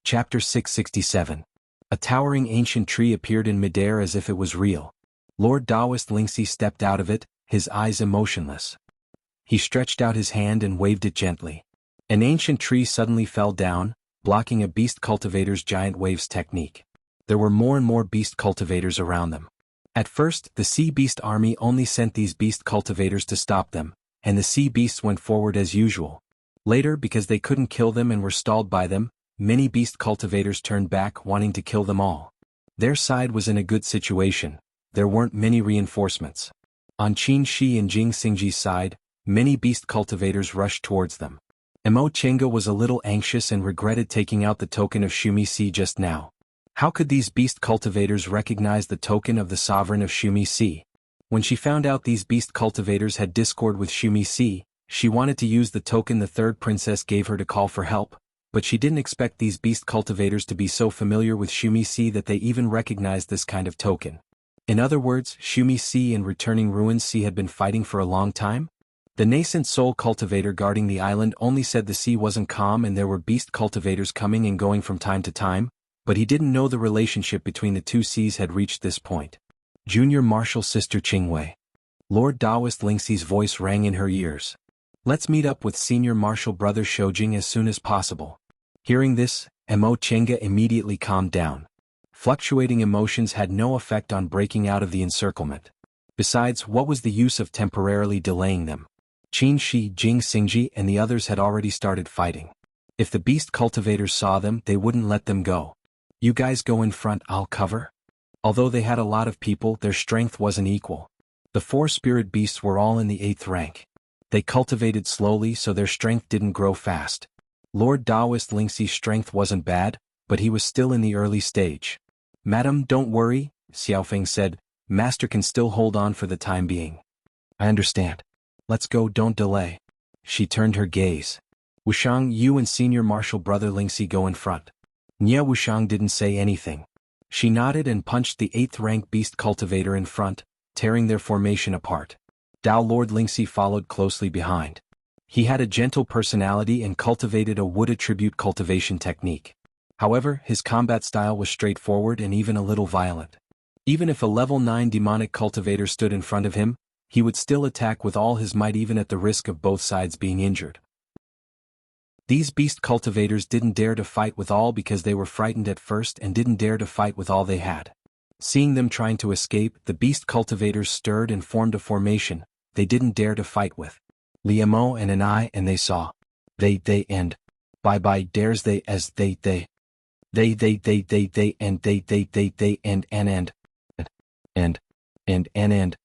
Chapter 667. A towering ancient tree appeared in midair as if it was real. Lord Taoist Lingxi stepped out of it, his eyes emotionless. He stretched out his hand and waved it gently. An ancient tree suddenly fell down, blocking a beast cultivator's giant waves technique. There were more and more beast cultivators around them. At first, the sea beast army only sent these beast cultivators to stop them, and the sea beasts went forward as usual. Later, because they couldn't kill them and were stalled by them, many beast cultivators turned back wanting to kill them all. Their side was in a good situation. There weren't many reinforcements. On Qin Shi and Jing Xingji's side, many beast cultivators rushed towards them. Mo Chenga was a little anxious and regretted taking out the token of Shumi Si just now. How could these beast cultivators recognize the token of the sovereign of Shumi Si? When she found out these beast cultivators had discord with Shumi Si, she wanted to use the token the third princess gave her to call for help, but she didn't expect these beast cultivators to be so familiar with Shumi Si that they even recognized this kind of token. In other words, Shumi Si and returning Ruins Si had been fighting for a long time? The nascent soul cultivator guarding the island only said the sea wasn't calm and there were beast cultivators coming and going from time to time, but he didn't know the relationship between the two seas had reached this point. Junior Marshal Sister Qingwei. Lord Taoist Lingxi's voice rang in her ears. Let's meet up with Senior Marshal Brother Shoujing as soon as possible. Hearing this, Mo Chenga immediately calmed down. Fluctuating emotions had no effect on breaking out of the encirclement. Besides, what was the use of temporarily delaying them? Qin Shi, Jing Xingji and the others had already started fighting. If the beast cultivators saw them, they wouldn't let them go. You guys go in front, I'll cover. Although they had a lot of people, their strength wasn't equal. The 4 spirit beasts were all in the 8th rank. They cultivated slowly so their strength didn't grow fast. Lord Taoist Lingxi's strength wasn't bad, but he was still in the early stage. Madam, don't worry, Xiaofeng said, Master can still hold on for the time being. I understand. Let's go, don't delay. She turned her gaze. Wushang, you and Senior Marshal Brother Lingxi go in front. Nia Wushang didn't say anything. She nodded and punched the 8th rank beast cultivator in front, tearing their formation apart. Dao Lord Lingxi followed closely behind. He had a gentle personality and cultivated a wood attribute cultivation technique. However, his combat style was straightforward and even a little violent. Even if a level 9 demonic cultivator stood in front of him, he would still attack with all his might even at the risk of both sides being injured. These beast cultivators didn't dare to fight with all because they were frightened at first and didn't dare to fight with all they had. Seeing them trying to escape, the beast cultivators stirred and formed a formation they didn't dare to fight with. Liamo and an eye and they saw. They and. Bye dares they as they and they and.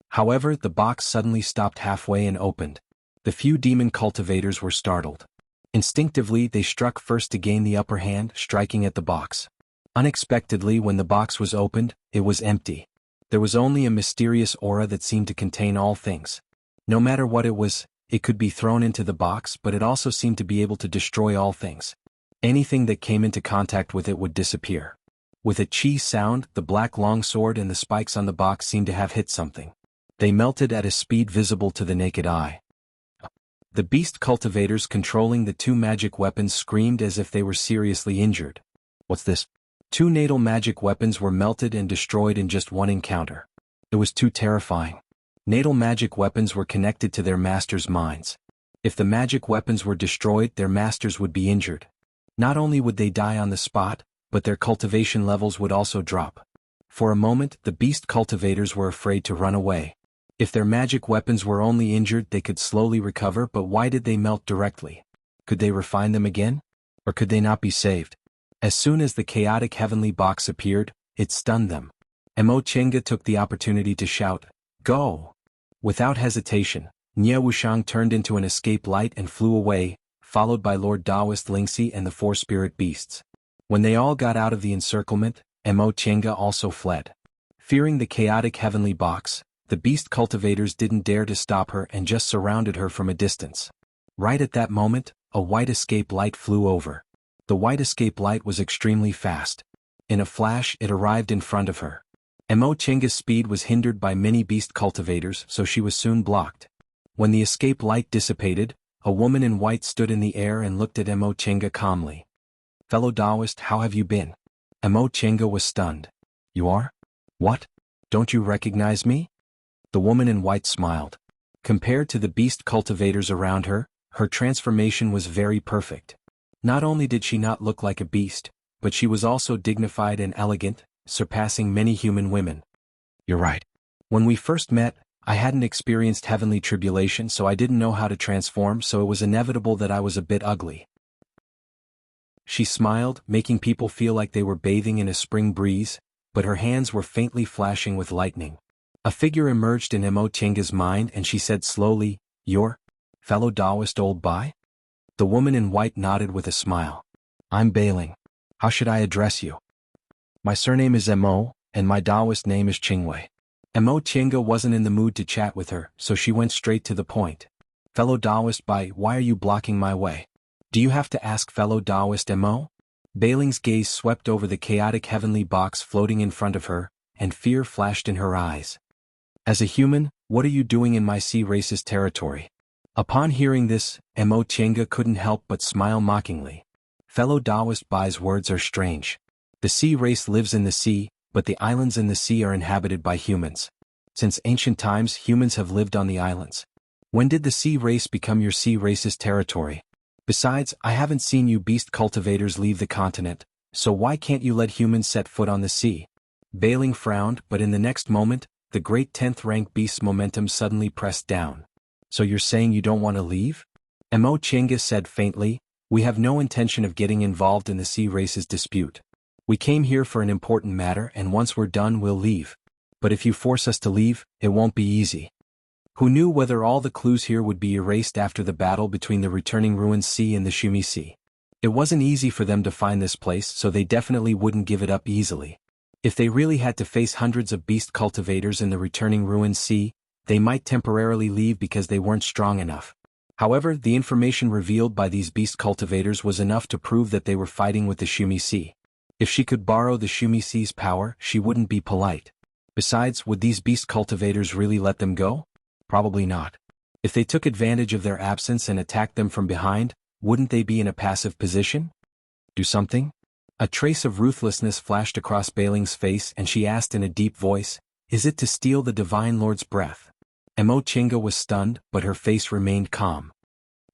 However, the box suddenly stopped halfway and opened. The few demon cultivators were startled. Instinctively, they struck first to gain the upper hand, striking at the box. Unexpectedly, when the box was opened, it was empty. There was only a mysterious aura that seemed to contain all things. No matter what it was, it could be thrown into the box, but it also seemed to be able to destroy all things. Anything that came into contact with it would disappear. With a chi sound, the black longsword and the spikes on the box seemed to have hit something. They melted at a speed visible to the naked eye. The beast cultivators controlling the 2 magic weapons screamed as if they were seriously injured. What's this? 2 natal magic weapons were melted and destroyed in just one encounter. It was too terrifying. Natal magic weapons were connected to their masters' minds. If the magic weapons were destroyed, their masters would be injured. Not only would they die on the spot, but their cultivation levels would also drop. For a moment, the beast cultivators were afraid to run away. If their magic weapons were only injured, they could slowly recover, but why did they melt directly? Could they refine them again? Or could they not be saved? As soon as the chaotic heavenly box appeared, it stunned them. Mo Chenga took the opportunity to shout, "Go!" Without hesitation, Nia Wushang turned into an escape light and flew away, followed by Lord Taoist Lingxi and the 4 spirit beasts. When they all got out of the encirclement, Mo Chenga also fled. Fearing the chaotic heavenly box, the beast cultivators didn't dare to stop her and just surrounded her from a distance. Right at that moment, a white escape light flew over. The white escape light was extremely fast. In a flash, it arrived in front of her. Mo Chenga's speed was hindered by many beast cultivators, so she was soon blocked. When the escape light dissipated, a woman in white stood in the air and looked at Mo Chenga calmly. Fellow Taoist, how have you been? Mo Chenga was stunned. You are? What? Don't you recognize me? The woman in white smiled. Compared to the beast cultivators around her, her transformation was very perfect. Not only did she not look like a beast, but she was also dignified and elegant, surpassing many human women. You're right. When we first met, I hadn't experienced heavenly tribulation, so I didn't know how to transform, so it was inevitable that I was a bit ugly. She smiled, making people feel like they were bathing in a spring breeze, but her hands were faintly flashing with lightning. A figure emerged in Mo Chenga's mind and she said slowly, "You're fellow Taoist old Bai?" The woman in white nodded with a smile. "I'm Bailing. How should I address you?" "My surname is Mo, and my Taoist name is Qingwei." Mo Chenga wasn't in the mood to chat with her, so she went straight to the point. "Fellow Taoist Bai, why are you blocking my way? Do you have to ask fellow Taoist Mo?" Bailing's gaze swept over the chaotic heavenly box floating in front of her, and fear flashed in her eyes. "As a human, what are you doing in my sea race's territory?" Upon hearing this, Mo Chenga couldn't help but smile mockingly. Fellow Taoist Bai's words are strange. The sea race lives in the sea, but the islands in the sea are inhabited by humans. Since ancient times, humans have lived on the islands. When did the sea race become your sea race's territory? Besides, I haven't seen you beast cultivators leave the continent, so why can't you let humans set foot on the sea? Bailing frowned, but in the next moment, the great 10th rank beast's momentum suddenly pressed down. "So you're saying you don't want to leave?" Mo Chenga said faintly, "We have no intention of getting involved in the sea race's dispute. We came here for an important matter, and once we're done we'll leave. But if you force us to leave, it won't be easy." Who knew whether all the clues here would be erased after the battle between the returning ruins sea and the Shumi Sea? It wasn't easy for them to find this place, so they definitely wouldn't give it up easily. If they really had to face hundreds of beast cultivators in the returning ruins sea, they might temporarily leave because they weren't strong enough. However, the information revealed by these beast cultivators was enough to prove that they were fighting with the Shumi Sea. If she could borrow the Shumi Sea's power, she wouldn't be polite. Besides, would these beast cultivators really let them go? Probably not. If they took advantage of their absence and attacked them from behind, wouldn't they be in a passive position? Do something? A trace of ruthlessness flashed across Bailing's face and she asked in a deep voice, "Is it to steal the Divine Lord's breath?" Mo Chenga was stunned, but her face remained calm.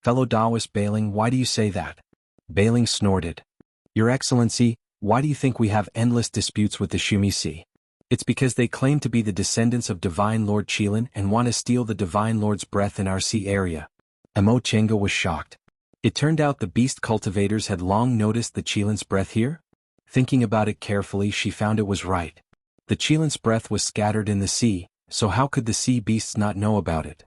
"Fellow Taoist Bailing, why do you say that?" Bailing snorted. "Your Excellency, why do you think we have endless disputes with the Shumi Sea? It's because they claim to be the descendants of Divine Lord Qilin and want to steal the Divine Lord's breath in our sea area." Mo Chenga was shocked. It turned out the beast cultivators had long noticed the Qilin's breath here? Thinking about it carefully, she found it was right. The Qilin's breath was scattered in the sea, so how could the sea beasts not know about it?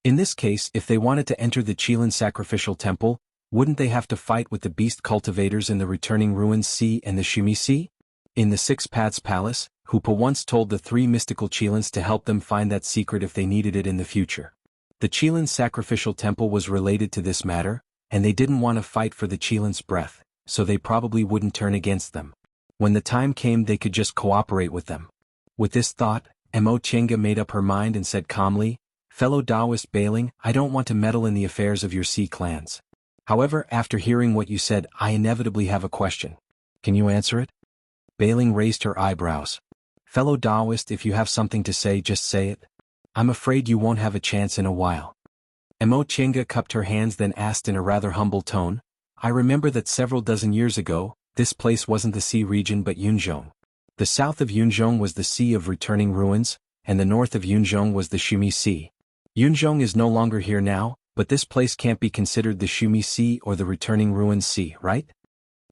In this case, if they wanted to enter the Qilin sacrificial temple, wouldn't they have to fight with the beast cultivators in the returning ruins sea and the Shumi Sea? In the Six Paths Palace, Hupa once told the three mystical Qilins to help them find that secret if they needed it in the future. The Qilin's sacrificial temple was related to this matter, and they didn't want to fight for the Qilin's breath, so they probably wouldn't turn against them. When the time came, they could just cooperate with them. With this thought, Mo Chenga made up her mind and said calmly, "Fellow Taoist Bailing, I don't want to meddle in the affairs of your sea clans. However, after hearing what you said, I inevitably have a question. Can you answer it?" Bailing raised her eyebrows. "Fellow Taoist, if you have something to say, just say it. I'm afraid you won't have a chance in a while." Mo Chenga cupped her hands, then asked in a rather humble tone, "I remember that several dozen years ago, this place wasn't the sea region but Yunzhong. The south of Yunzhong was the Sea of Returning Ruins, and the north of Yunzhong was the Shumi Sea. Yunzhong is no longer here now, but this place can't be considered the Shumi Sea or the Returning Ruins Sea, right?"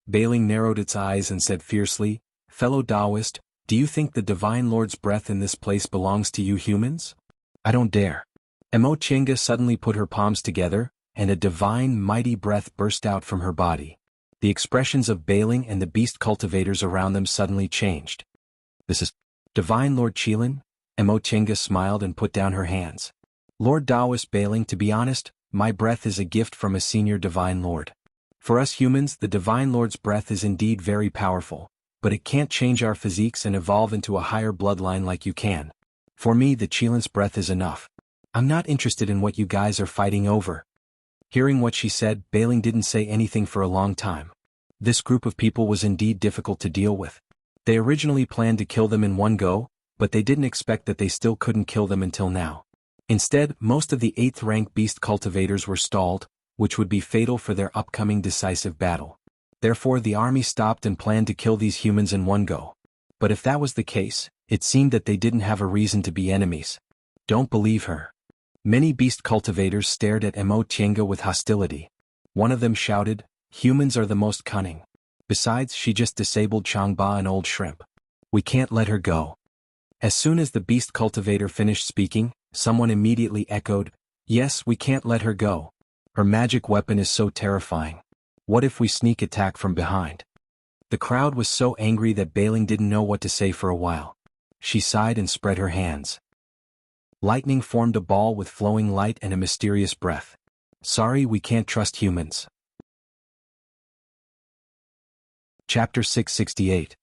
Bailing narrowed its eyes and said fiercely, "Fellow Taoist, do you think the Divine Lord's breath in this place belongs to you humans?" "I don't dare." Mo Chenga suddenly put her palms together, and a divine mighty breath burst out from her body. The expressions of Bailing and the beast cultivators around them suddenly changed. "This is Divine Lord Qilin?" Mo Chenga smiled and put down her hands. "Lord Taoist Bailing, to be honest, my breath is a gift from a senior Divine Lord. For us humans, the Divine Lord's breath is indeed very powerful, but it can't change our physiques and evolve into a higher bloodline like you can. For me, the Qilin's breath is enough. I'm not interested in what you guys are fighting over." Hearing what she said, Bailing didn't say anything for a long time. This group of people was indeed difficult to deal with. They originally planned to kill them in one go, but they didn't expect that they still couldn't kill them until now. Instead, most of the 8th rank beast cultivators were stalled, which would be fatal for their upcoming decisive battle. Therefore the army stopped and planned to kill these humans in one go. But if that was the case, it seemed that they didn't have a reason to be enemies. Don't believe her. Many beast cultivators stared at Mo Tienga with hostility. One of them shouted, "Humans are the most cunning. Besides, she just disabled Changba, an old shrimp. We can't let her go." As soon as the beast cultivator finished speaking, someone immediately echoed, "Yes, we can't let her go. Her magic weapon is so terrifying. What if we sneak attack from behind?" The crowd was so angry that Bailing didn't know what to say for a while. She sighed and spread her hands. Lightning formed a ball with flowing light and a mysterious breath. "Sorry, we can't trust humans." Chapter 668.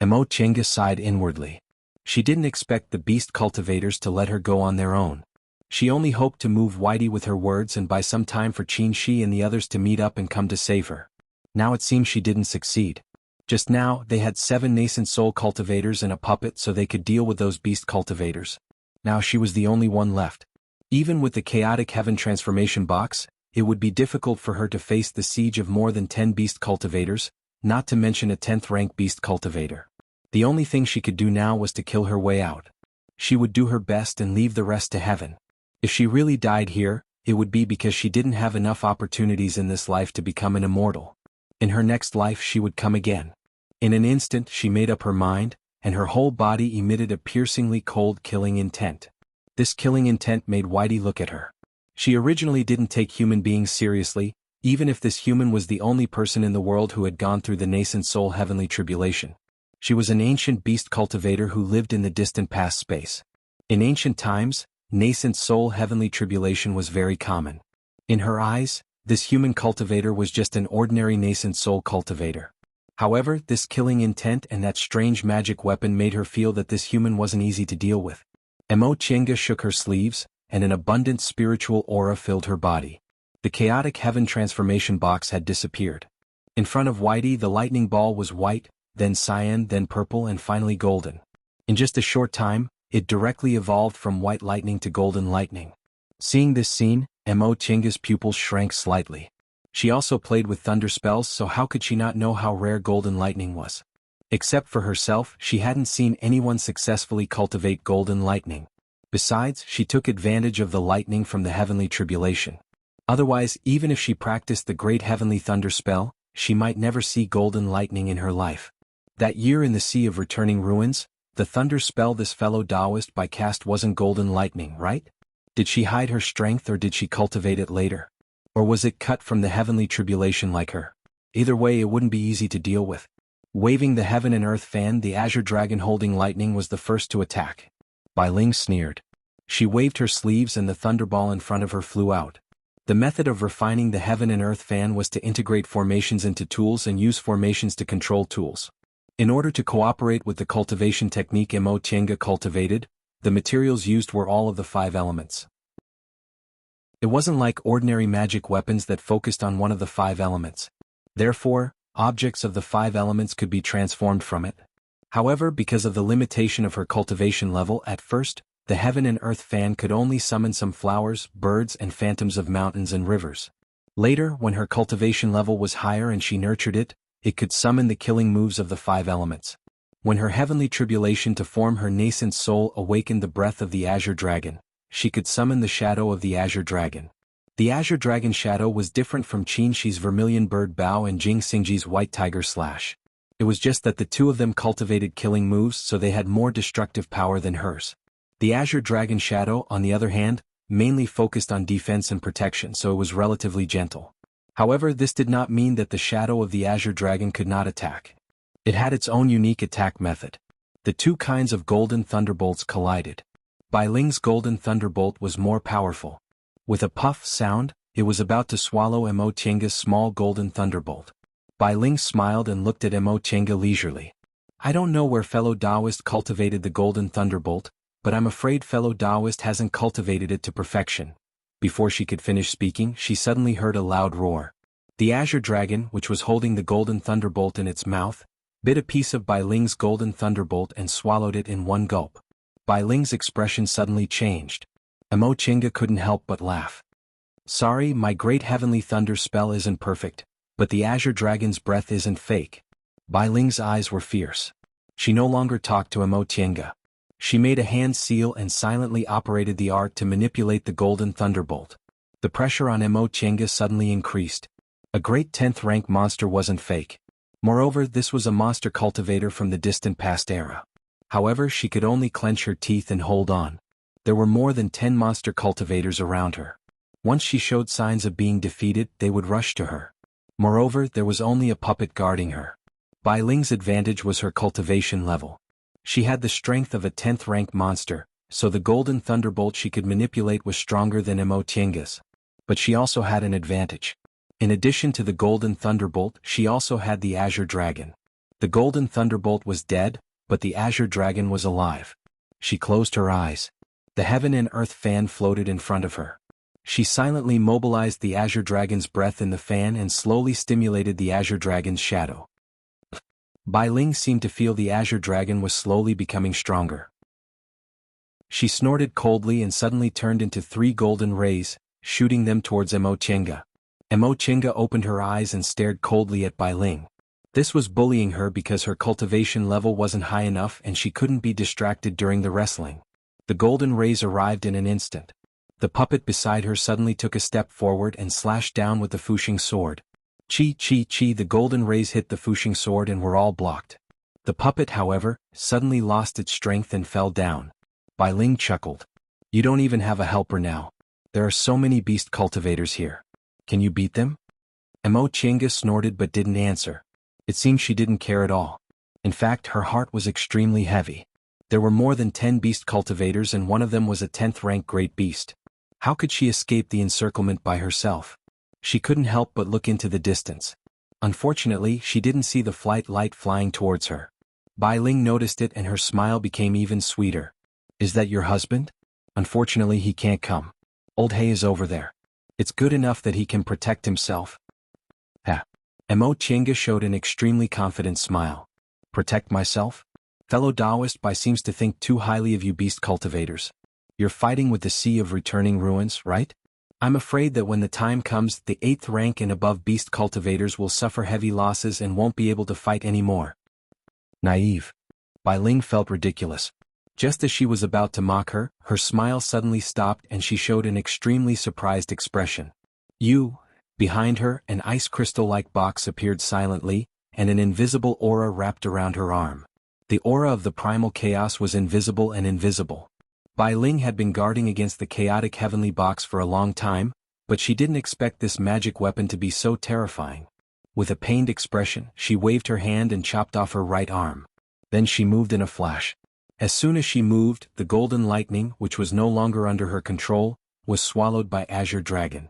Mo Tienga sighed inwardly. She didn't expect the beast cultivators to let her go on their own. She only hoped to move Whitey with her words and buy some time for Qin Shi and the others to meet up and come to save her. Now it seems she didn't succeed. Just now, they had 7 nascent soul cultivators and a puppet so they could deal with those beast cultivators. Now she was the only one left. Even with the chaotic heaven transformation box, it would be difficult for her to face the siege of more than 10 beast cultivators, not to mention a 10th rank beast cultivator. The only thing she could do now was to kill her way out. She would do her best and leave the rest to heaven. If she really died here, it would be because she didn't have enough opportunities in this life to become an immortal. In her next life she would come again. In an instant she made up her mind, and her whole body emitted a piercingly cold killing intent. This killing intent made Whitey look at her. She originally didn't take human beings seriously, even if this human was the only person in the world who had gone through the nascent soul heavenly tribulation. She was an ancient beast cultivator who lived in the distant past space. In ancient times, nascent soul heavenly tribulation was very common. In her eyes, this human cultivator was just an ordinary nascent soul cultivator. However, this killing intent and that strange magic weapon made her feel that this human wasn't easy to deal with. Mo Tienga shook her sleeves, and an abundant spiritual aura filled her body. The chaotic heaven transformation box had disappeared. In front of Whitey the lightning ball was white, then cyan, then purple and finally golden. In just a short time, it directly evolved from white lightning to golden lightning. Seeing this scene, Mo Tienga's pupils shrank slightly. She also played with thunder spells, so how could she not know how rare golden lightning was? Except for herself, she hadn't seen anyone successfully cultivate golden lightning. Besides, she took advantage of the lightning from the heavenly tribulation. Otherwise, even if she practiced the great heavenly thunder spell, she might never see golden lightning in her life. That year in the Sea of Returning Ruins, the thunder spell this fellow Taoist by cast wasn't golden lightning, right? Did she hide her strength or did she cultivate it later? Or was it cut from the heavenly tribulation like her? Either way, it wouldn't be easy to deal with. Waving the heaven and earth fan, the azure dragon holding lightning was the first to attack. Bai Ling sneered. She waved her sleeves and the thunderball in front of her flew out. The method of refining the heaven and earth fan was to integrate formations into tools and use formations to control tools. In order to cooperate with the cultivation technique Mo Tienga cultivated, the materials used were all of the 5 elements. It wasn't like ordinary magic weapons that focused on one of the 5 elements. Therefore, objects of the 5 elements could be transformed from it. However, because of the limitation of her cultivation level at first, the heaven and earth fan could only summon some flowers, birds and phantoms of mountains and rivers. Later, when her cultivation level was higher and she nurtured it, it could summon the killing moves of the 5 elements. When her heavenly tribulation to form her nascent soul awakened the breath of the azure dragon, she could summon the shadow of the azure dragon. The azure dragon shadow was different from Qin Shi's vermilion bird bow and Jing Xingji's white tiger slash. It was just that the two of them cultivated killing moves, so they had more destructive power than hers. The azure dragon shadow, on the other hand, mainly focused on defense and protection, so it was relatively gentle. However, this did not mean that the shadow of the azure dragon could not attack. It had its own unique attack method. The 2 kinds of golden thunderbolts collided. Bai Ling's golden thunderbolt was more powerful. With a puff sound, it was about to swallow Mo Tienga's small golden thunderbolt. Bai Ling smiled and looked at Mo Tienga leisurely. I don't know where fellow Taoist cultivated the golden thunderbolt, but I'm afraid fellow Taoist hasn't cultivated it to perfection. Before she could finish speaking, she suddenly heard a loud roar. The azure dragon, which was holding the golden thunderbolt in its mouth, bit a piece of Bai Ling's golden thunderbolt and swallowed it in one gulp. Bai Ling's expression suddenly changed. Emo Chinga couldn't help but laugh. Sorry, my great heavenly thunder spell isn't perfect, but the azure dragon's breath isn't fake. Bai Ling's eyes were fierce. She no longer talked to Emo Chinga. She made a hand seal and silently operated the art to manipulate the golden thunderbolt. The pressure on Emo Chinga suddenly increased. A great 10th rank monster wasn't fake. Moreover, this was a monster cultivator from the distant past era. However, she could only clench her teeth and hold on. There were more than 10 monster cultivators around her. Once she showed signs of being defeated, they would rush to her. Moreover, there was only a puppet guarding her. Bai Ling's advantage was her cultivation level. She had the strength of a 10th rank monster, so the golden thunderbolt she could manipulate was stronger than Emo Chinga's. But she also had an advantage. In addition to the golden thunderbolt, she also had the azure dragon. The golden thunderbolt was dead, but the azure dragon was alive. She closed her eyes. The heaven and earth fan floated in front of her. She silently mobilized the azure dragon's breath in the fan and slowly stimulated the azure dragon's shadow. Bai Ling seemed to feel the azure dragon was slowly becoming stronger. She snorted coldly and suddenly turned into 3 golden rays, shooting them towards Emo Chinga. Emo Chinga opened her eyes and stared coldly at Bai Ling. This was bullying her because her cultivation level wasn't high enough and she couldn't be distracted during the wrestling. The golden rays arrived in an instant. The puppet beside her suddenly took a step forward and slashed down with the Fuxing sword. Chi chi chi, the golden rays hit the Fuxing sword and were all blocked. The puppet, however, suddenly lost its strength and fell down. Bai Ling chuckled. You don't even have a helper now. There are so many beast cultivators here. Can you beat them? Emo Chinga snorted but didn't answer. It seemed she didn't care at all. In fact, her heart was extremely heavy. There were more than 10 beast cultivators and one of them was a 10th rank great beast. How could she escape the encirclement by herself? She couldn't help but look into the distance. Unfortunately, she didn't see the flight light flying towards her. Bai Ling noticed it and her smile became even sweeter. Is that your husband? Unfortunately, he can't come. Old Hay is over there. It's good enough that he can protect himself. Ha. Emo Chinga showed an extremely confident smile. Protect myself? Fellow Taoist Bai seems to think too highly of you beast cultivators. You're fighting with the sea of returning ruins, right? I'm afraid that when the time comes, the 8th rank and above beast cultivators will suffer heavy losses and won't be able to fight anymore. Naive. Bai Ling felt ridiculous. Just as she was about to mock her, her smile suddenly stopped and she showed an extremely surprised expression. Behind her, an ice crystal-like box appeared silently, and an invisible aura wrapped around her arm. The aura of the primal chaos was invisible and invisible. Bai Ling had been guarding against the chaotic heavenly box for a long time, but she didn't expect this magic weapon to be so terrifying. With a pained expression, she waved her hand and chopped off her right arm. Then she moved in a flash. As soon as she moved, the golden lightning, which was no longer under her control, was swallowed by Azure Dragon.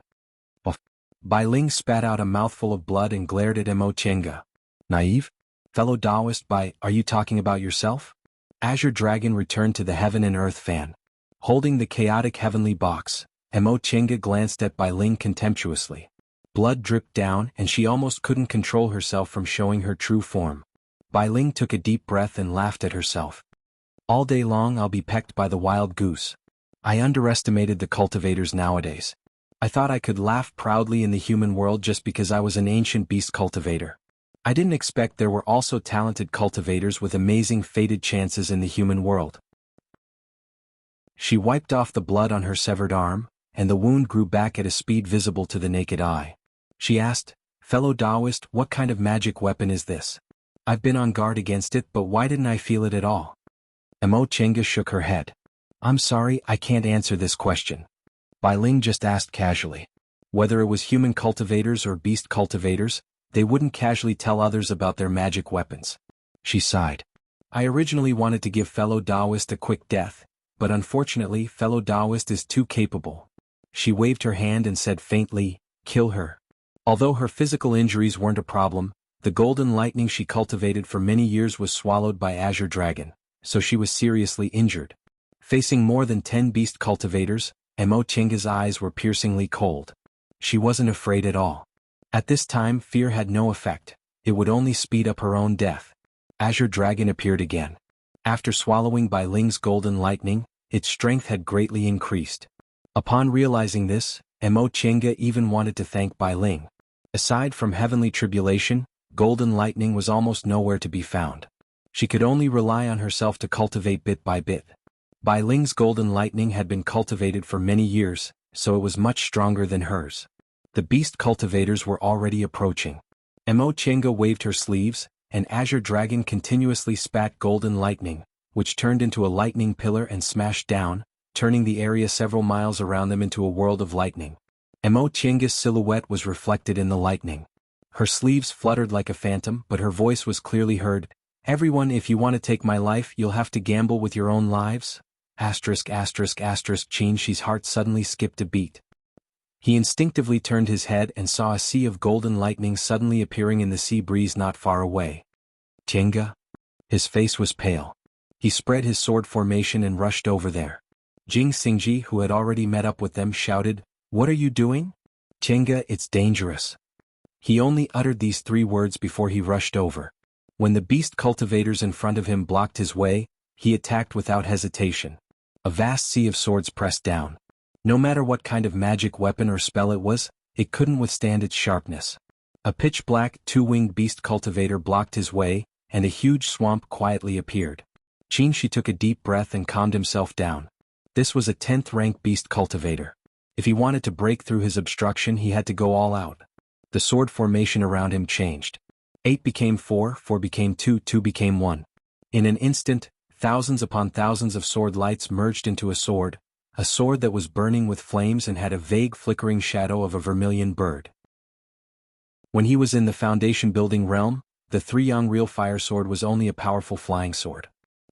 Bai Ling spat out a mouthful of blood and glared at Emo Chinga. Naive? Fellow Taoist Bai, are you talking about yourself? Azure Dragon returned to the heaven and earth fan. Holding the chaotic heavenly box, Emo Chinga glanced at Bai Ling contemptuously. Blood dripped down and she almost couldn't control herself from showing her true form. Bai Ling took a deep breath and laughed at herself. All day long I'll be pecked by the wild goose. I underestimated the cultivators nowadays. I thought I could laugh proudly in the human world just because I was an ancient beast cultivator. I didn't expect there were also talented cultivators with amazing fated chances in the human world. She wiped off the blood on her severed arm, and the wound grew back at a speed visible to the naked eye. She asked, Fellow Taoist, what kind of magic weapon is this? I've been on guard against it, but why didn't I feel it at all? Emo Chinga shook her head. I'm sorry, I can't answer this question. Bai Ling just asked casually. Whether it was human cultivators or beast cultivators, they wouldn't casually tell others about their magic weapons. She sighed. I originally wanted to give fellow Taoist a quick death, but unfortunately fellow Taoist is too capable. She waved her hand and said faintly, kill her. Although her physical injuries weren't a problem, the golden lightning she cultivated for many years was swallowed by Azure Dragon, so she was seriously injured. Facing more than 10 beast cultivators, Emo Chinga's eyes were piercingly cold. She wasn't afraid at all. At this time fear had no effect, it would only speed up her own death. Azure Dragon appeared again. After swallowing Bai Ling's golden lightning, its strength had greatly increased. Upon realizing this, Mo Qianga even wanted to thank Bai Ling. Aside from heavenly tribulation, golden lightning was almost nowhere to be found. She could only rely on herself to cultivate bit by bit. Bai Ling's golden lightning had been cultivated for many years, so it was much stronger than hers. The beast cultivators were already approaching. Mo Qianga waved her sleeves, and Azure Dragon continuously spat golden lightning, which turned into a lightning pillar and smashed down, turning the area several miles around them into a world of lightning. Mo Qianga's silhouette was reflected in the lightning. Her sleeves fluttered like a phantom, but her voice was clearly heard. "Everyone, if you want to take my life, you'll have to gamble with your own lives." Qin's heart suddenly skipped a beat. He instinctively turned his head and saw a sea of golden lightning suddenly appearing in the sea breeze not far away. "Qianga?" His face was pale. He spread his sword formation and rushed over there. Jing Xingji, who had already met up with them, shouted, "What are you doing?" "Qianga, it's dangerous." He only uttered these 3 words before he rushed over. When the beast cultivators in front of him blocked his way, he attacked without hesitation. A vast sea of swords pressed down. No matter what kind of magic weapon or spell it was, it couldn't withstand its sharpness. A pitch-black, 2-winged beast cultivator blocked his way, and a huge swamp quietly appeared. Qin took a deep breath and calmed himself down. This was a 10th-rank beast cultivator. If he wanted to break through his obstruction, he had to go all out. The sword formation around him changed. 8 became 4, 4 became 2, 2 became 1. In an instant, thousands upon thousands of sword lights merged into a sword that was burning with flames and had a vague flickering shadow of a vermilion bird. When he was in the foundation building realm, the 3-yang real fire sword was only a powerful flying sword.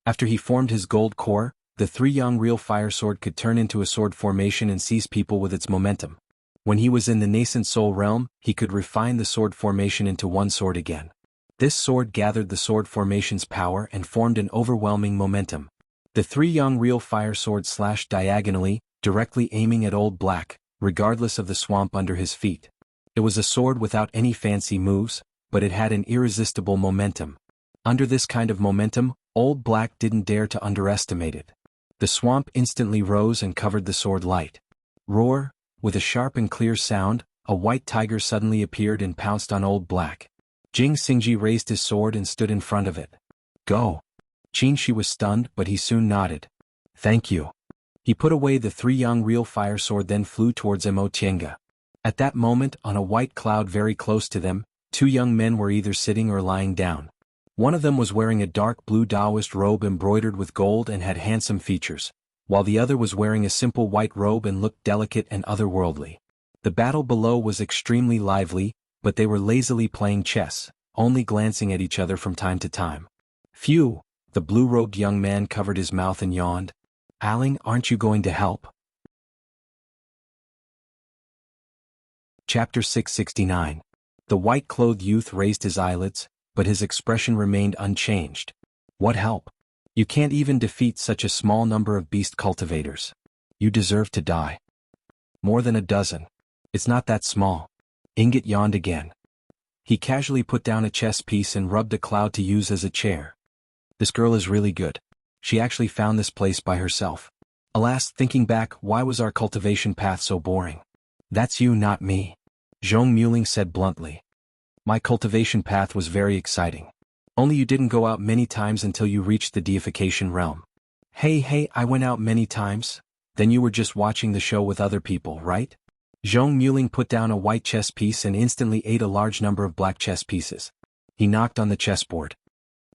After he formed his gold core, the 3-yang real fire sword could turn into a sword formation and seize people with its momentum. When he was in the nascent soul realm, he could refine the sword formation into one sword again. This sword gathered the sword formation's power and formed an overwhelming momentum. The 3-yang real fire sword slashed diagonally, directly aiming at Old Black, regardless of the swamp under his feet. It was a sword without any fancy moves, but it had an irresistible momentum. Under this kind of momentum, Old Black didn't dare to underestimate it. The swamp instantly rose and covered the sword light. Roar! With a sharp and clear sound, a white tiger suddenly appeared and pounced on Old Black. Jing Xingji raised his sword and stood in front of it. "Go!" Qin was stunned, but he soon nodded. "Thank you." He put away the 3-yang real fire sword, then flew towards Mo Qianga. At that moment, on a white cloud very close to them, 2 young men were either sitting or lying down. One of them was wearing a dark blue Taoist robe embroidered with gold and had handsome features, while the other was wearing a simple white robe and looked delicate and otherworldly. The battle below was extremely lively, but they were lazily playing chess, only glancing at each other from time to time. "Phew!" The blue-robed young man covered his mouth and yawned. "Aling, aren't you going to help?" Chapter 669. The white-clothed youth raised his eyelids, but his expression remained unchanged. "What help? You can't even defeat such a small number of beast cultivators. You deserve to die." "More than a dozen. It's not that small." Ingot yawned again. He casually put down a chess piece and rubbed a cloud to use as a chair. "This girl is really good. She actually found this place by herself. Alas, thinking back, why was our cultivation path so boring?" "That's you, not me," Zhong Muling said bluntly. "My cultivation path was very exciting. Only you didn't go out many times until you reached the deification realm." Hey, I went out many times. Then you were just watching the show with other people, right?" Zhong Muling put down a white chess piece and instantly ate a large number of black chess pieces. He knocked on the chessboard.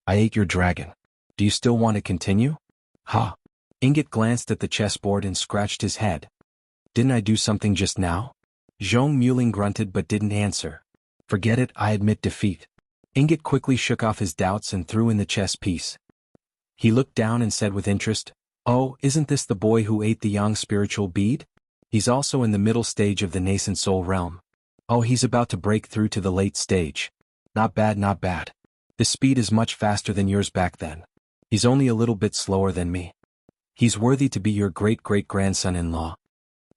"I ate your dragon. Do you still want to continue?" "Huh?" Ingot glanced at the chessboard and scratched his head. "Didn't I do something just now?" Zhong Muling grunted but didn't answer. "Forget it, I admit defeat." Ingot quickly shook off his doubts and threw in the chess piece. He looked down and said with interest, "Oh, isn't this the boy who ate the yang spiritual bead? He's also in the middle stage of the nascent soul realm. Oh, he's about to break through to the late stage. Not bad, not bad. His speed is much faster than yours back then. He's only a little bit slower than me. He's worthy to be your great-great-grandson-in-law."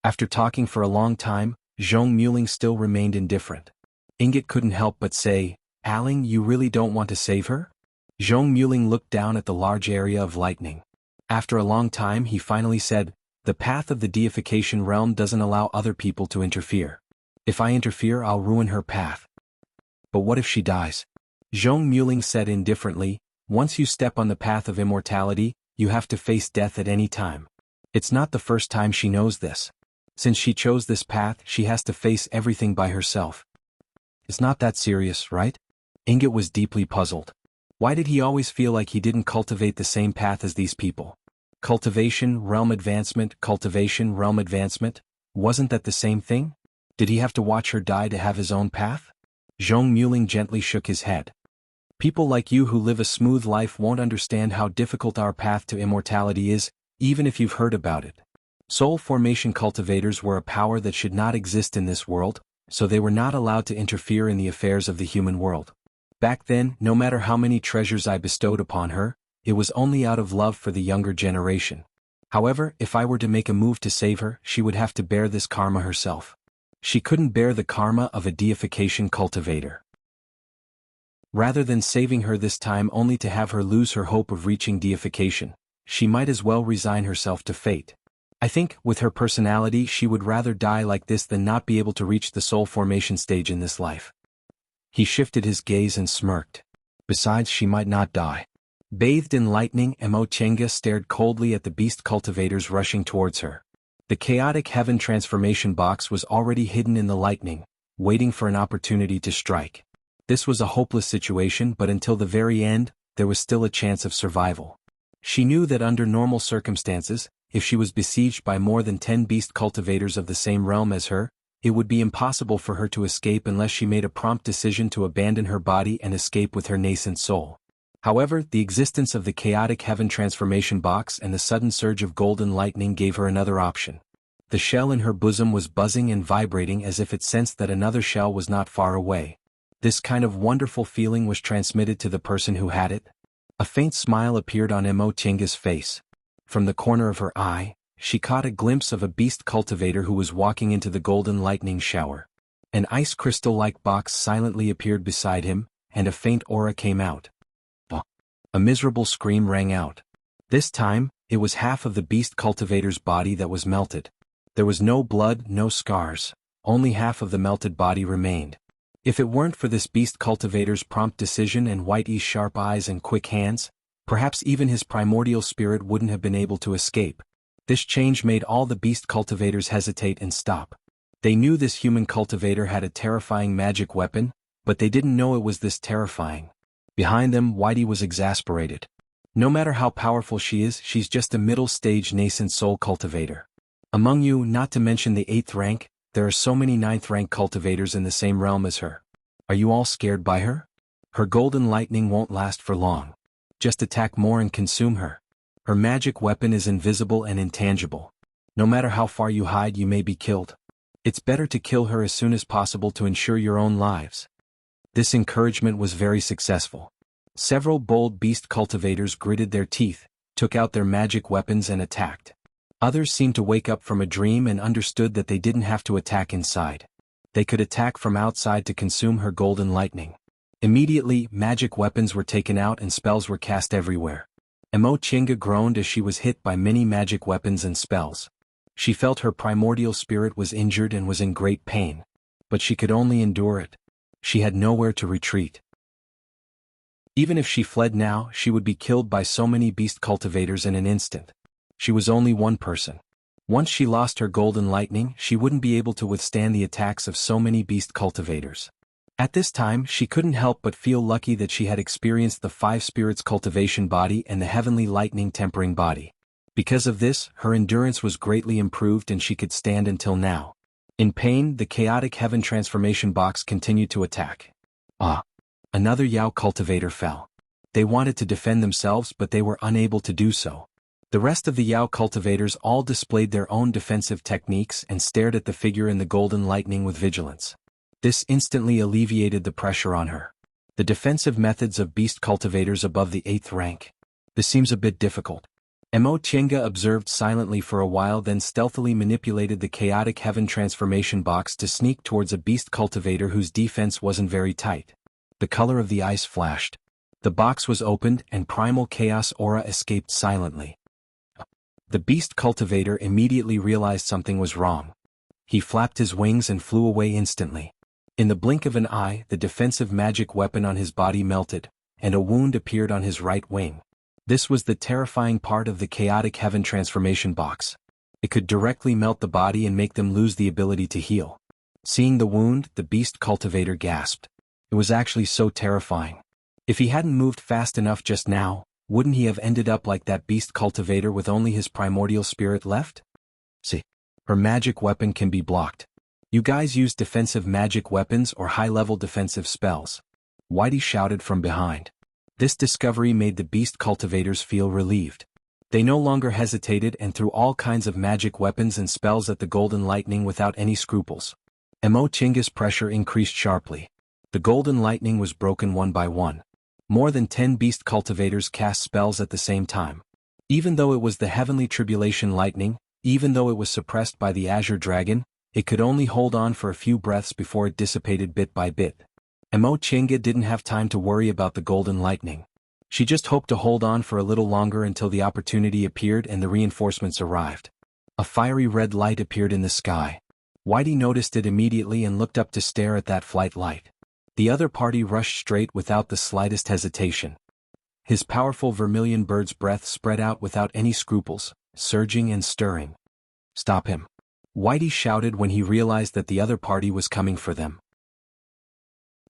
After talking for a long time, Zhong Muling still remained indifferent. Ingot couldn't help but say, Aling, you really don't want to save her? Zhong Muling looked down at the large area of lightning. After a long time he finally said, the path of the deification realm doesn't allow other people to interfere. If I interfere, I'll ruin her path. But what if she dies? Zhong Muling said indifferently, once you step on the path of immortality, you have to face death at any time. It's not the first time she knows this. Since she chose this path, she has to face everything by herself. It's not that serious, right? Ingot was deeply puzzled. Why did he always feel like he didn't cultivate the same path as these people? Cultivation, realm advancement, cultivation, realm advancement? Wasn't that the same thing? Did he have to watch her die to have his own path? Zhong Muling gently shook his head. People like you who live a smooth life won't understand how difficult our path to immortality is, even if you've heard about it. Soul formation cultivators were a power that should not exist in this world, so they were not allowed to interfere in the affairs of the human world. Back then, no matter how many treasures I bestowed upon her, it was only out of love for the younger generation. However, if I were to make a move to save her, she would have to bear this karma herself. She couldn't bear the karma of a deification cultivator. Rather than saving her this time only to have her lose her hope of reaching deification, she might as well resign herself to fate. I think, with her personality, she would rather die like this than not be able to reach the soul formation stage in this life. He shifted his gaze and smirked. Besides, she might not die. Bathed in lightning, Mo Chenga stared coldly at the beast cultivators rushing towards her. The chaotic heaven transformation box was already hidden in the lightning, waiting for an opportunity to strike. This was a hopeless situation, but until the very end, there was still a chance of survival. She knew that under normal circumstances, if she was besieged by more than 10 beast cultivators of the same realm as her, it would be impossible for her to escape unless she made a prompt decision to abandon her body and escape with her nascent soul. However, the existence of the chaotic heaven transformation box and the sudden surge of golden lightning gave her another option. The shell in her bosom was buzzing and vibrating as if it sensed that another shell was not far away. This kind of wonderful feeling was transmitted to the person who had it. A faint smile appeared on Mo Chenga's face. From the corner of her eye, she caught a glimpse of a beast cultivator who was walking into the golden lightning shower. An ice crystal-like box silently appeared beside him, and a faint aura came out. A miserable scream rang out. This time, it was half of the beast cultivator's body that was melted. There was no blood, no scars, only half of the melted body remained. If it weren't for this beast cultivator's prompt decision and Whitey's sharp eyes and quick hands, perhaps even his primordial spirit wouldn't have been able to escape. This change made all the beast cultivators hesitate and stop. They knew this human cultivator had a terrifying magic weapon, but they didn't know it was this terrifying. Behind them, Whitey was exasperated. No matter how powerful she is, she's just a middle-stage nascent soul cultivator. Among you, not to mention the 8th rank, there are so many 9th rank cultivators in the same realm as her. Are you all scared by her? Her golden lightning won't last for long. Just attack more and consume her. Her magic weapon is invisible and intangible. No matter how far you hide, you may be killed. It's better to kill her as soon as possible to ensure your own lives. This encouragement was very successful. Several bold beast cultivators gritted their teeth, took out their magic weapons and attacked. Others seemed to wake up from a dream and understood that they didn't have to attack inside. They could attack from outside to consume her golden lightning. Immediately, magic weapons were taken out and spells were cast everywhere. Mo Chenga groaned as she was hit by many magic weapons and spells. She felt her primordial spirit was injured and was in great pain. But she could only endure it. She had nowhere to retreat. Even if she fled now, she would be killed by so many beast cultivators in an instant. She was only one person. Once she lost her golden lightning, she wouldn't be able to withstand the attacks of so many beast cultivators. At this time, she couldn't help but feel lucky that she had experienced the 5 spirits cultivation body and the heavenly lightning tempering body. Because of this, her endurance was greatly improved and she could stand until now. In pain, the chaotic heaven transformation box continued to attack. Another Yao cultivator fell. They wanted to defend themselves, but they were unable to do so. The rest of the Yao cultivators all displayed their own defensive techniques and stared at the figure in the golden lightning with vigilance. This instantly alleviated the pressure on her. The defensive methods of beast cultivators above the 8th rank. This seems a bit difficult. Mo Chenga observed silently for a while, then stealthily manipulated the chaotic heaven transformation box to sneak towards a beast cultivator whose defense wasn't very tight. The color of the ice flashed. The box was opened and primal chaos aura escaped silently. The beast cultivator immediately realized something was wrong. He flapped his wings and flew away instantly. In the blink of an eye, the defensive magic weapon on his body melted, and a wound appeared on his right wing. This was the terrifying part of the chaotic heaven transformation box. It could directly melt the body and make them lose the ability to heal. Seeing the wound, the beast cultivator gasped. It was actually so terrifying. If he hadn't moved fast enough just now, wouldn't he have ended up like that beast cultivator with only his primordial spirit left? See, her magic weapon can be blocked. You guys use defensive magic weapons or high-level defensive spells? Whitey shouted from behind. This discovery made the beast cultivators feel relieved. They no longer hesitated and threw all kinds of magic weapons and spells at the golden lightning without any scruples. Mo Chinga's pressure increased sharply. The golden lightning was broken one by one. More than 10 beast cultivators cast spells at the same time. Even though it was the heavenly tribulation lightning, even though it was suppressed by the azure dragon, it could only hold on for a few breaths before it dissipated bit by bit. Mo Chinga didn't have time to worry about the golden lightning. She just hoped to hold on for a little longer until the opportunity appeared and the reinforcements arrived. A fiery red light appeared in the sky. Whitey noticed it immediately and looked up to stare at that flight light. The other party rushed straight without the slightest hesitation. His powerful vermilion bird's breath spread out without any scruples, surging and stirring. "Stop him!" Whitey shouted when he realized that the other party was coming for them.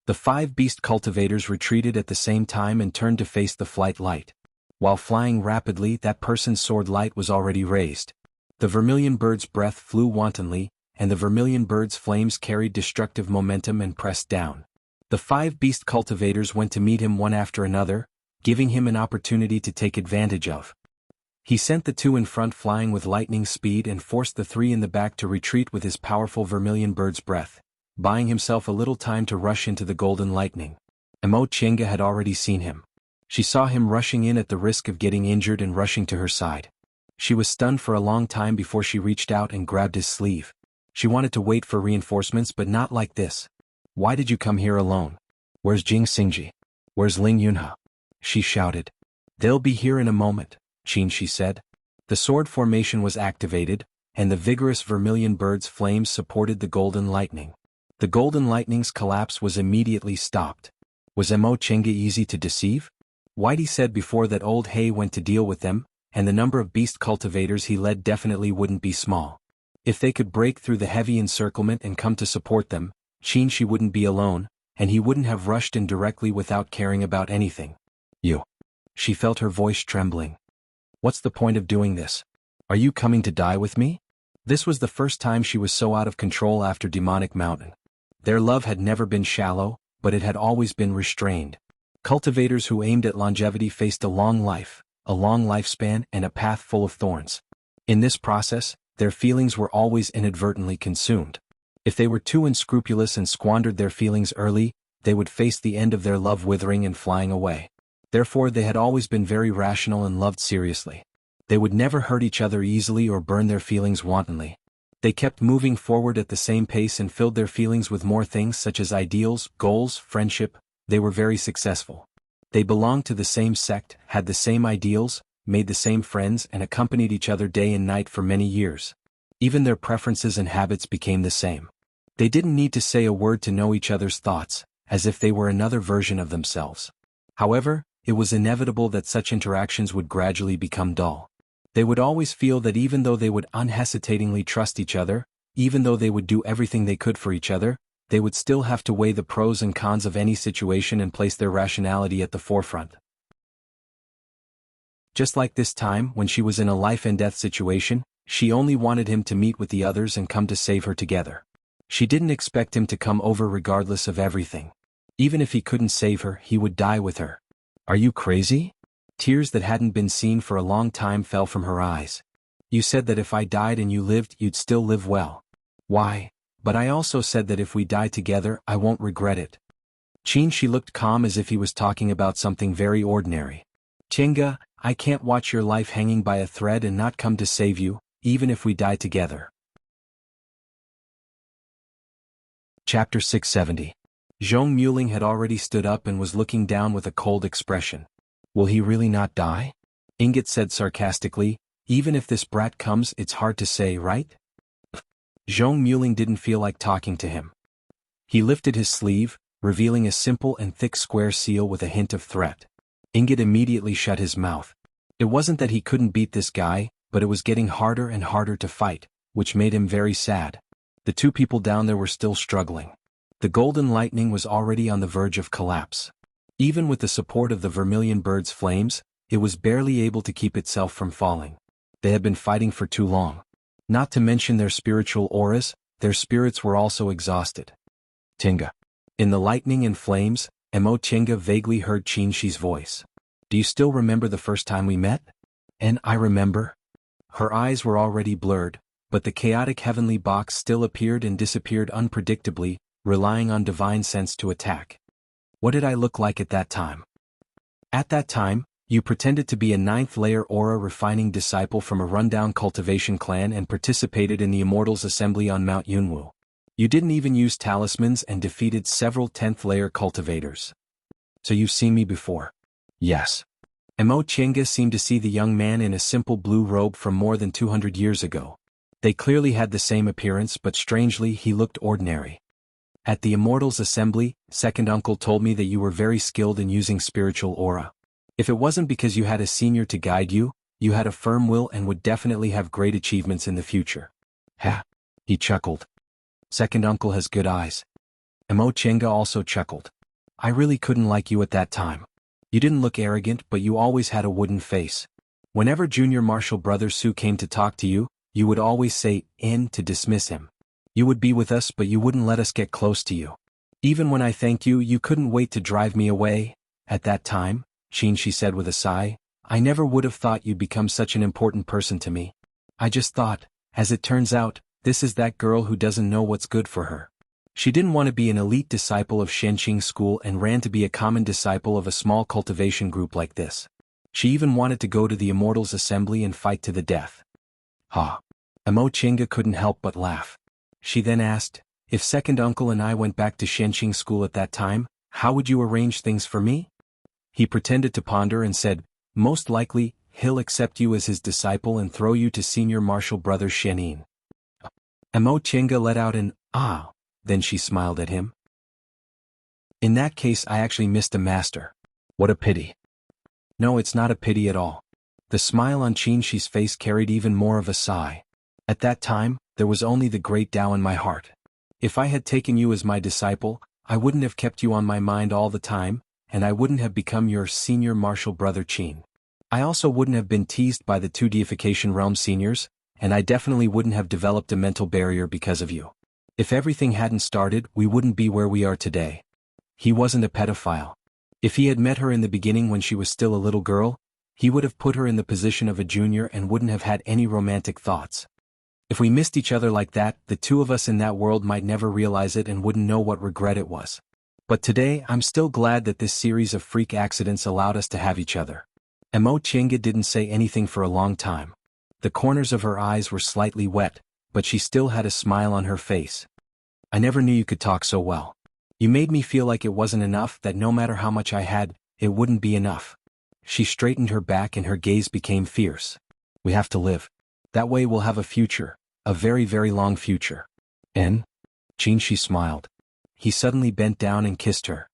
The 5 beast cultivators retreated at the same time and turned to face the flight light. While flying rapidly, that person's sword light was already raised. The vermilion bird's breath flew wantonly, and the vermilion bird's flames carried destructive momentum and pressed down. The 5 beast cultivators went to meet him one after another, giving him an opportunity to take advantage of. He sent the 2 in front flying with lightning speed and forced the 3 in the back to retreat with his powerful vermilion bird's breath, buying himself a little time to rush into the golden lightning. Mo Chinga had already seen him. She saw him rushing in at the risk of getting injured and rushing to her side. She was stunned for a long time before she reached out and grabbed his sleeve. She wanted to wait for reinforcements, but not like this. "Why did you come here alone? Where's Jing Xingji? Where's Ling Yunhe?" she shouted. "They'll be here in a moment," she said. The sword formation was activated, and the vigorous vermilion bird's flames supported the golden lightning. The golden lightning's collapse was immediately stopped. Was Mo Chinga easy to deceive? Whitey said before that old Hay went to deal with them, and the number of beast cultivators he led definitely wouldn't be small. If they could break through the heavy encirclement and come to support them, she wouldn't be alone, and he wouldn't have rushed in directly without caring about anything. "You." She felt her voice trembling. "What's the point of doing this? Are you coming to die with me?" This was the first time she was so out of control after Demonic Mountain. Their love had never been shallow, but it had always been restrained. Cultivators who aimed at longevity faced a long life, a long lifespan, and a path full of thorns. In this process, their feelings were always inadvertently consumed. If they were too unscrupulous and squandered their feelings early, they would face the end of their love withering and flying away. Therefore they had always been very rational and loved seriously. They would never hurt each other easily or burn their feelings wantonly. They kept moving forward at the same pace and filled their feelings with more things such as ideals, goals, friendship. They were very successful. They belonged to the same sect, had the same ideals, made the same friends, and accompanied each other day and night for many years. Even their preferences and habits became the same. They didn't need to say a word to know each other's thoughts, as if they were another version of themselves. However, it was inevitable that such interactions would gradually become dull. They would always feel that even though they would unhesitatingly trust each other, even though they would do everything they could for each other, they would still have to weigh the pros and cons of any situation and place their rationality at the forefront. Just like this time when she was in a life-and-death situation, she only wanted him to meet with the others and come to save her together. She didn't expect him to come over regardless of everything. Even if he couldn't save her, he would die with her. "Are you crazy?" Tears that hadn't been seen for a long time fell from her eyes. "You said that if I died and you lived, you'd still live well." "Why? But I also said that if we die together, I won't regret it." She looked calm as if he was talking about something very ordinary. "Chinga, I can't watch your life hanging by a thread and not come to save you, even if we die together. Chapter 670. Zhong Muling had already stood up and was looking down with a cold expression. Will he really not die? Ingot said sarcastically, even if this brat comes, it's hard to say, right? Zhong Muling didn't feel like talking to him. He lifted his sleeve, revealing a simple and thick square seal with a hint of threat. Ingot immediately shut his mouth. It wasn't that he couldn't beat this guy, but it was getting harder and harder to fight, which made him very sad. The two people down there were still struggling. The golden lightning was already on the verge of collapse. Even with the support of the vermilion bird's flames, it was barely able to keep itself from falling. They had been fighting for too long. Not to mention their spiritual auras, their spirits were also exhausted. Tinga. In the lightning and flames, Mo Tinga vaguely heard Qin Shi's voice. Do you still remember the first time we met? And I remember. Her eyes were already blurred, but the chaotic heavenly box still appeared and disappeared unpredictably, relying on divine sense to attack. What did I look like at that time? At that time, you pretended to be a 9th-layer aura refining disciple from a rundown cultivation clan and participated in the Immortals Assembly on Mount Yunwu. You didn't even use talismans and defeated several 10th-layer cultivators. So you've seen me before? Yes. Mo Chinga seemed to see the young man in a simple blue robe from more than 200 years ago. They clearly had the same appearance, but strangely he looked ordinary. At the Immortals Assembly, second uncle told me that you were very skilled in using spiritual aura. If it wasn't because you had a senior to guide you, you had a firm will and would definitely have great achievements in the future. Ha! He chuckled. Second uncle has good eyes. Mo Chinga also chuckled. I really couldn't like you at that time. You didn't look arrogant, but you always had a wooden face. Whenever junior martial brother Su came to talk to you, you would always say, "in" to dismiss him. You would be with us, but you wouldn't let us get close to you. Even when I thanked you, you couldn't wait to drive me away. At that time, Qin Shi said with a sigh, I never would have thought you'd become such an important person to me. I just thought, as it turns out, this is that girl who doesn't know what's good for her. She didn't want to be an elite disciple of Shenqing School and ran to be a common disciple of a small cultivation group like this. She even wanted to go to the Immortals Assembly and fight to the death. Ha! Mo Chinga couldn't help but laugh. She then asked, if second uncle and I went back to Shenqing School at that time, how would you arrange things for me? He pretended to ponder and said, most likely, he'll accept you as his disciple and throw you to senior martial brother Shenin. Mo Chinga let out an, ah. Then she smiled at him. In that case, I actually missed a master. What a pity. No, it's not a pity at all. The smile on Qin Shi's face carried even more of a sigh. At that time, there was only the great Tao in my heart. If I had taken you as my disciple, I wouldn't have kept you on my mind all the time, and I wouldn't have become your senior martial brother Qin. I also wouldn't have been teased by the two deification realm seniors, and I definitely wouldn't have developed a mental barrier because of you. If everything hadn't started, we wouldn't be where we are today. He wasn't a pedophile. If he had met her in the beginning when she was still a little girl, he would have put her in the position of a junior and wouldn't have had any romantic thoughts. If we missed each other like that, the two of us in that world might never realize it and wouldn't know what regret it was. But today, I'm still glad that this series of freak accidents allowed us to have each other. Mo Chinga didn't say anything for a long time. The corners of her eyes were slightly wet, but she still had a smile on her face. I never knew you could talk so well. You made me feel like it wasn't enough, that no matter how much I had, it wouldn't be enough. She straightened her back and her gaze became fierce. We have to live. That way we'll have a future, a very, very long future. And? Qin Shi smiled. He suddenly bent down and kissed her.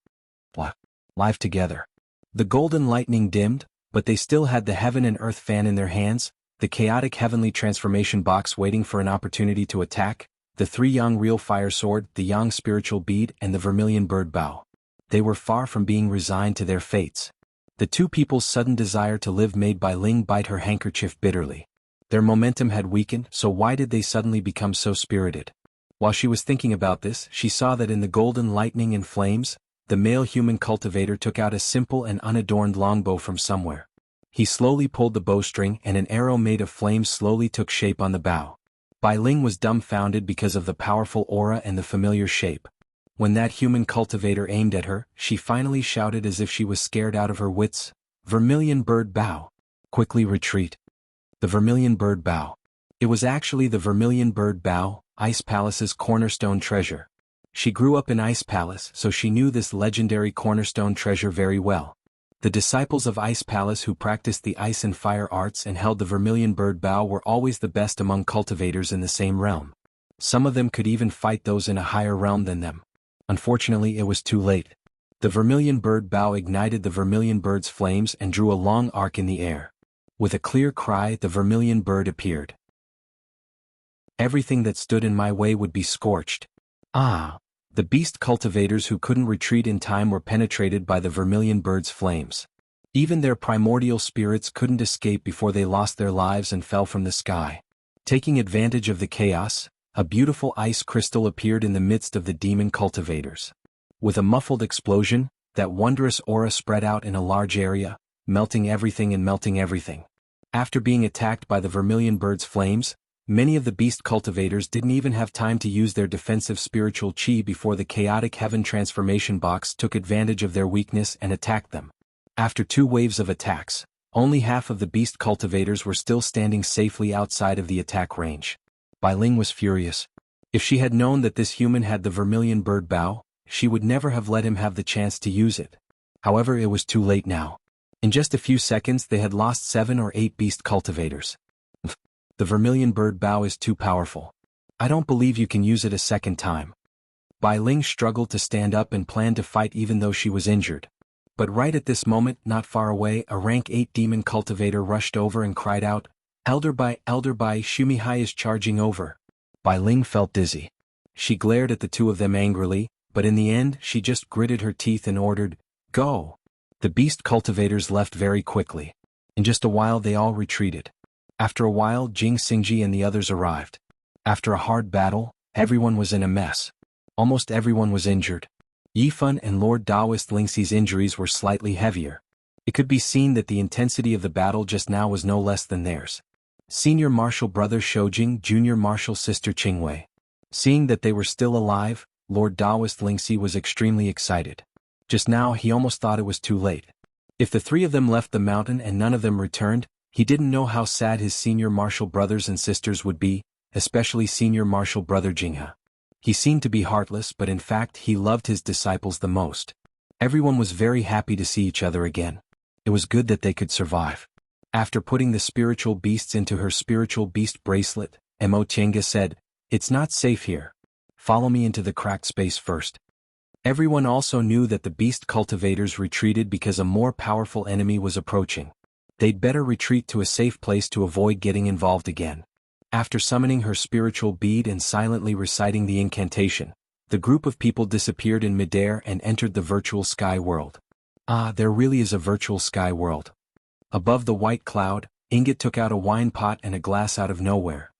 What? Live together. The golden lightning dimmed, but they still had the heaven and earth fan in their hands, the chaotic heavenly transformation box waiting for an opportunity to attack, the three Yang real fire sword, the Yang spiritual bead, and the vermilion bird bow. They were far from being resigned to their fates. The two people's sudden desire to live made Bai Ling bite her handkerchief bitterly. Their momentum had weakened, so why did they suddenly become so spirited? While she was thinking about this, she saw that in the golden lightning and flames, the male human cultivator took out a simple and unadorned longbow from somewhere. He slowly pulled the bowstring and an arrow made of flames slowly took shape on the bow. Bai Ling was dumbfounded because of the powerful aura and the familiar shape. When that human cultivator aimed at her, she finally shouted as if she was scared out of her wits, Vermilion bird bow. Quickly retreat. The Vermilion Bird Bough. It was actually the Vermilion Bird Bough, Ice Palace's cornerstone treasure. She grew up in Ice Palace, so she knew this legendary cornerstone treasure very well. The disciples of Ice Palace who practiced the ice and fire arts and held the Vermilion Bird Bough were always the best among cultivators in the same realm. Some of them could even fight those in a higher realm than them. Unfortunately, it was too late. The Vermilion Bird Bough ignited the Vermilion Bird's flames and drew a long arc in the air. With a clear cry, the Vermilion Bird appeared. Everything that stood in my way would be scorched. Ah! The beast cultivators who couldn't retreat in time were penetrated by the Vermilion Bird's flames. Even their primordial spirits couldn't escape before they lost their lives and fell from the sky. Taking advantage of the chaos, a beautiful ice crystal appeared in the midst of the demon cultivators. With a muffled explosion, that wondrous aura spread out in a large area, melting everything and melting everything. After being attacked by the Vermilion Bird's flames, many of the beast cultivators didn't even have time to use their defensive spiritual chi before the chaotic heaven transformation box took advantage of their weakness and attacked them. After 2 waves of attacks, only half of the beast cultivators were still standing safely outside of the attack range. Bai Ling was furious. If she had known that this human had the Vermilion Bird Bough, she would never have let him have the chance to use it. However, it was too late now. In just a few seconds they had lost 7 or 8 beast cultivators. The Vermilion Bird Bough is too powerful. I don't believe you can use it a second time. Bai Ling struggled to stand up and planned to fight even though she was injured. But right at this moment, not far away, a rank 8 demon cultivator rushed over and cried out, Elder Bai, Shumihai is charging over. Bai Ling felt dizzy. She glared at the 2 of them angrily, but in the end she just gritted her teeth and ordered, Go! The beast cultivators left very quickly. In just a while they all retreated. After a while Jing Xingji and the others arrived. After a hard battle, everyone was in a mess. Almost everyone was injured. Yifan and Lord Daoist Lingxi's injuries were slightly heavier. It could be seen that the intensity of the battle just now was no less than theirs. Senior Marshal Brother Shoujing, Junior Marshal Sister Qingwei. Seeing that they were still alive, Lord Daoist Lingxi was extremely excited. Just now he almost thought it was too late. If the 3 of them left the mountain and none of them returned, he didn't know how sad his senior martial brothers and sisters would be, especially senior martial brother Jinghe. He seemed to be heartless, but in fact he loved his disciples the most. Everyone was very happy to see each other again. It was good that they could survive. After putting the spiritual beasts into her spiritual beast bracelet, Mo Tiange said, It's not safe here. Follow me into the cracked space first. Everyone also knew that the beast cultivators retreated because a more powerful enemy was approaching. They'd better retreat to a safe place to avoid getting involved again. After summoning her spiritual bead and silently reciting the incantation, the group of people disappeared in midair and entered the virtual sky world. Ah, there really is a virtual sky world. Above the white cloud, Ingot took out a wine pot and a glass out of nowhere.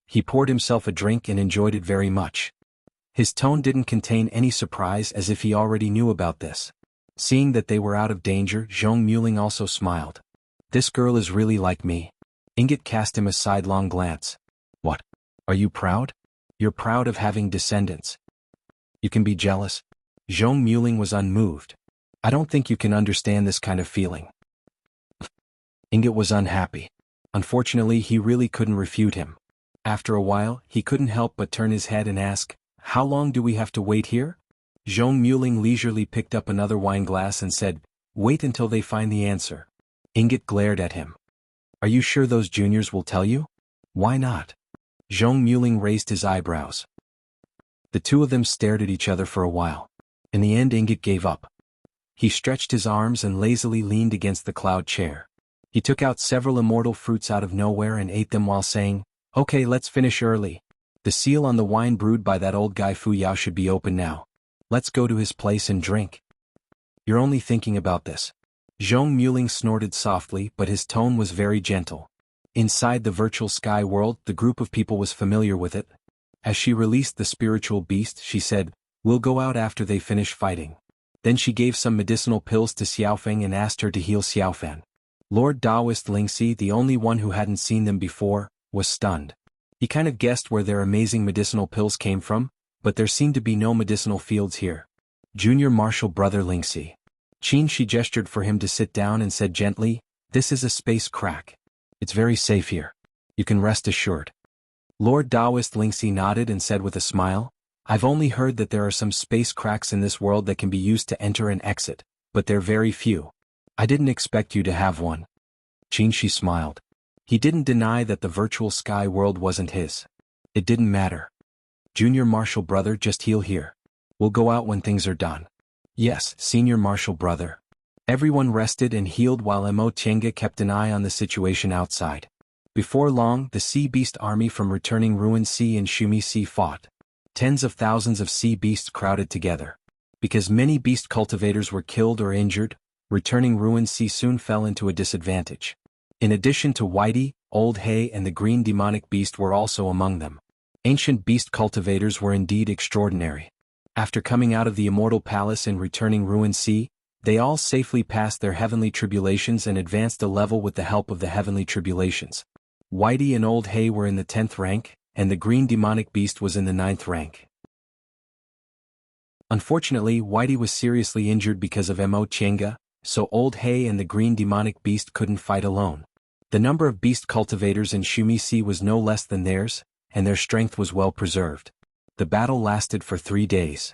He poured himself a drink and enjoyed it very much. His tone didn't contain any surprise, as if he already knew about this. Seeing that they were out of danger, Zhong Muling also smiled. This girl is really like me. Ingot cast him a sidelong glance. What? Are you proud? You're proud of having descendants. You can be jealous. Zhong Muling was unmoved. I don't think you can understand this kind of feeling. Ingot was unhappy. Unfortunately, he really couldn't refute him. After a while, he couldn't help but turn his head and ask, How long do we have to wait here? Zhong Muling leisurely picked up another wine glass and said, Wait until they find the answer. Ingot glared at him. Are you sure those juniors will tell you? Why not? Zhong Muling raised his eyebrows. The 2 of them stared at each other for a while. In the end, Ingot gave up. He stretched his arms and lazily leaned against the cloud chair. He took out several immortal fruits out of nowhere and ate them while saying, Okay, let's finish early. The seal on the wine brewed by that old guy Fu Yao should be open now. Let's go to his place and drink. You're only thinking about this. Zhong Muling snorted softly, but his tone was very gentle. Inside the virtual sky world, the group of people was familiar with it. As she released the spiritual beast, she said, We'll go out after they finish fighting. Then she gave some medicinal pills to Xiaofeng and asked her to heal Xiaofan. Lord Daoist Lingxi, the only one who hadn't seen them before, was stunned. He kind of guessed where their amazing medicinal pills came from, but there seemed to be no medicinal fields here. Junior Marshal Brother Lingxi. Qin, she gestured for him to sit down and said gently, This is a space crack. It's very safe here. You can rest assured. Lord Taoist Lingxi nodded and said with a smile, I've only heard that there are some space cracks in this world that can be used to enter and exit, but they're very few. I didn't expect you to have one. Qinshi smiled. He didn't deny that the virtual sky world wasn't his. It didn't matter. Junior Marshal Brother, just heal here. We'll go out when things are done. Yes, Senior Marshal Brother. Everyone rested and healed while Mo Tiange kept an eye on the situation outside. Before long, the Sea Beast army from returning Ruin Sea and Shumi Sea fought. Tens of thousands of sea beasts crowded together. Because many beast cultivators were killed or injured, returning Ruin Sea soon fell into a disadvantage. In addition to Whitey, Old Hay and the green demonic beast were also among them. Ancient beast cultivators were indeed extraordinary. After coming out of the Immortal Palace and returning Ruin Sea, they all safely passed their heavenly tribulations and advanced a level with the help of the heavenly tribulations. Whitey and Old Hay were in the 10th rank, and the green demonic beast was in the 9th rank. Unfortunately, Whitey was seriously injured because of Mo Tiange, so Old Hay and the green demonic beast couldn't fight alone. The number of beast cultivators in Shumi Sea was no less than theirs, and their strength was well preserved. The battle lasted for 3 days.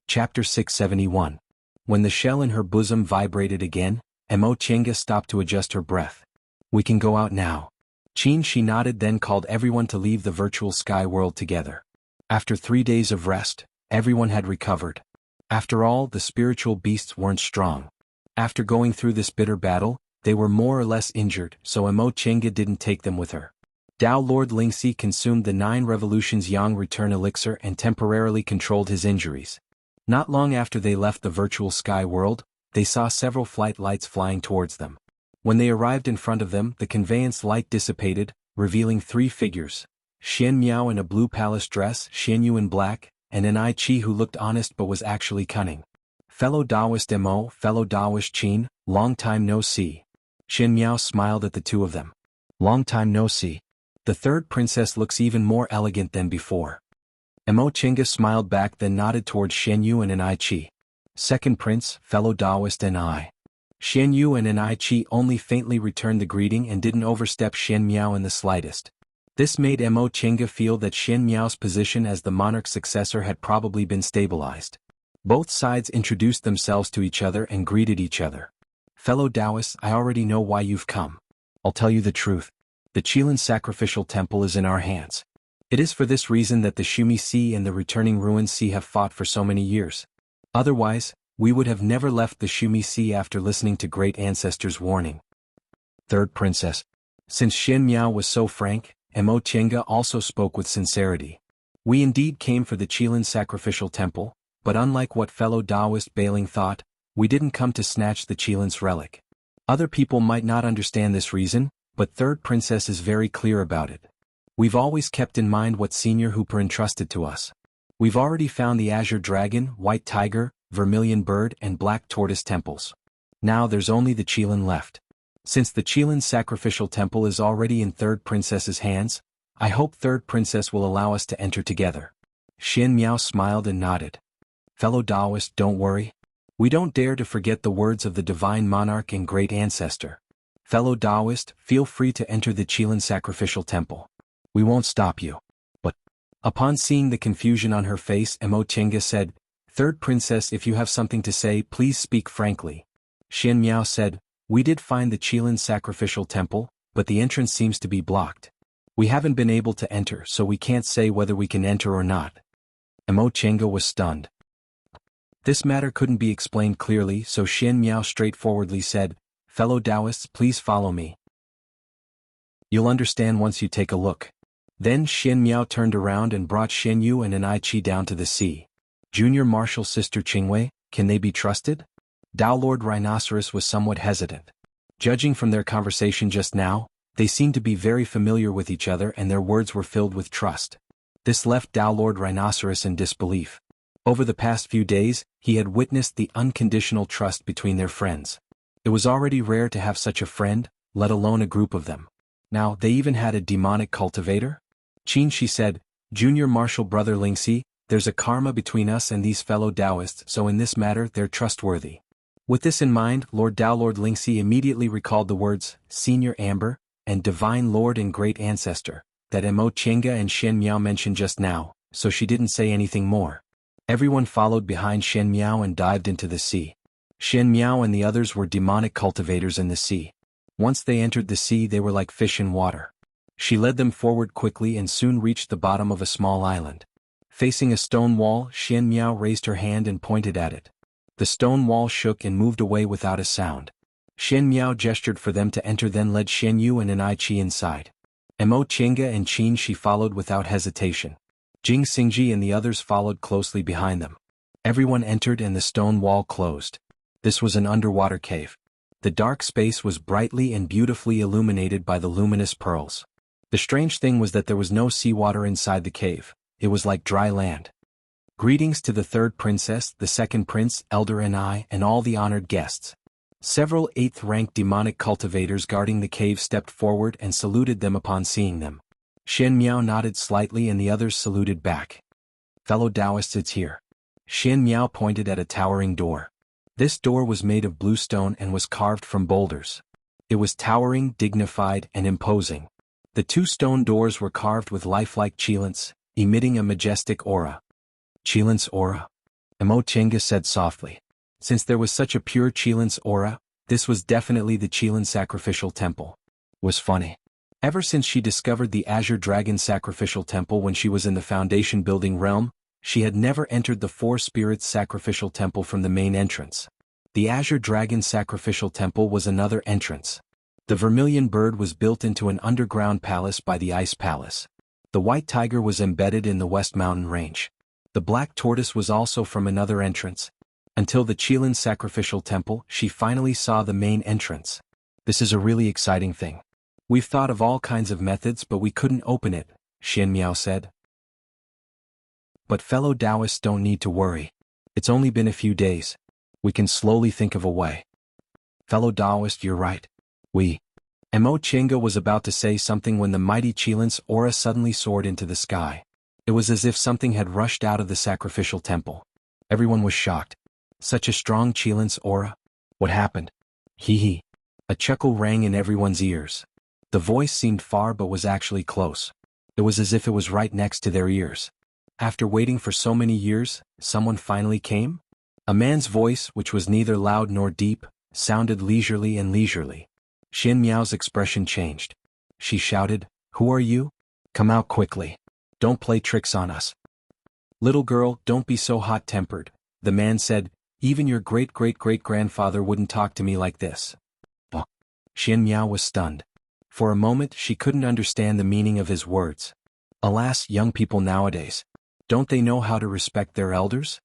Chapter 671. When the shell in her bosom vibrated again, Mo Tiange stopped to adjust her breath. We can go out now. She nodded, then called everyone to leave the virtual sky world together. After 3 days of rest, everyone had recovered. After all, the spiritual beasts weren't strong. After going through this bitter battle, they were more or less injured, so Mo Tiange didn't take them with her. Tao Lord Lingxi consumed the 9 revolutions Yang return elixir and temporarily controlled his injuries. Not long after they left the virtual sky world, they saw several flight lights flying towards them. When they arrived in front of them, the conveyance light dissipated, revealing 3 figures: Xian Miao in a blue palace dress, Xian Yu in black, and an Ai Chi who looked honest but was actually cunning. Fellow Taoist Mo, fellow Taoist Qin, long time no see. Xian Miao smiled at the two of them. Long time no see. The third princess looks even more elegant than before. Mo Tiange smiled back, then nodded towards Xian Yu and an Ai Chi. Second prince, fellow Taoist and I. Xian Yu and an Ai Chi only faintly returned the greeting and didn't overstep Xian Miao in the slightest. This made Mo Tiange feel that Xian Miao's position as the monarch's successor had probably been stabilized. Both sides introduced themselves to each other and greeted each other. Fellow Taoists, I already know why you've come. I'll tell you the truth. The Qilin sacrificial temple is in our hands. It is for this reason that the Shumi Sea and the returning Ruin Sea have fought for so many years. Otherwise, we would have never left the Shumi Sea after listening to great ancestors' warning. Third princess. Since Xian Miao was so frank, Mo Tiange also spoke with sincerity. We indeed came for the Qilin sacrificial temple, but unlike what fellow Taoist Bailing thought, we didn't come to snatch the Qilin's relic. Other people might not understand this reason, but third princess is very clear about it. We've always kept in mind what Senior Hooper entrusted to us. We've already found the Azure Dragon, White Tiger, Vermilion Bird and Black Tortoise temples. Now there's only the Qilin left. Since the Qilin sacrificial temple is already in third princess's hands, I hope third princess will allow us to enter together. Xian Miao smiled and nodded. Fellow Taoist, don't worry. We don't dare to forget the words of the divine monarch and great ancestor. Fellow Taoist, feel free to enter the Qilin sacrificial temple. We won't stop you. But, upon seeing the confusion on her face, Mo Tiange said, Third princess, if you have something to say, please speak frankly. Xian Miao said, we did find the Qilin sacrificial temple, but the entrance seems to be blocked. We haven't been able to enter, so we can't say whether we can enter or not. Mo Tiange was stunned. This matter couldn't be explained clearly, so Xian Miao straightforwardly said, Fellow Taoists, please follow me. You'll understand once you take a look. Then Xian Miao turned around and brought Xian Yu and an Ai Chi down to the sea. Junior Marshal Sister Qingwei, can they be trusted? Tao Lord Rhinoceros was somewhat hesitant. Judging from their conversation just now, they seemed to be very familiar with each other and their words were filled with trust. This left Tao Lord Rhinoceros in disbelief. Over the past few days, he had witnessed the unconditional trust between their friends. It was already rare to have such a friend, let alone a group of them. Now, they even had a demonic cultivator? She said, Junior Marshal Brother Lingxi, there's a karma between us and these fellow Taoists, so in this matter they're trustworthy. With this in mind, Lord Lingxi immediately recalled the words, Senior Amber, and Divine Lord and Great Ancestor, that Mo Chenga and Shen Miao mentioned just now, so she didn't say anything more. Everyone followed behind Shen Miao and dived into the sea. Shen Miao and the others were demonic cultivators in the sea. Once they entered the sea, they were like fish in water. She led them forward quickly and soon reached the bottom of a small island. Facing a stone wall, Shen Miao raised her hand and pointed at it. The stone wall shook and moved away without a sound. Shen Miao gestured for them to enter, then led Shen Yu and Ai Qi inside. Mo Chenga and Qin Shi followed without hesitation. Jing Xingji and the others followed closely behind them. Everyone entered and the stone wall closed. This was an underwater cave. The dark space was brightly and beautifully illuminated by the luminous pearls. The strange thing was that there was no seawater inside the cave. It was like dry land. Greetings to the third princess, the second prince, elder and I, and all the honored guests. Several 8th-rank demonic cultivators guarding the cave stepped forward and saluted them upon seeing them. Shen Miao nodded slightly and the others saluted back. Fellow Taoists, it's here. Shen Miao pointed at a towering door. This door was made of blue stone and was carved from boulders. It was towering, dignified, and imposing. The 2 stone doors were carved with lifelike qilins, emitting a majestic aura. Qilins aura? Mo Chenga said softly. Since there was such a pure Qilins aura, this was definitely the Qilin sacrificial temple. Was funny. Ever since she discovered the Azure Dragon sacrificial temple when she was in the foundation building realm, she had never entered the 4 spirits sacrificial temple from the main entrance. The Azure Dragon sacrificial temple was another entrance. The vermilion bird was built into an underground palace by the Ice Palace. The white tiger was embedded in the West Mountain Range. The black tortoise was also from another entrance. Until the Qilin sacrificial temple, she finally saw the main entrance. This is a really exciting thing. We've thought of all kinds of methods but we couldn't open it, Shen Miao said. But fellow Taoists don't need to worry. It's only been a few days. We can slowly think of a way. Fellow Taoist, you're right. Mo Chenga was about to say something when the mighty Qilin's aura suddenly soared into the sky. It was as if something had rushed out of the sacrificial temple. Everyone was shocked. Such a strong Qilin's aura? What happened? Hee. A chuckle rang in everyone's ears. The voice seemed far but was actually close. It was as if it was right next to their ears. After waiting for so many years, someone finally came? A man's voice, which was neither loud nor deep, sounded leisurely. Shen Miao's expression changed. She shouted, "Who are you? Come out quickly. Don't play tricks on us." "Little girl, don't be so hot-tempered," the man said. "Even your great-great-great-grandfather wouldn't talk to me like this." Shen Miao was stunned. For a moment she couldn't understand the meaning of his words. Alas, young people nowadays. Don't they know how to respect their elders?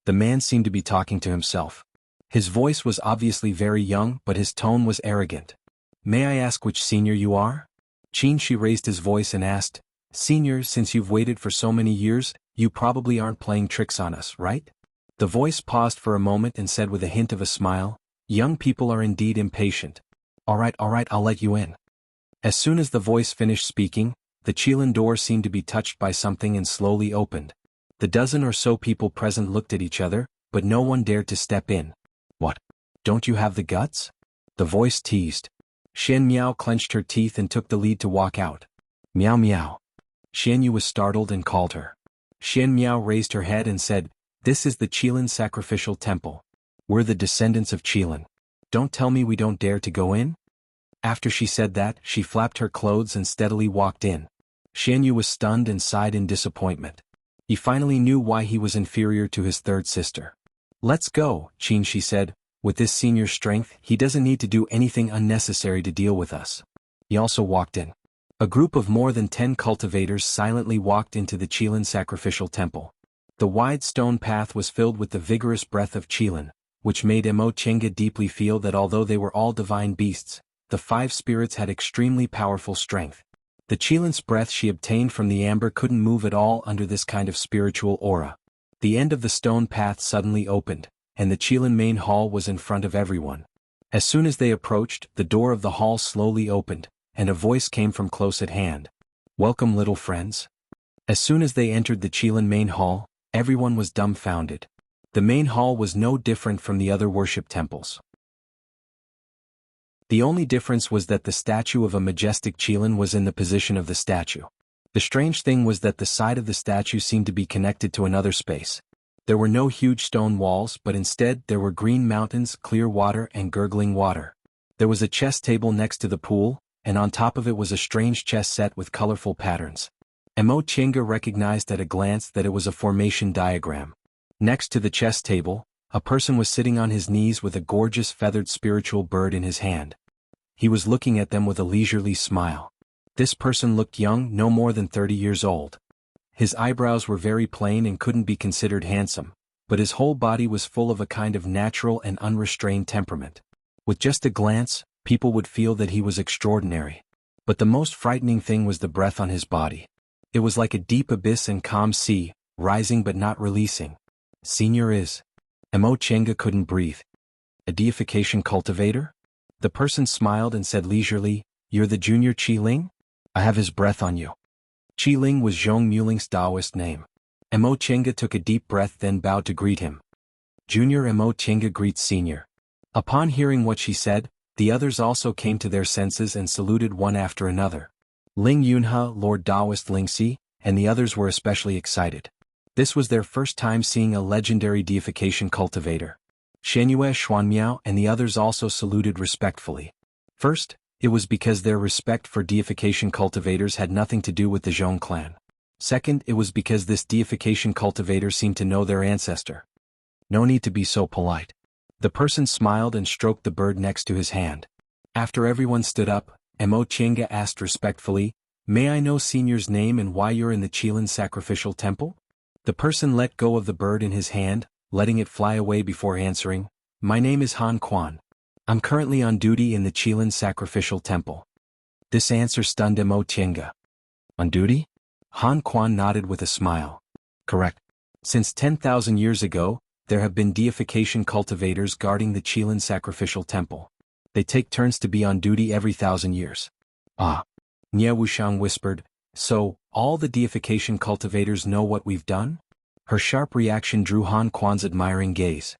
The man seemed to be talking to himself. His voice was obviously very young but his tone was arrogant. "May I ask which senior you are?" Qin Shi raised his voice and asked, "Senior, since you've waited for so many years, you probably aren't playing tricks on us, right?" The voice paused for a moment and said with a hint of a smile, "Young people are indeed impatient. All right, I'll let you in." As soon as the voice finished speaking, the Qilin door seemed to be touched by something and slowly opened. The dozen or so people present looked at each other, but no one dared to step in. "What? Don't you have the guts?" the voice teased. Shen Miao clenched her teeth and took the lead to walk out. "Miao Miao." Shen Yu was startled and called her. Shen Miao raised her head and said, "This is the Qilin sacrificial temple. We're the descendants of Qilin. Don't tell me we don't dare to go in?" After she said that, she flapped her clothes and steadily walked in. Shen Yu was stunned and sighed in disappointment. He finally knew why he was inferior to his third sister. "Let's go," Qin Shi said. "With this senior strength, he doesn't need to do anything unnecessary to deal with us." He also walked in. A group of more than 10 cultivators silently walked into the Qilin sacrificial temple. The wide stone path was filled with the vigorous breath of Qilin, which made Mo Chenga deeply feel that although they were all divine beasts, the 5 spirits had extremely powerful strength. The Qilin's breath she obtained from the amber couldn't move at all under this kind of spiritual aura. The end of the stone path suddenly opened, and the Qilin main hall was in front of everyone. As soon as they approached, the door of the hall slowly opened, and a voice came from close at hand. "Welcome, little friends." As soon as they entered the Qilin main hall, everyone was dumbfounded. The main hall was no different from the other worship temples. The only difference was that the statue of a majestic Qilin was in the position of the statue. The strange thing was that the side of the statue seemed to be connected to another space. There were no huge stone walls, but instead there were green mountains, clear water, and gurgling water. There was a chess table next to the pool, and on top of it was a strange chess set with colorful patterns. Mo Chenga recognized at a glance that it was a formation diagram. Next to the chess table, a person was sitting on his knees with a gorgeous feathered spiritual bird in his hand. He was looking at them with a leisurely smile. This person looked young, no more than 30 years old. His eyebrows were very plain and couldn't be considered handsome, but his whole body was full of a kind of natural and unrestrained temperament. With just a glance, people would feel that he was extraordinary. But the most frightening thing was the breath on his body. It was like a deep abyss and calm sea, rising but not releasing. Senior is. Mo Chenga couldn't breathe. A deification cultivator? The person smiled and said leisurely, "You're the junior Qi Ling? I have his breath on you." Qi Ling was Zhong Muling's Taoist name. Mo Chenga took a deep breath then bowed to greet him. Junior Mo Chenga greets Senior. Upon hearing what she said, the others also came to their senses and saluted one after another. Ling Yunhe, Lord Taoist Lingxi, and the others were especially excited. This was their first time seeing a legendary deification cultivator. Shenyue Xuanmiao and the others also saluted respectfully. First, it was because their respect for deification cultivators had nothing to do with the Zhong clan. Second, it was because this deification cultivator seemed to know their ancestor. No need to be so polite. The person smiled and stroked the bird next to his hand. After everyone stood up, Mo Chenga asked respectfully, "May I know Senior's name and why you're in the Qilin sacrificial temple?" The person let go of the bird in his hand, letting it fly away before answering, "My name is Han Quan. I'm currently on duty in the Qilin sacrificial temple." This answer stunned Mo Chenga. "On duty?" Han Quan nodded with a smile. "Correct. Since 10,000 years ago, there have been deification cultivators guarding the Qilin sacrificial temple. They take turns to be on duty every 1,000 years. Ah. Nie Wuxiang whispered, "So, all the deification cultivators know what we've done?" Her sharp reaction drew Han Quan's admiring gaze.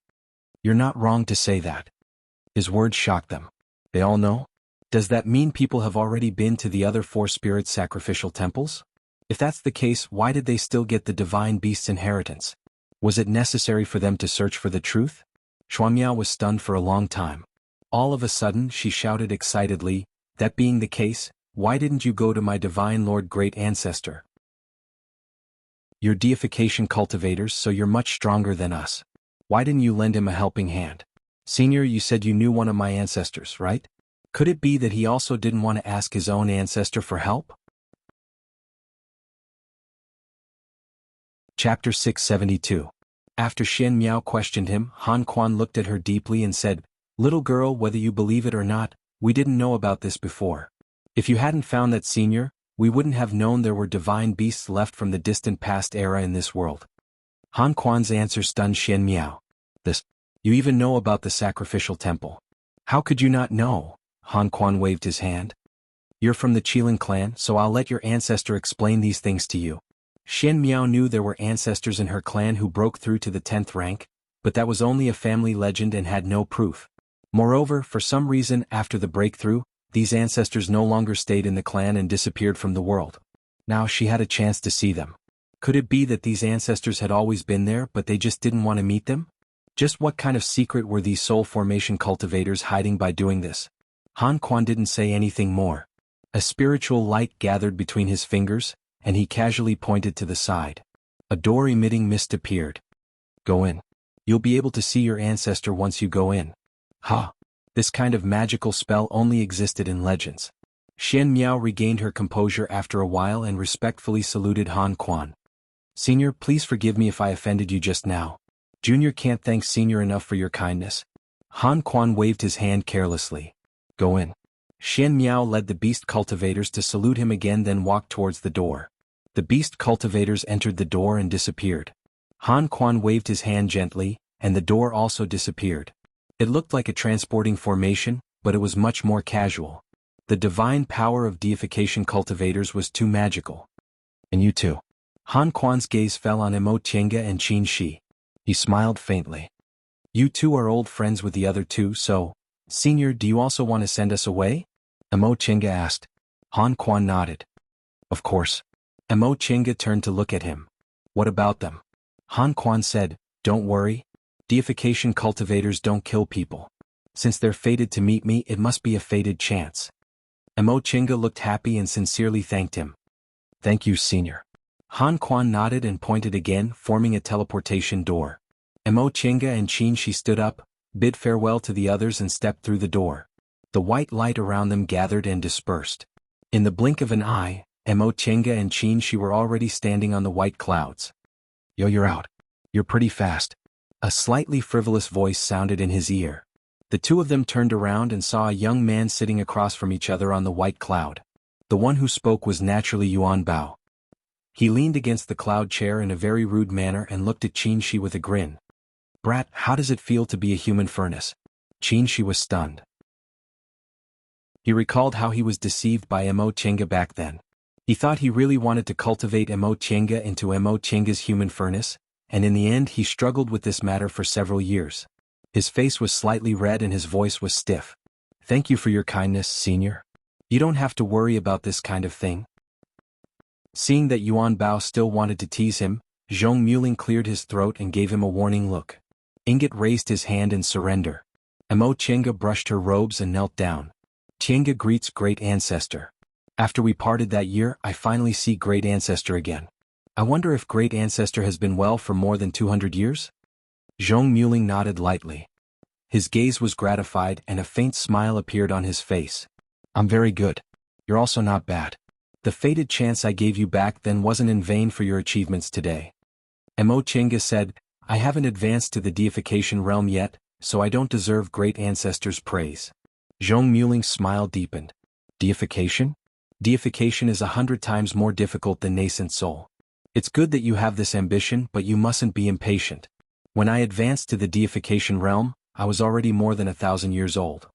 "You're not wrong to say that." His words shocked them. "They all know? Does that mean people have already been to the other 4 spirit sacrificial temples? If that's the case, why did they still get the divine beast's inheritance? Was it necessary for them to search for the truth?" Xuanmiao was stunned for a long time. All of a sudden, she shouted excitedly, "That being the case, why didn't you go to my divine lord great ancestor? You're deification cultivators, so you're much stronger than us. Why didn't you lend him a helping hand? Senior, you said you knew one of my ancestors, right? Could it be that he also didn't want to ask his own ancestor for help?" Chapter 672. After Shen Miao questioned him, Han Quan looked at her deeply and said, "Little girl, whether you believe it or not, we didn't know about this before. If you hadn't found that senior, we wouldn't have known there were divine beasts left from the distant past era in this world." Han Quan's answer stunned Shen Miao. "This? You even know about the sacrificial temple? How could you not know?" Han Quan waved his hand. "You're from the Qilin clan, so I'll let your ancestor explain these things to you." Shen Miao knew there were ancestors in her clan who broke through to the 10th rank, but that was only a family legend and had no proof. Moreover, for some reason after the breakthrough, these ancestors no longer stayed in the clan and disappeared from the world. Now she had a chance to see them. Could it be that these ancestors had always been there but they just didn't want to meet them? Just what kind of secret were these soul formation cultivators hiding by doing this? Han Quan didn't say anything more. A spiritual light gathered between his fingers, and he casually pointed to the side. A door emitting mist appeared. "Go in. You'll be able to see your ancestor once you go in." Ha! This kind of magical spell only existed in legends. Shen Miao regained her composure after a while and respectfully saluted Han Quan. "Senior, please forgive me if I offended you just now. Junior can't thank Senior enough for your kindness." Han Quan waved his hand carelessly. "Go in." Shen Miao led the beast cultivators to salute him again, then walked towards the door. The beast cultivators entered the door and disappeared. Han Quan waved his hand gently, and the door also disappeared. It looked like a transporting formation, but it was much more casual. The divine power of deification cultivators was too magical. "And you too." Han Quan's gaze fell on Mo Chenga and Qin Shi. He smiled faintly. You two are old friends with the other two, so, Senior, do you also want to send us away? Emo Chinga asked. Han Quan nodded. Of course. Emo Chinga turned to look at him. What about them? Han Quan said, don't worry. Deification cultivators don't kill people. Since they're fated to meet me, it must be a fated chance. Emo Chinga looked happy and sincerely thanked him. Thank you, Senior. Han Quan nodded and pointed again, forming a teleportation door. Emo Chinga and Qin Shi stood up, bid farewell to the others and stepped through the door. The white light around them gathered and dispersed. In the blink of an eye, Emo Chinga and Qin Shi were already standing on the white clouds. Yo, you're out. You're pretty fast. A slightly frivolous voice sounded in his ear. The two of them turned around and saw a young man sitting across from each other on the white cloud. The one who spoke was naturally Yuan Bao. He leaned against the cloud chair in a very rude manner and looked at Qin Shi with a grin. Brat, how does it feel to be a human furnace? Qin Shi was stunned. He recalled how he was deceived by Emo Chinga back then. He thought he really wanted to cultivate Emo Chinga into Emo Chinga's human furnace, and in the end he struggled with this matter for several years. His face was slightly red and his voice was stiff. Thank you for your kindness, Senior. You don't have to worry about this kind of thing. Seeing that Yuan Bao still wanted to tease him, Zhong Muling cleared his throat and gave him a warning look. Ingot raised his hand in surrender. Emo Chinga brushed her robes and knelt down. Chinga greets Great Ancestor. After we parted that year, I finally see Great Ancestor again. I wonder if Great Ancestor has been well for more than 200 years? Zhong Muling nodded lightly. His gaze was gratified and a faint smile appeared on his face. I'm very good. You're also not bad. The fated chance I gave you back then wasn't in vain for your achievements today. Emo Chinga said, I haven't advanced to the deification realm yet, so I don't deserve Great Ancestor's praise. Zhong Muling's smile deepened. Deification? Deification is 100 times more difficult than nascent soul. It's good that you have this ambition, but you mustn't be impatient. When I advanced to the deification realm, I was already more than 1,000 years old.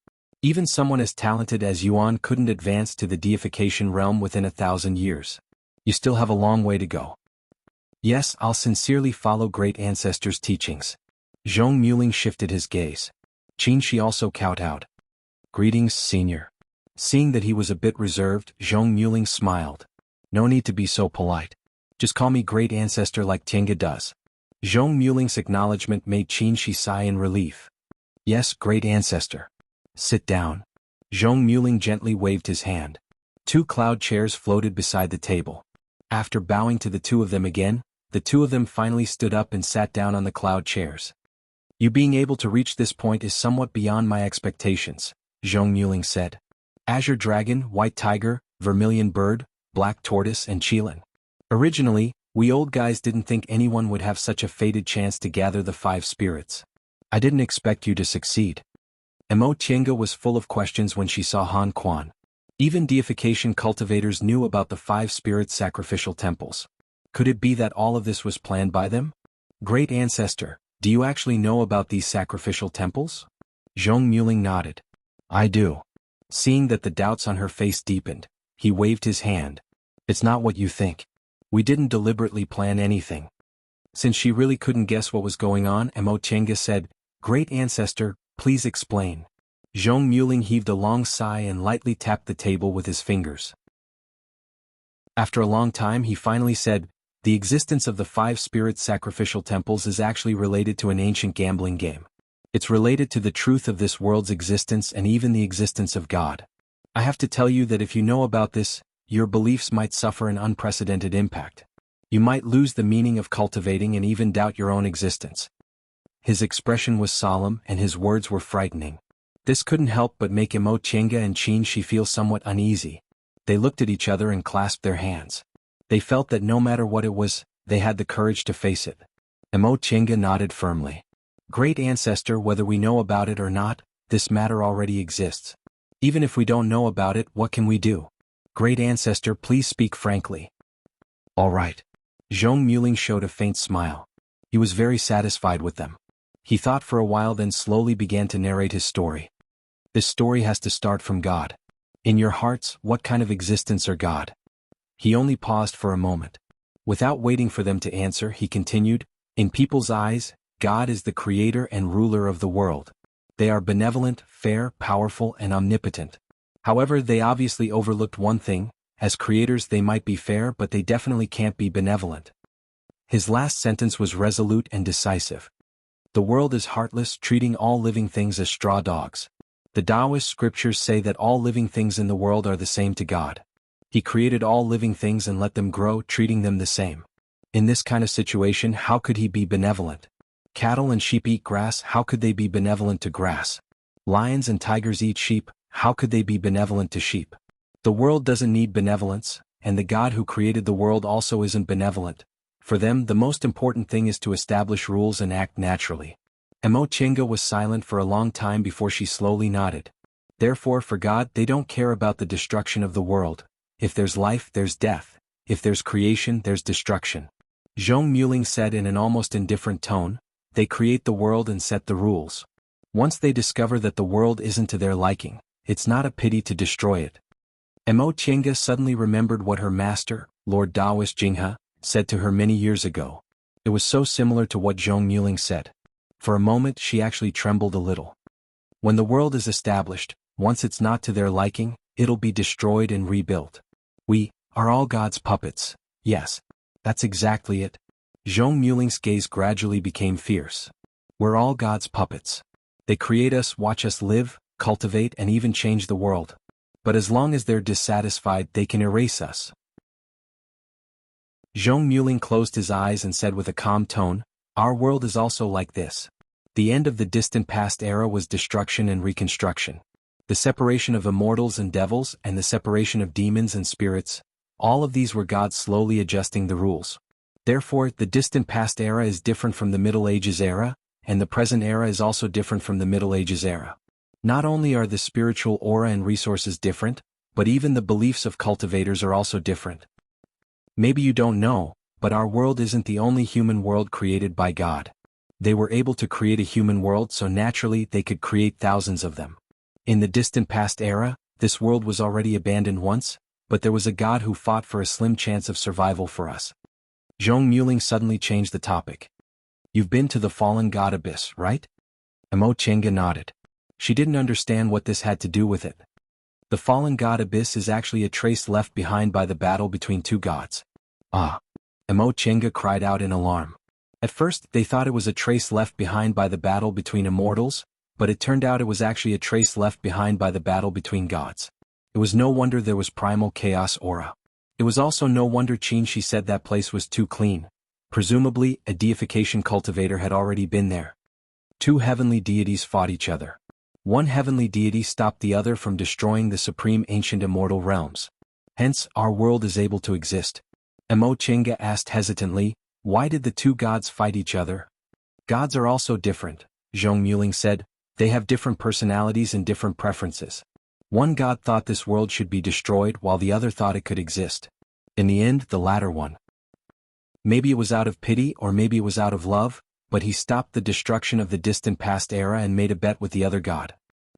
Even someone as talented as Yuan couldn't advance to the deification realm within 1,000 years. You still have a long way to go. Yes, I'll sincerely follow Great Ancestor's teachings. Zhong Muling shifted his gaze. Qin Shi also kowtowed. Greetings, Senior. Seeing that he was a bit reserved, Zhong Muling smiled. No need to be so polite. Just call me Great Ancestor like Tinga does. Zhong Muling's acknowledgement made Qin Shi sigh in relief. Yes, Great Ancestor. Sit down. Zhong Muling gently waved his hand. 2 cloud chairs floated beside the table. After bowing to the two of them again, the two of them finally stood up and sat down on the cloud chairs. You being able to reach this point is somewhat beyond my expectations, Zhong Muling said. Azure Dragon, White Tiger, Vermilion Bird, Black Tortoise and Qilin. Originally, we old guys didn't think anyone would have such a fated chance to gather the 5 spirits. I didn't expect you to succeed. Emo Chinga was full of questions when she saw Han Quan. Even deification cultivators knew about the 5 spirit sacrificial temples. Could it be that all of this was planned by them? Great Ancestor, do you actually know about these sacrificial temples? Zhong Muling nodded. I do. Seeing that the doubts on her face deepened, he waved his hand. It's not what you think. We didn't deliberately plan anything. Since she really couldn't guess what was going on, Emo Chinga said, Great Ancestor, please explain. Zhong Muling heaved a long sigh and lightly tapped the table with his fingers. After a long time he finally said, the existence of the 5 spirit sacrificial temples is actually related to an ancient gambling game. It's related to the truth of this world's existence and even the existence of God. I have to tell you that if you know about this, your beliefs might suffer an unprecedented impact. You might lose the meaning of cultivating and even doubt your own existence. His expression was solemn and his words were frightening. This couldn't help but make Emo Chinga and Qin Shi feel somewhat uneasy. They looked at each other and clasped their hands. They felt that no matter what it was, they had the courage to face it. Emo Chinga nodded firmly. Great Ancestor, whether we know about it or not, this matter already exists. Even if we don't know about it, what can we do? Great Ancestor, please speak frankly. All right. Zhong Muling showed a faint smile. He was very satisfied with them. He thought for a while then slowly began to narrate his story. This story has to start from God. In your hearts, what kind of existence are God? He only paused for a moment. Without waiting for them to answer, he continued, in people's eyes, God is the creator and ruler of the world. They are benevolent, fair, powerful, and omnipotent. However, they obviously overlooked one thing: as creators they might be fair, but they definitely can't be benevolent. His last sentence was resolute and decisive. The world is heartless, treating all living things as straw dogs. The Taoist scriptures say that all living things in the world are the same to God. He created all living things and let them grow, treating them the same. In this kind of situation, how could he be benevolent? Cattle and sheep eat grass, how could they be benevolent to grass? Lions and tigers eat sheep, how could they be benevolent to sheep? The world doesn't need benevolence, and the God who created the world also isn't benevolent. For them, the most important thing is to establish rules and act naturally. Mo Chinga was silent for a long time before she slowly nodded. Therefore, for God, they don't care about the destruction of the world. If there's life, there's death. If there's creation, there's destruction. Zhong Muling said in an almost indifferent tone, they create the world and set the rules. Once they discover that the world isn't to their liking, it's not a pity to destroy it. Mo Chinga suddenly remembered what her master, Lord Taoist Jinghe, said to her many years ago. It was so similar to what Zhong Muling said. For a moment she actually trembled a little. When the world is established, once it's not to their liking, it'll be destroyed and rebuilt. We are all God's puppets. Yes, that's exactly it. Zhong Muling's gaze gradually became fierce. We're all God's puppets. They create us, watch us live, cultivate, and even change the world. But as long as they're dissatisfied, they can erase us. Zhong Muling closed his eyes and said with a calm tone, our world is also like this. The end of the distant past era was destruction and reconstruction. The separation of immortals and devils and the separation of demons and spirits, all of these were God slowly adjusting the rules. Therefore, the distant past era is different from the Middle Ages era, and the present era is also different from the Middle Ages era. Not only are the spiritual aura and resources different, but even the beliefs of cultivators are also different. Maybe you don't know, but our world isn't the only human world created by God. They were able to create a human world, so naturally they could create thousands of them. In the distant past era, this world was already abandoned once, but there was a God who fought for a slim chance of survival for us. Zhong Muling suddenly changed the topic. You've been to the fallen god abyss, right? Mo Chinga nodded. She didn't understand what this had to do with it. The fallen god abyss is actually a trace left behind by the battle between two gods. Ah! Mo Chinga cried out in alarm. At first, they thought it was a trace left behind by the battle between immortals, but it turned out it was actually a trace left behind by the battle between gods. It was no wonder there was primal chaos aura. It was also no wonder Qin said that place was too clean. Presumably, a deification cultivator had already been there. Two heavenly deities fought each other. One heavenly deity stopped the other from destroying the supreme ancient immortal realms. Hence, our world is able to exist. Mo Chinga asked hesitantly, why did the two gods fight each other? Gods are also different, Zhong Muling said. They have different personalities and different preferences. One god thought this world should be destroyed while the other thought it could exist. In the end, the latter one. Maybe it was out of pity or maybe it was out of love, but he stopped the destruction of the distant past era and made a bet with the other god.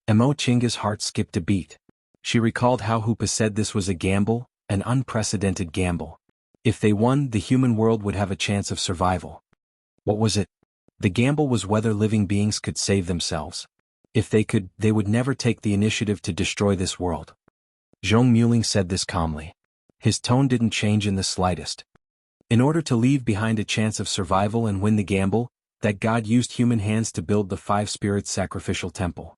Mo Chinga's heart skipped a beat. She recalled how Hupa said this was a gamble, an unprecedented gamble. If they won, the human world would have a chance of survival. What was it? The gamble was whether living beings could save themselves. If they could, they would never take the initiative to destroy this world. Zhong Muling said this calmly. His tone didn't change in the slightest. In order to leave behind a chance of survival and win the gamble, that god used human hands to build the five spirits sacrificial temple.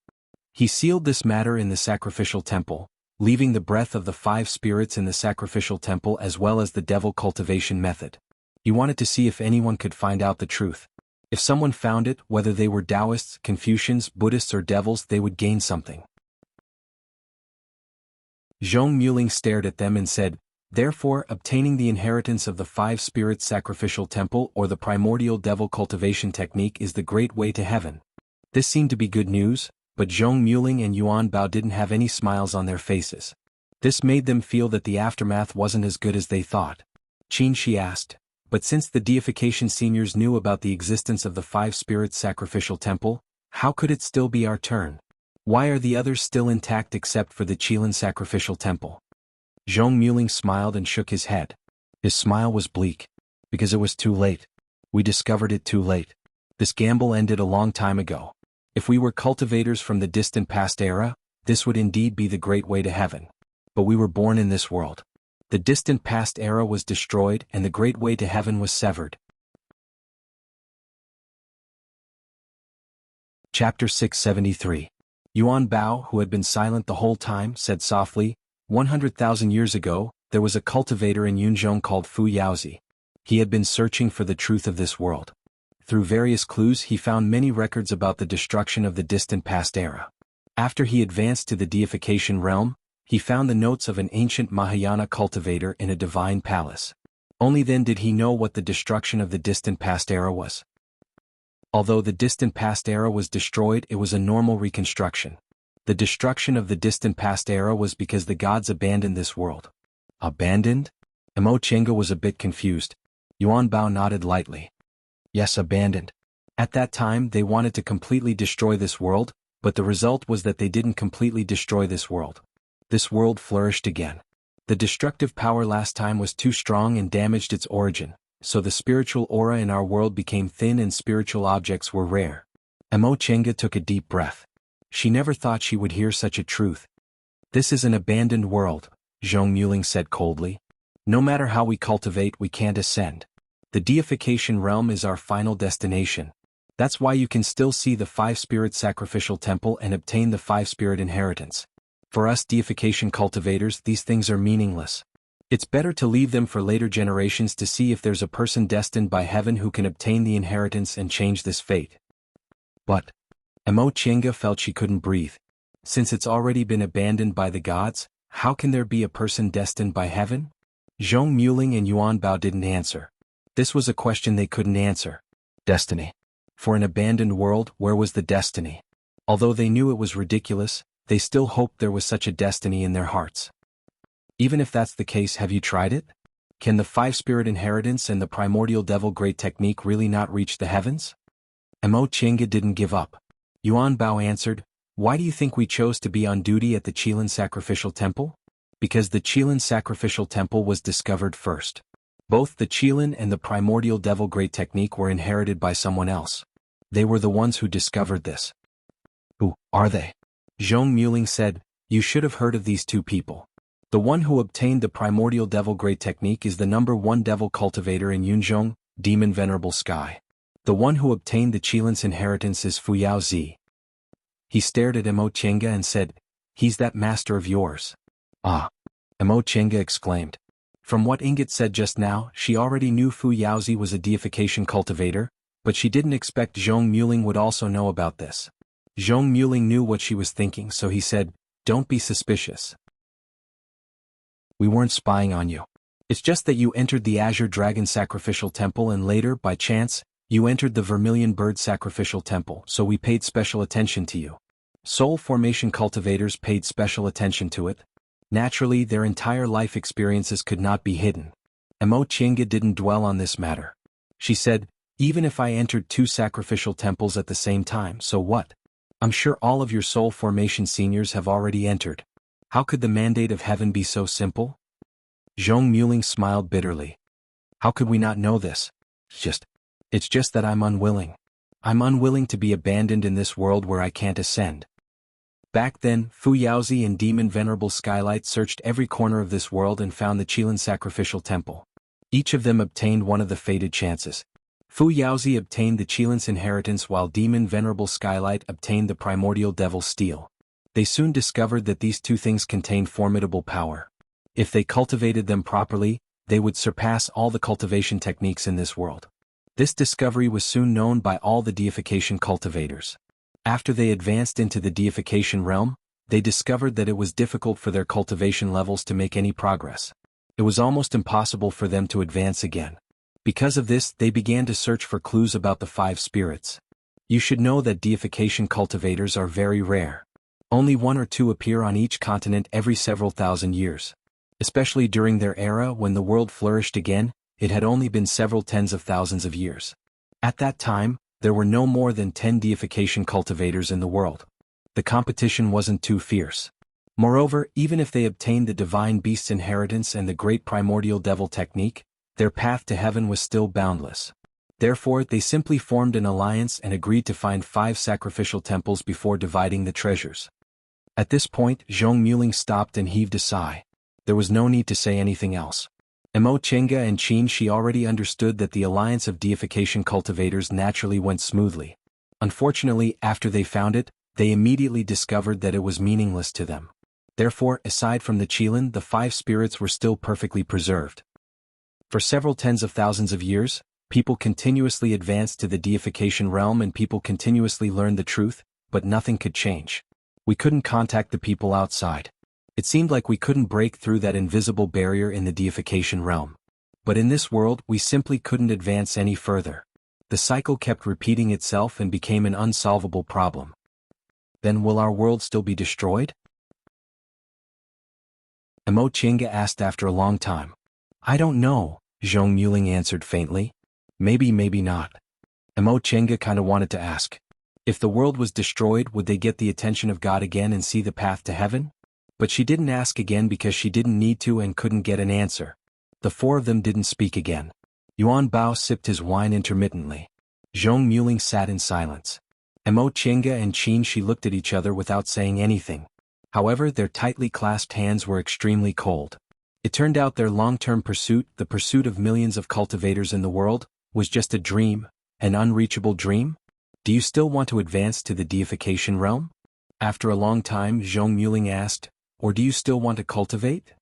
He sealed this matter in the sacrificial temple, leaving the breath of the five spirits in the sacrificial temple as well as the devil cultivation method. He wanted to see if anyone could find out the truth. If someone found it, whether they were Taoists, Confucians, Buddhists or devils, they would gain something. Zhong Muling stared at them and said, therefore, obtaining the inheritance of the five spirits sacrificial temple or the primordial devil cultivation technique is the great way to heaven. This seemed to be good news, but Zhong Muling and Yuan Bao didn't have any smiles on their faces. This made them feel that the aftermath wasn't as good as they thought. Qin asked, but since the deification seniors knew about the existence of the five spirits sacrificial temple, how could it still be our turn? Why are the others still intact except for the Qilin sacrificial temple? Zhong Muling smiled and shook his head. His smile was bleak. Because it was too late. We discovered it too late. This gamble ended a long time ago. If we were cultivators from the distant past era, this would indeed be the great way to heaven. But we were born in this world. The distant past era was destroyed and the great way to heaven was severed. Chapter 673. Yuan Bao, who had been silent the whole time, said softly, 100,000 years ago, there was a cultivator in Yunzhong called Fu Yaozi. He had been searching for the truth of this world. Through various clues he found many records about the destruction of the distant past era. After he advanced to the deification realm, he found the notes of an ancient Mahayana cultivator in a divine palace. Only then did he know what the destruction of the distant past era was. Although the distant past era was destroyed, it was a normal reconstruction. The destruction of the distant past era was because the gods abandoned this world. Abandoned? Emo Chenga was a bit confused. Yuan Bao nodded lightly. Yes, abandoned. At that time they wanted to completely destroy this world, but the result was that they didn't completely destroy this world. This world flourished again. The destructive power last time was too strong and damaged its origin, so the spiritual aura in our world became thin and spiritual objects were rare. Emo Chenga took a deep breath. She never thought she would hear such a truth. This is an abandoned world, Zhong Muling said coldly. No matter how we cultivate, we can't ascend. The deification realm is our final destination. That's why you can still see the 5-spirit sacrificial temple and obtain the 5-spirit inheritance. For us deification cultivators, these things are meaningless. It's better to leave them for later generations to see if there's a person destined by heaven who can obtain the inheritance and change this fate. But Emo Chenga felt she couldn't breathe. Since it's already been abandoned by the gods, how can there be a person destined by heaven? Zhong Muling and Yuan Bao didn't answer. This was a question they couldn't answer. Destiny. For an abandoned world, where was the destiny? Although they knew it was ridiculous, they still hoped there was such a destiny in their hearts. Even if that's the case, have you tried it? Can the 5-spirit inheritance and the primordial devil great technique really not reach the heavens? Emo Chenga didn't give up. Yuan Bao answered, why do you think we chose to be on duty at the Qilin sacrificial temple? Because the Qilin sacrificial temple was discovered first. Both the Qilin and the primordial devil great technique were inherited by someone else. They were the ones who discovered this. Who are they? Zhong Muling said, you should have heard of these two people. The one who obtained the primordial devil great technique is the #1 devil cultivator in Yunzhong, Demon Venerable Sky. The one who obtained the Qilin's inheritance is Fu Yaozi. He stared at Emo Chenga and said, he's that master of yours. Ah! Emo Chenga exclaimed. From what Ingot said just now, she already knew Fu Yaozi was a deification cultivator, but she didn't expect Zhong Muling would also know about this. Zhong Muling knew what she was thinking, so he said, don't be suspicious. We weren't spying on you. It's just that you entered the Azure Dragon Sacrificial Temple and later, by chance, you entered the Vermilion Bird Sacrificial Temple, so we paid special attention to you. Soul formation cultivators paid special attention to it. Naturally, their entire life experiences could not be hidden. Emo Chenga didn't dwell on this matter. She said, even if I entered 2 sacrificial temples at the same time, so what? I'm sure all of your soul formation seniors have already entered. How could the mandate of heaven be so simple? Zhong Muling smiled bitterly. How could we not know this? It's just that I'm unwilling. I'm unwilling to be abandoned in this world where I can't ascend. Back then, Fu Yaozi and Demon Venerable Skylight searched every corner of this world and found the Qilin Sacrificial Temple. Each of them obtained one of the fated chances. Fu Yaozi obtained the Qilin's inheritance while Demon Venerable Skylight obtained the Primordial Devil Steel. They soon discovered that these two things contained formidable power. If they cultivated them properly, they would surpass all the cultivation techniques in this world. This discovery was soon known by all the deification cultivators. After they advanced into the deification realm, they discovered that it was difficult for their cultivation levels to make any progress. It was almost impossible for them to advance again. Because of this, they began to search for clues about the 5 spirits. You should know that deification cultivators are very rare. Only 1 or 2 appear on each continent every several thousand years. Especially during their era when the world flourished again, it had only been several tens of thousands of years. At that time, there were no more than 10 deification cultivators in the world. The competition wasn't too fierce. Moreover, even if they obtained the Divine Beast's inheritance and the Great Primordial Devil Technique, their path to heaven was still boundless. Therefore, they simply formed an alliance and agreed to find 5 sacrificial temples before dividing the treasures. At this point, Zhong Muling stopped and heaved a sigh. There was no need to say anything else. Mo Chenga and Qin Shi already understood that the alliance of deification cultivators naturally went smoothly. Unfortunately, after they found it, they immediately discovered that it was meaningless to them. Therefore, aside from the Qilin, the 5 spirits were still perfectly preserved. For several tens of thousands of years, people continuously advanced to the deification realm and people continuously learned the truth, but nothing could change. We couldn't contact the people outside. It seemed like we couldn't break through that invisible barrier in the deification realm. But in this world, we simply couldn't advance any further. The cycle kept repeating itself and became an unsolvable problem. Then will our world still be destroyed? Mo Chenga asked after a long time. I don't know, Zhong Muling answered faintly. Maybe not. Mo Chenga kinda wanted to ask. If the world was destroyed, would they get the attention of God again and see the path to heaven? But she didn't ask again because she didn't need to and couldn't get an answer. The 4 of them didn't speak again. Yuan Bao sipped his wine intermittently. Zhong Muling sat in silence. Mo Chenga and Qin Shi looked at each other without saying anything. However, their tightly clasped hands were extremely cold. It turned out their long-term pursuit, the pursuit of millions of cultivators in the world, was just a dream, an unreachable dream? Do you still want to advance to the deification realm? After a long time, Zhong Muling asked, or do you still want to cultivate?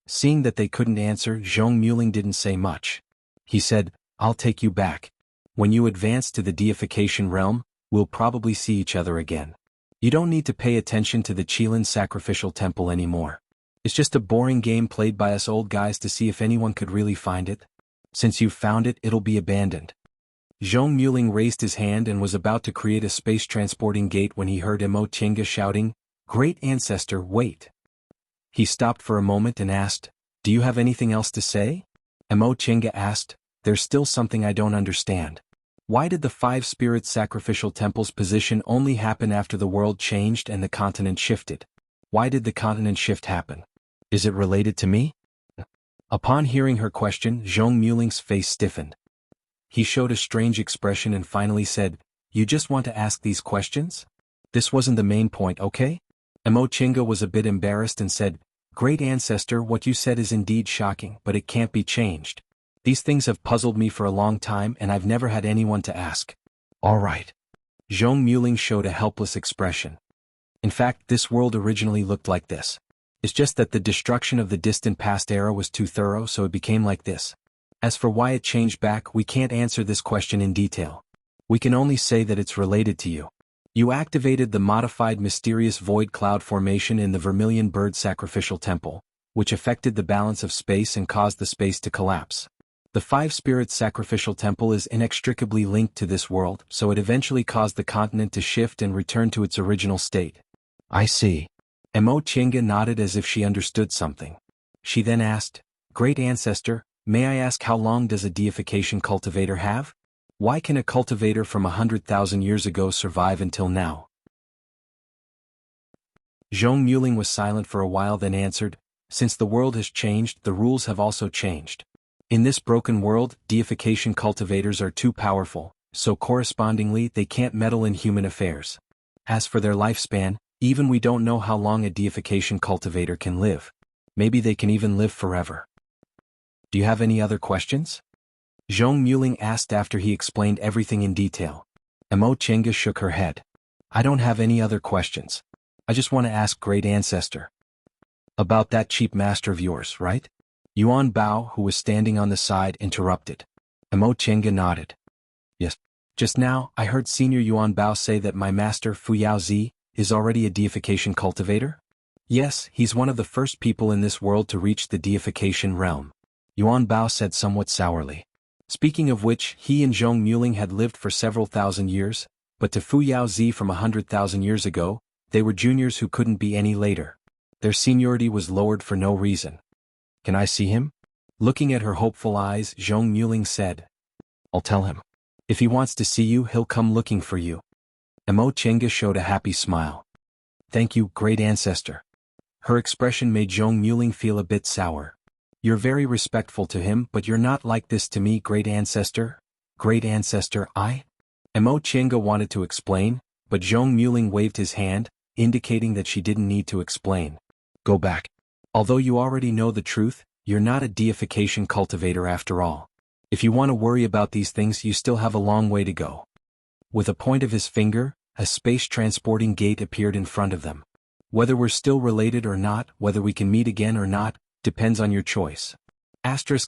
Seeing that they couldn't answer, Zhong Muling didn't say much. He said, I'll take you back. When you advance to the deification realm, we'll probably see each other again. You don't need to pay attention to the Qilin sacrificial temple anymore. It's just a boring game played by us old guys to see if anyone could really find it. Since you've found it, it'll be abandoned. Zhong Muling raised his hand and was about to create a space-transporting gate when he heard Mo Chenga shouting, Great Ancestor, wait. He stopped for a moment and asked, Do you have anything else to say? Mo Chenga asked, There's still something I don't understand. Why did the 5 spirit sacrificial temples' position only happen after the world changed and the continent shifted? Why did the continent shift happen? Is it related to me? Upon hearing her question, Zhong Muling's face stiffened. He showed a strange expression and finally said, You just want to ask these questions? This wasn't the main point, okay? Mo Chenga was a bit embarrassed and said, Great Ancestor, what you said is indeed shocking, but it can't be changed. These things have puzzled me for a long time and I've never had anyone to ask. All right. Zhong Muling showed a helpless expression. In fact, this world originally looked like this. It's just that the destruction of the distant past era was too thorough, so it became like this. As for why it changed back, we can't answer this question in detail. We can only say that it's related to you. You activated the modified mysterious void cloud formation in the Vermilion Bird Sacrificial Temple, which affected the balance of space and caused the space to collapse. The 5 Spirit Sacrificial Temple is inextricably linked to this world, so it eventually caused the continent to shift and return to its original state. I see. Mo Chenga nodded as if she understood something. She then asked, Great Ancestor, may I ask how long does a deification cultivator have? Why can a cultivator from 100,000 years ago survive until now? Zhong Muling was silent for a while then answered, Since the world has changed, the rules have also changed. In this broken world, deification cultivators are too powerful, so correspondingly they can't meddle in human affairs. As for their lifespan, even we don't know how long a deification cultivator can live. Maybe they can even live forever. Do you have any other questions? Zhong Muling asked after he explained everything in detail. Mo Chenga shook her head. I don't have any other questions. I just want to ask Great Ancestor. About that cheap master of yours, right? Yuan Bao, who was standing on the side, interrupted. Mo Chenga nodded. Yes. Just now, I heard Senior Yuan Bao say that my master Fu Yaozi is already a deification cultivator? Yes, he's one of the first people in this world to reach the deification realm. Yuan Bao said somewhat sourly. Speaking of which, he and Zhong Muling had lived for several thousand years, but to Fu Yaozi from 100,000 years ago, they were juniors who couldn't be any later. Their seniority was lowered for no reason. Can I see him? Looking at her hopeful eyes, Zhong Muling said. I'll tell him. If he wants to see you, he'll come looking for you. Mo Chenga showed a happy smile. Thank you, Great Ancestor. Her expression made Zhong Muling feel a bit sour. You're very respectful to him, but you're not like this to me, Great Ancestor. great ancestor Mo Chenga wanted to explain, but Zhong Muling waved his hand, indicating that she didn't need to explain. Go back. Although you already know the truth, you're not a deification cultivator after all. If you want to worry about these things, you still have a long way to go. With a point of his finger, a space-transporting gate appeared in front of them. Whether we're still related or not, whether we can meet again or not, depends on your choice. After Mo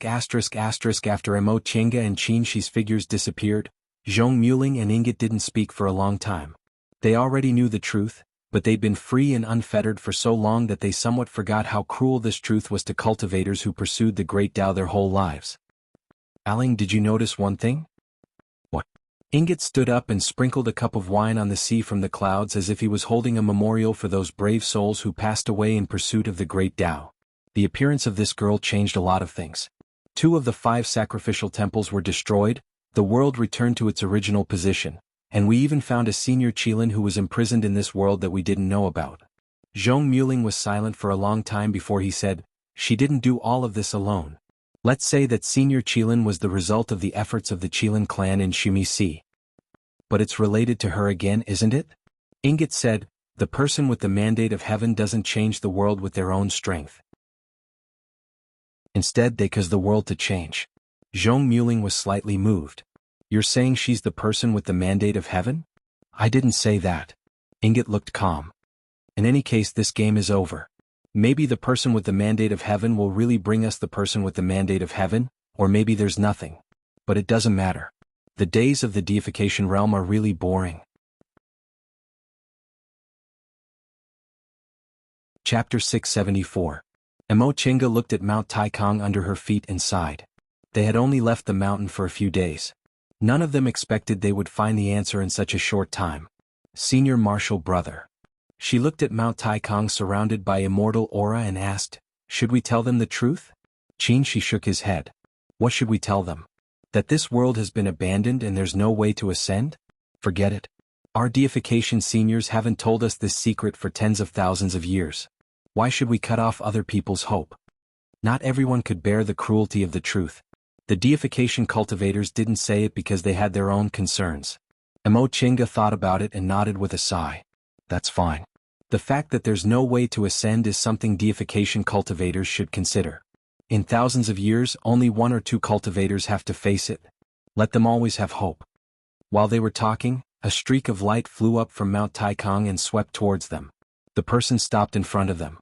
Chenga and Qin Shi's figures disappeared, Zhong Muling and Ingot didn't speak for a long time. They already knew the truth, but they'd been free and unfettered for so long that they somewhat forgot how cruel this truth was to cultivators who pursued the Great Tao their whole lives. Aling, did you notice one thing? What? Ingot stood up and sprinkled a cup of wine on the sea from the clouds as if he was holding a memorial for those brave souls who passed away in pursuit of the Great Tao. The appearance of this girl changed a lot of things. 2 of the 5 sacrificial temples were destroyed, the world returned to its original position, and we even found a senior Qilin who was imprisoned in this world that we didn't know about. Zhong Muling was silent for a long time before he said, she didn't do all of this alone. Let's say that senior Qilin was the result of the efforts of the Qilin clan in Shumi Sea. But it's related to her again, isn't it? Ingot said, the person with the mandate of heaven doesn't change the world with their own strength. Instead, they cause the world to change. Zhong Muling was slightly moved. You're saying she's the person with the mandate of heaven? I didn't say that. Ingot looked calm. In any case, this game is over. Maybe the person with the mandate of heaven will really bring us the person with the mandate of heaven, or maybe there's nothing. But it doesn't matter. The days of the deification realm are really boring. Chapter 674. Mo Chenga looked at Mount Taikang under her feet and sighed. They had only left the mountain for a few days. None of them expected they would find the answer in such a short time. Senior Martial Brother. She looked at Mount Taikang surrounded by immortal aura and asked, should we tell them the truth? Qin Shi shook his head. What should we tell them? That this world has been abandoned and there's no way to ascend? Forget it. Our deification seniors haven't told us this secret for tens of thousands of years. Why should we cut off other people's hope? Not everyone could bear the cruelty of the truth. The deification cultivators didn't say it because they had their own concerns. Mo Chenga thought about it and nodded with a sigh. That's fine. The fact that there's no way to ascend is something deification cultivators should consider. In thousands of years, only 1 or 2 cultivators have to face it. Let them always have hope. While they were talking, a streak of light flew up from Mount Taikang and swept towards them. The person stopped in front of them.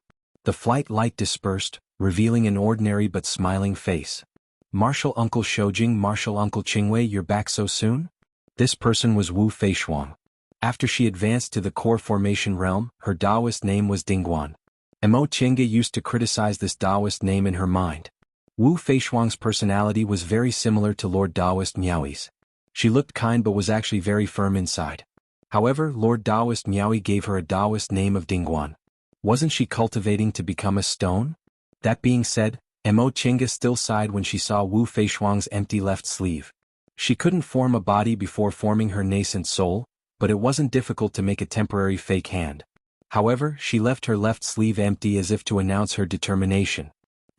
The flight light dispersed, revealing an ordinary but smiling face. Martial Uncle Shoujing, Martial Uncle Qingwei, you're back so soon? This person was Wu Feishuang. After she advanced to the core formation realm, her Taoist name was Dingguan. Mo Chenga used to criticize this Taoist name in her mind. Wu Feishuang's personality was very similar to Lord Taoist Miaoi's. She looked kind but was actually very firm inside. However, Lord Taoist Miaoi gave her a Taoist name of Dingguan. Wasn't she cultivating to become a stone? That being said, Mo Chenga still sighed when she saw Wu Feishuang's empty left sleeve. She couldn't form a body before forming her nascent soul, but it wasn't difficult to make a temporary fake hand. However, she left her left sleeve empty as if to announce her determination.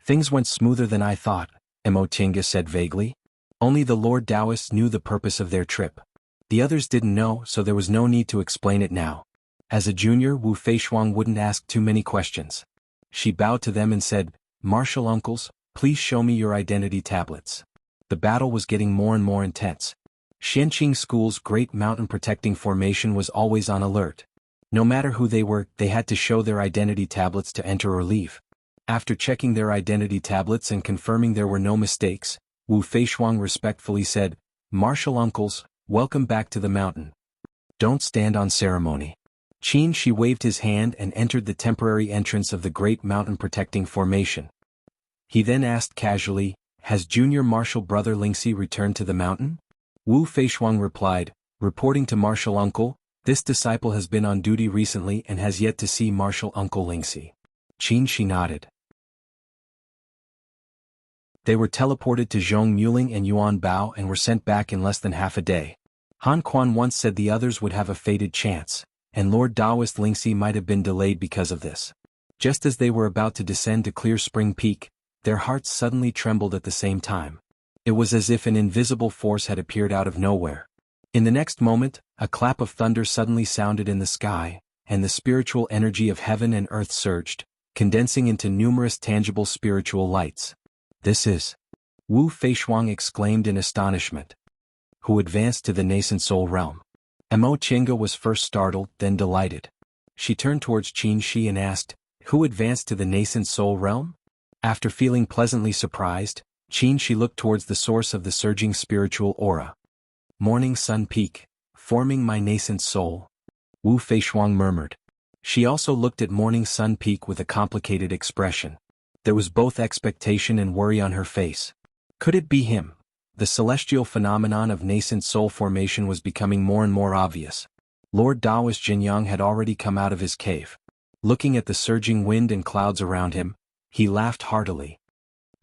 Things went smoother than I thought, Mo Chenga said vaguely. Only the Lord Taoists knew the purpose of their trip. The others didn't know, so there was no need to explain it now. As a junior, Wu Feishuang wouldn't ask too many questions. She bowed to them and said, Martial uncles, please show me your identity tablets. The battle was getting more and more intense. Xianqing School's Great Mountain Protecting Formation was always on alert. No matter who they were, they had to show their identity tablets to enter or leave. After checking their identity tablets and confirming there were no mistakes, Wu Feishuang respectfully said, Martial uncles, welcome back to the mountain. Don't stand on ceremony. Qin Shi waved his hand and entered the temporary entrance of the Great Mountain Protecting Formation. He then asked casually, has junior martial brother Lingxi returned to the mountain? Wu Feishuang replied, reporting to Martial Uncle, this disciple has been on duty recently and has yet to see Martial Uncle Lingxi. Qin Shi nodded. They were teleported to Zhong Muling and Yuan Bao and were sent back in less than half a day. Han Quan once said the others would have a fated chance, and Lord Taoist Lingxi might have been delayed because of this. Just as they were about to descend to Clear Spring Peak, their hearts suddenly trembled at the same time. It was as if an invisible force had appeared out of nowhere. In the next moment, a clap of thunder suddenly sounded in the sky, and the spiritual energy of heaven and earth surged, condensing into numerous tangible spiritual lights. This is... Wu Feishuang exclaimed in astonishment. Who advanced to the nascent soul realm? Mo Chenga was first startled, then delighted. She turned towards Qin Shi and asked, Who advanced to the nascent soul realm? After feeling pleasantly surprised, Qin Shi looked towards the source of the surging spiritual aura. Morning sun peak, forming my nascent soul. Wu Feishuang murmured. She also looked at morning sun peak with a complicated expression. There was both expectation and worry on her face. Could it be him? The celestial phenomenon of nascent soul formation was becoming more and more obvious. Lord Taoist Jinyang had already come out of his cave. Looking at the surging wind and clouds around him, he laughed heartily.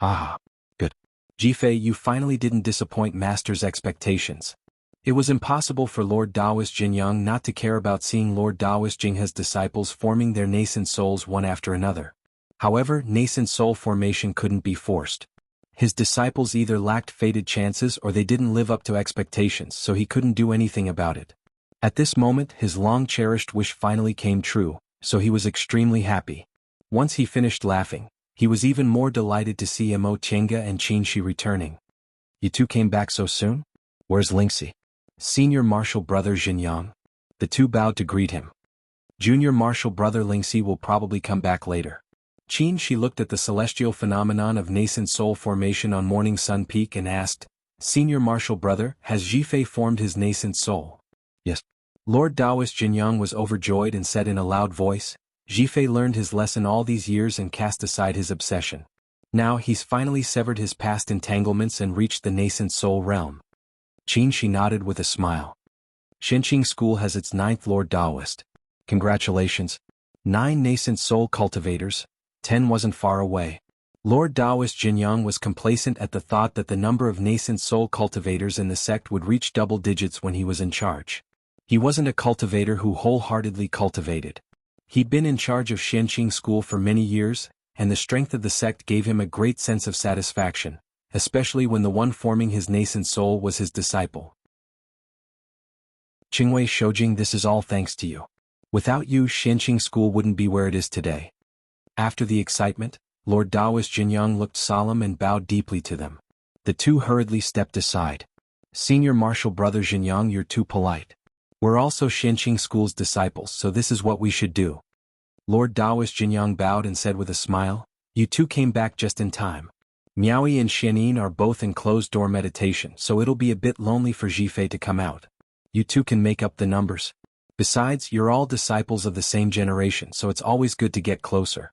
Ah, good. Jifei, you finally didn't disappoint Master's expectations. It was impossible for Lord Taoist Jinyang not to care about seeing Lord Taoist Jinghe's disciples forming their nascent souls one after another. However, nascent soul formation couldn't be forced. His disciples either lacked fated chances or they didn't live up to expectations, so he couldn't do anything about it. At this moment, his long-cherished wish finally came true, so he was extremely happy. Once he finished laughing, he was even more delighted to see Mo Chenga and Qin Shi returning. You two came back so soon? Where's Lingxi? Senior Marshal Brother Jinyang. The two bowed to greet him. Junior Marshal Brother Lingxi will probably come back later. Qin Shi looked at the celestial phenomenon of nascent soul formation on morning sun peak and asked, Senior Marshal Brother, has Jifei formed his nascent soul? Yes. Lord Taoist Jinyang was overjoyed and said in a loud voice, Jifei learned his lesson all these years and cast aside his obsession. Now he's finally severed his past entanglements and reached the nascent soul realm. Qin Shi nodded with a smile. Shenqing School has its 9th Lord Taoist. Congratulations. 9 nascent soul cultivators. 10 wasn't far away. Lord Taoist Jinyang was complacent at the thought that the number of nascent soul cultivators in the sect would reach double digits when he was in charge. He wasn't a cultivator who wholeheartedly cultivated. He'd been in charge of Shenqing School for many years, and the strength of the sect gave him a great sense of satisfaction, especially when the one forming his nascent soul was his disciple. Qingwei Shoujing, this is all thanks to you. Without you, Shenqing School wouldn't be where it is today. After the excitement, Lord Taoist Jinyang looked solemn and bowed deeply to them. The two hurriedly stepped aside. Senior Marshal Brother Jinyang, you're too polite. We're also Shenqing School's disciples, so this is what we should do. Lord Taoist Jinyang bowed and said with a smile, You two came back just in time. Miaoyi and Xianin are both in closed-door meditation, so it'll be a bit lonely for Jifei to come out. You two can make up the numbers. Besides, you're all disciples of the same generation, so it's always good to get closer.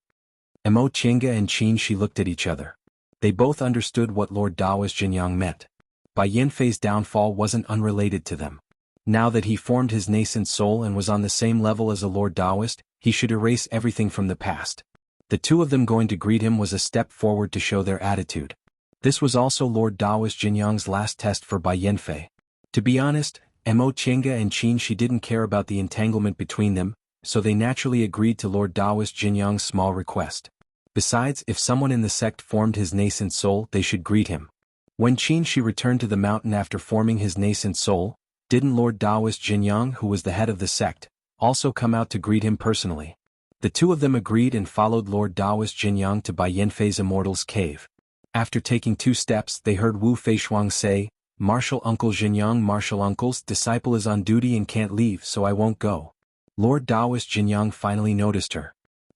Mo Chenga and Qin Shi looked at each other. They both understood what Lord Taoist Jinyang meant. Bai Yanfei's downfall wasn't unrelated to them. Now that he formed his nascent soul and was on the same level as a Lord Taoist, he should erase everything from the past. The two of them going to greet him was a step forward to show their attitude. This was also Lord Taoist Jinyang's last test for Bai Yanfei. To be honest, Mo Chenga and Qin Shi didn't care about the entanglement between them, so they naturally agreed to Lord Taoist Jinyang's small request. Besides, if someone in the sect formed his nascent soul, they should greet him. When Qin Shi returned to the mountain after forming his nascent soul, didn't Lord Taoist Jinyang, who was the head of the sect, also come out to greet him personally? The two of them agreed and followed Lord Taoist Jinyang to Bai Yanfei's Immortal's Cave. After taking 2 steps, they heard Wu Feishuang say, Marshal Uncle Jinyang, Marshal Uncle's disciple is on duty and can't leave, so I won't go. Lord Taoist Jinyang finally noticed her.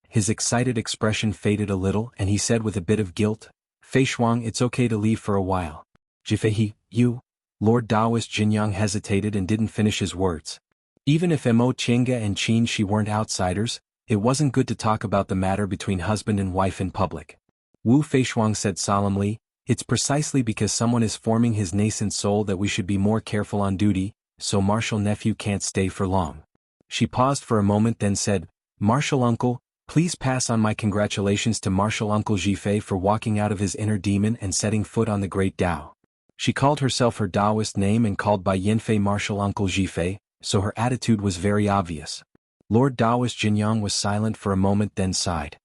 His excited expression faded a little and he said with a bit of guilt, Feishuang, it's okay to leave for a while. Jifei, you? Lord Taoist Jinyang hesitated and didn't finish his words. Even if Mo Chenga and Qin Shi weren't outsiders, it wasn't good to talk about the matter between husband and wife in public. Wu Feishuang said solemnly, It's precisely because someone is forming his nascent soul that we should be more careful on duty, so Marshal Nephew can't stay for long. She paused for a moment then said, Marshal Uncle, please pass on my congratulations to Marshal Uncle Jifei for walking out of his inner demon and setting foot on the great Tao. She called herself her Taoist name and called Bai Yanfei Marshal Uncle Jifei, so her attitude was very obvious. Lord Taoist Jinyang was silent for a moment then sighed.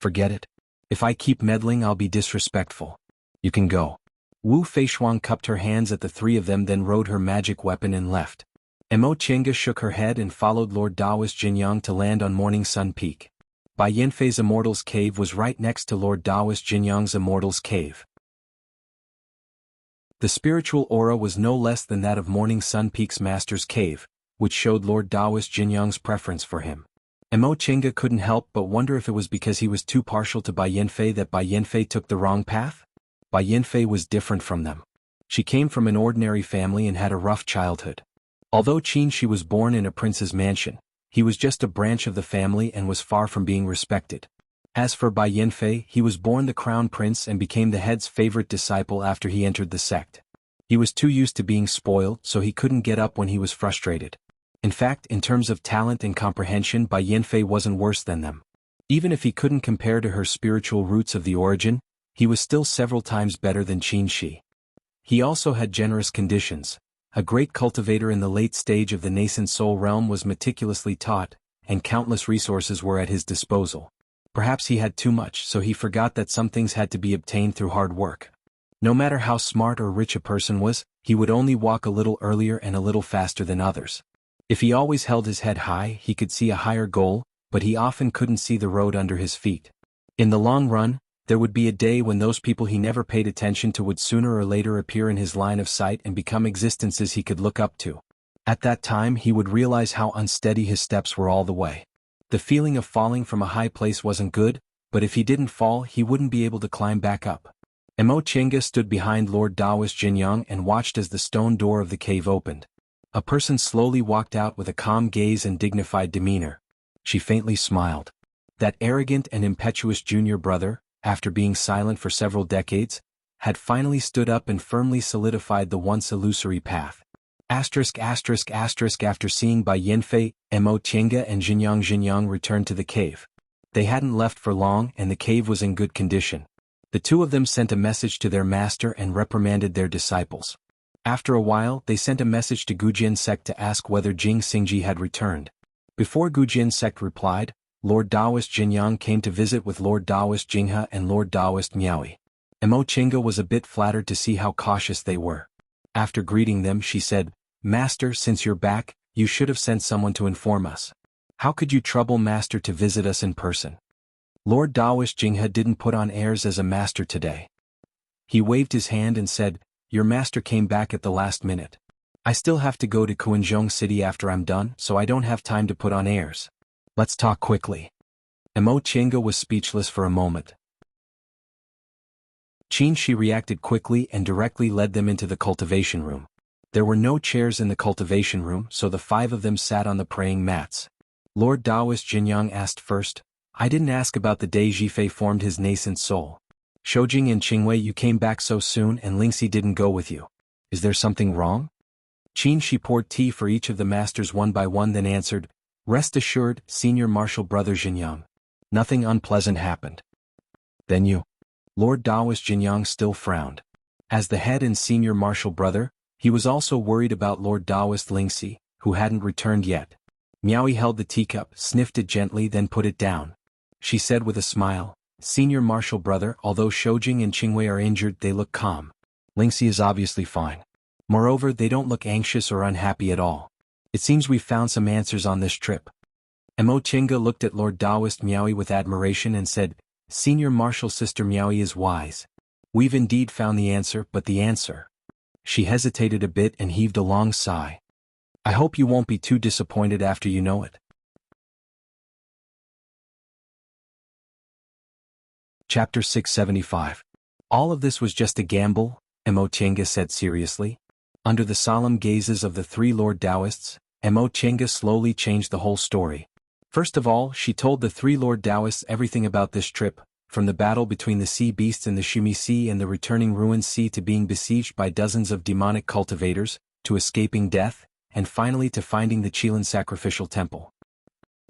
Forget it. If I keep meddling I'll be disrespectful. You can go. Wu Feishuang cupped her hands at the three of them, then rode her magic weapon and left. Mo Chenga shook her head and followed Lord Taoist Jinyang to land on Morning Sun Peak. Bai Yanfei's Immortal's Cave was right next to Lord Taoist Jinyang's Immortal's Cave. The spiritual aura was no less than that of Morning Sun Peak's Master's Cave, which showed Lord Taoist Jinyang's preference for him. Mo Chenga couldn't help but wonder if it was because he was too partial to Bai Yanfei that Bai Yanfei took the wrong path? Bai Yanfei was different from them. She came from an ordinary family and had a rough childhood. Although she was born in a prince's mansion, he was just a branch of the family and was far from being respected. As for Bai Yanfei, he was born the crown prince and became the head's favorite disciple after he entered the sect. He was too used to being spoiled, so he couldn't get up when he was frustrated. In fact, in terms of talent and comprehension, Bai Yanfei wasn't worse than them. Even if he couldn't compare to her spiritual roots of the origin, he was still several times better than Qin Shi. He also had generous conditions. A great cultivator in the late stage of the nascent soul realm was meticulously taught, and countless resources were at his disposal. Perhaps he had too much, so he forgot that some things had to be obtained through hard work. No matter how smart or rich a person was, he would only walk a little earlier and a little faster than others. If he always held his head high, he could see a higher goal, but he often couldn't see the road under his feet. In the long run, there would be a day when those people he never paid attention to would sooner or later appear in his line of sight and become existences he could look up to. At that time he would realize how unsteady his steps were all the way. The feeling of falling from a high place wasn't good, but if he didn't fall he wouldn't be able to climb back up. Mo Chenga stood behind Lord Taoist Jinyang and watched as the stone door of the cave opened. A person slowly walked out with a calm gaze and dignified demeanor. She faintly smiled. That arrogant and impetuous junior brother, after being silent for several decades, had finally stood up and firmly solidified the once illusory path. After seeing Bai Yanfei, Mo Chenga and Jinyang returned to the cave. They hadn't left for long and the cave was in good condition. The two of them sent a message to their master and reprimanded their disciples. After a while they sent a message to Gujin sect to ask whether Jing Xingji had returned. Before Gujin sect replied, Lord Taoist Jinyang came to visit with Lord Taoist Jinghe and Lord Taoist Miaoi. Mo Chenga was a bit flattered to see how cautious they were. After greeting them she said, "Master, since you're back, you should have sent someone to inform us. How could you trouble Master to visit us in person?" Lord Taoist Jinghe didn't put on airs as a master today. He waved his hand and said, "Your master came back at the last minute. I still have to go to Kuanzhong City after I'm done, so I don't have time to put on airs. Let's talk quickly." Mo Chenga was speechless for a moment. Qin Shi reacted quickly and directly led them into the cultivation room. There were no chairs in the cultivation room, so the five of them sat on the praying mats. Lord Taoist Jinyang asked first, "I didn't ask about the day Zhifei formed his nascent soul. Shoujing and Qingwei, you came back so soon and Lingxi didn't go with you. Is there something wrong?" Qin Shi poured tea for each of the masters one by one, then answered, "Rest assured, Senior Martial Brother Jinyang. Nothing unpleasant happened." "Then you?" Lord Taoist Jinyang still frowned. As the head and senior martial brother, he was also worried about Lord Taoist Lingxi, who hadn't returned yet. Miaoi held the teacup, sniffed it gently, then put it down. She said with a smile, "Senior martial brother, although Shoujing and Qingwei are injured, they look calm. Lingxi is obviously fine. Moreover, they don't look anxious or unhappy at all. It seems we've found some answers on this trip." Mo Chenga looked at Lord Taoist Miaoi with admiration and said, "Senior martial sister Miaoi is wise. We've indeed found the answer, but the answer." She hesitated a bit and heaved a long sigh. "I hope you won't be too disappointed after you know it." Chapter 675. All of this was just a gamble, Mo Chenga said seriously. Under the solemn gazes of the three Lord Taoists, Mo Chenga slowly changed the whole story. First of all, she told the three Lord Taoists everything about this trip, from the battle between the sea beasts in the Shumi Sea and the returning ruined sea to being besieged by dozens of demonic cultivators, to escaping death, and finally to finding the Qilin Sacrificial Temple.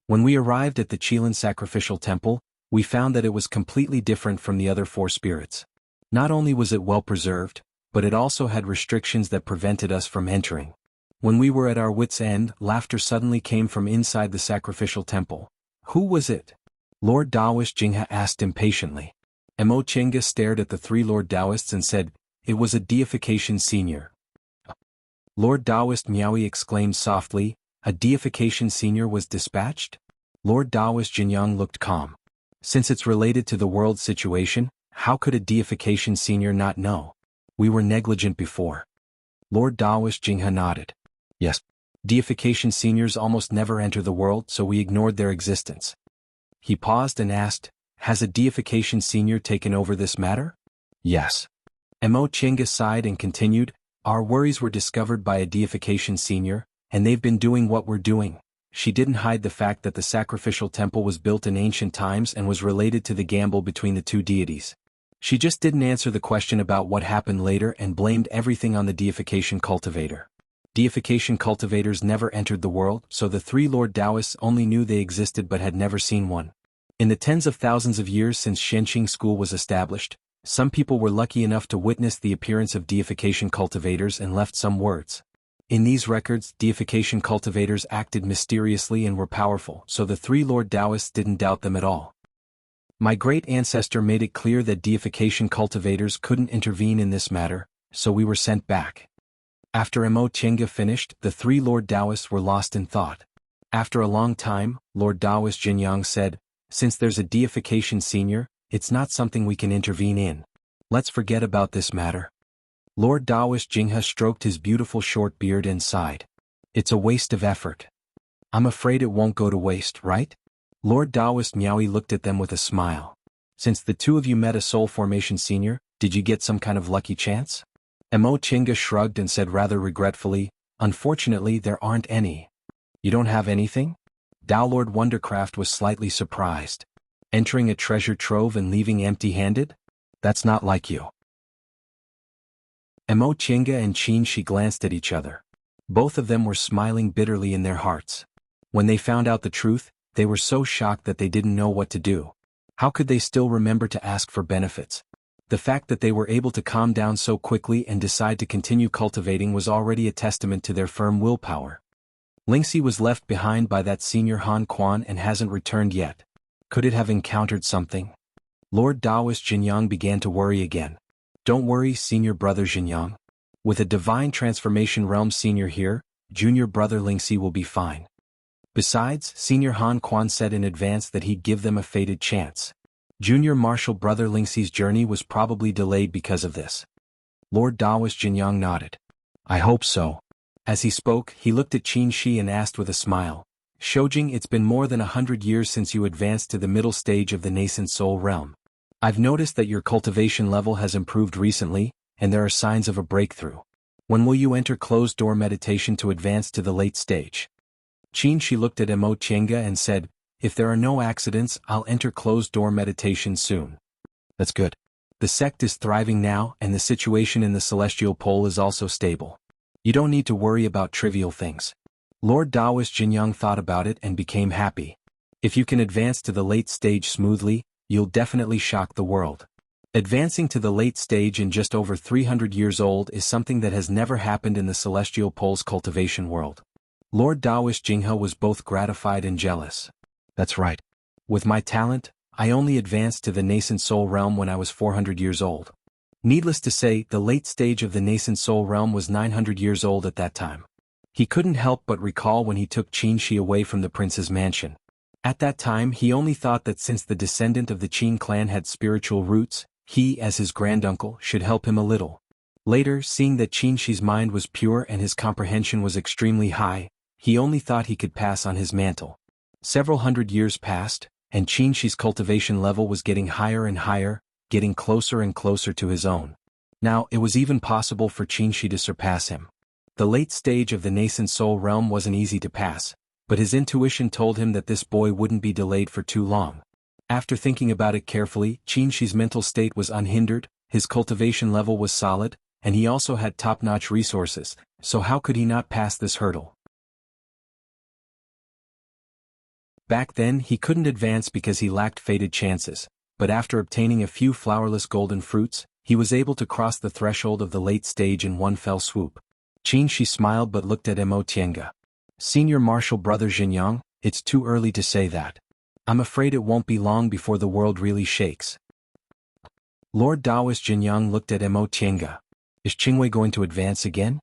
When we arrived at the Qilin Sacrificial Temple, we found that it was completely different from the other four spirits. Not only was it well preserved, but it also had restrictions that prevented us from entering. When we were at our wits' end, laughter suddenly came from inside the sacrificial temple. "Who was it?" Lord Taoist Jinghe asked impatiently. Mo Chenga stared at the three Lord Taoists and said, it was a deification senior. Lord Taoist Miaoyi exclaimed softly, a deification senior was dispatched? Lord Taoist Jinyang looked calm. Since it's related to the world situation, how could a deification senior not know? We were negligent before. Lord Taoist Jinghe nodded. Yes. Deification seniors almost never enter the world, so we ignored their existence. He paused and asked, has a deification senior taken over this matter? Yes. Mo Chinga sighed and continued, our worries were discovered by a deification senior, and they've been doing what we're doing. She didn't hide the fact that the sacrificial temple was built in ancient times and was related to the gamble between the two deities. She just didn't answer the question about what happened later and blamed everything on the deification cultivator. Deification cultivators never entered the world, so the three Lord Taoists only knew they existed but had never seen one. In the tens of thousands of years since Shenqing School was established, some people were lucky enough to witness the appearance of deification cultivators and left some words. In these records, deification cultivators acted mysteriously and were powerful, so the three Lord Taoists didn't doubt them at all. My great ancestor made it clear that deification cultivators couldn't intervene in this matter, so we were sent back. After Mo Chenga finished, the three Lord Taoists were lost in thought. After a long time, Lord Taoist Jinyang said, since there's a deification senior, it's not something we can intervene in. Let's forget about this matter. Lord Taoist Jinghe stroked his beautiful short beard and sighed. It's a waste of effort. I'm afraid it won't go to waste, right? Lord Taoist Miaoyi looked at them with a smile. Since the two of you met a soul formation senior, did you get some kind of lucky chance? Mo Chinga shrugged and said rather regretfully, unfortunately there aren't any. You don't have anything? Tao Lord Wondercraft was slightly surprised. Entering a treasure trove and leaving empty-handed? That's not like you. Mo Chinga and Qin Shi glanced at each other. Both of them were smiling bitterly in their hearts. When they found out the truth, they were so shocked that they didn't know what to do. How could they still remember to ask for benefits? The fact that they were able to calm down so quickly and decide to continue cultivating was already a testament to their firm willpower. Lingxi was left behind by that senior Han Quan and hasn't returned yet. Could it have encountered something? Lord Taoist Jinyang began to worry again. Don't worry, senior brother Jinyang. With a divine transformation realm senior here, junior brother Lingxi will be fine. Besides, senior Han Quan said in advance that he'd give them a fated chance. Junior martial brother Lingxi's journey was probably delayed because of this. Lord Taoist Jinyang nodded. I hope so. As he spoke, he looked at Qin Shi and asked with a smile, Shoujing, it's been more than 100 years since you advanced to the middle stage of the nascent soul realm. I've noticed that your cultivation level has improved recently, and there are signs of a breakthrough. When will you enter closed-door meditation to advance to the late stage? Qin Shi looked at Mo Chenga and said, if there are no accidents, I'll enter closed-door meditation soon. That's good. The sect is thriving now, and the situation in the celestial pole is also stable. You don't need to worry about trivial things. Lord Taoist Jinyang thought about it and became happy. If you can advance to the late stage smoothly, you'll definitely shock the world. Advancing to the late stage in just over 300 years old is something that has never happened in the celestial pole's cultivation world. Lord Taoist Jinghe was both gratified and jealous. That's right. With my talent, I only advanced to the nascent soul realm when I was 400 years old. Needless to say, the late stage of the nascent soul realm was 900 years old at that time. He couldn't help but recall when he took Qin Shi away from the prince's mansion. At that time he only thought that since the descendant of the Qin clan had spiritual roots, he, as his granduncle, should help him a little. Later, seeing that Qin Shi's mind was pure and his comprehension was extremely high, he only thought he could pass on his mantle. Several hundred years passed, and Qin Shi's cultivation level was getting higher and higher, getting closer and closer to his own. Now, it was even possible for Qin Shi to surpass him. The late stage of the nascent soul realm wasn't easy to pass, but his intuition told him that this boy wouldn't be delayed for too long. After thinking about it carefully, Qin Shi's mental state was unhindered, his cultivation level was solid, and he also had top-notch resources, so how could he not pass this hurdle? Back then he couldn't advance because he lacked fated chances, but after obtaining a few flowerless golden fruits, he was able to cross the threshold of the late stage in one fell swoop. Qin Shi smiled but looked at Mo Tienga. Senior martial brother Jinyang, it's too early to say that. I'm afraid it won't be long before the world really shakes. Lord Taoist Jinyang looked at Mo Tienga. Is Qingwei going to advance again?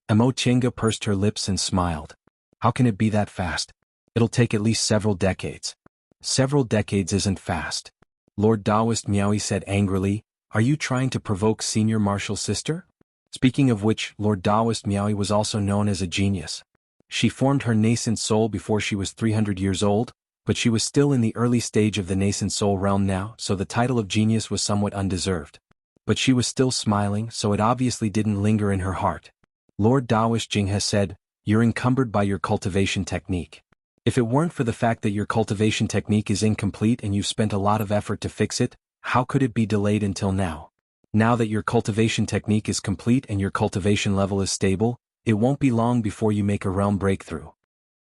Mo Qingge pursed her lips and smiled. How can it be that fast? It'll take at least several decades. Several decades isn't fast. Lord Daoist Miaoi said angrily, are you trying to provoke Senior Marshal's sister? Speaking of which, Lord Daoist Miaoi was also known as a genius. She formed her nascent soul before she was 300 years old, but she was still in the early stage of the nascent soul realm now, so the title of genius was somewhat undeserved. But she was still smiling, so it obviously didn't linger in her heart. Lord Daoist Jing has said, you're encumbered by your cultivation technique. If it weren't for the fact that your cultivation technique is incomplete and you've spent a lot of effort to fix it, how could it be delayed until now? Now that your cultivation technique is complete and your cultivation level is stable, it won't be long before you make a realm breakthrough.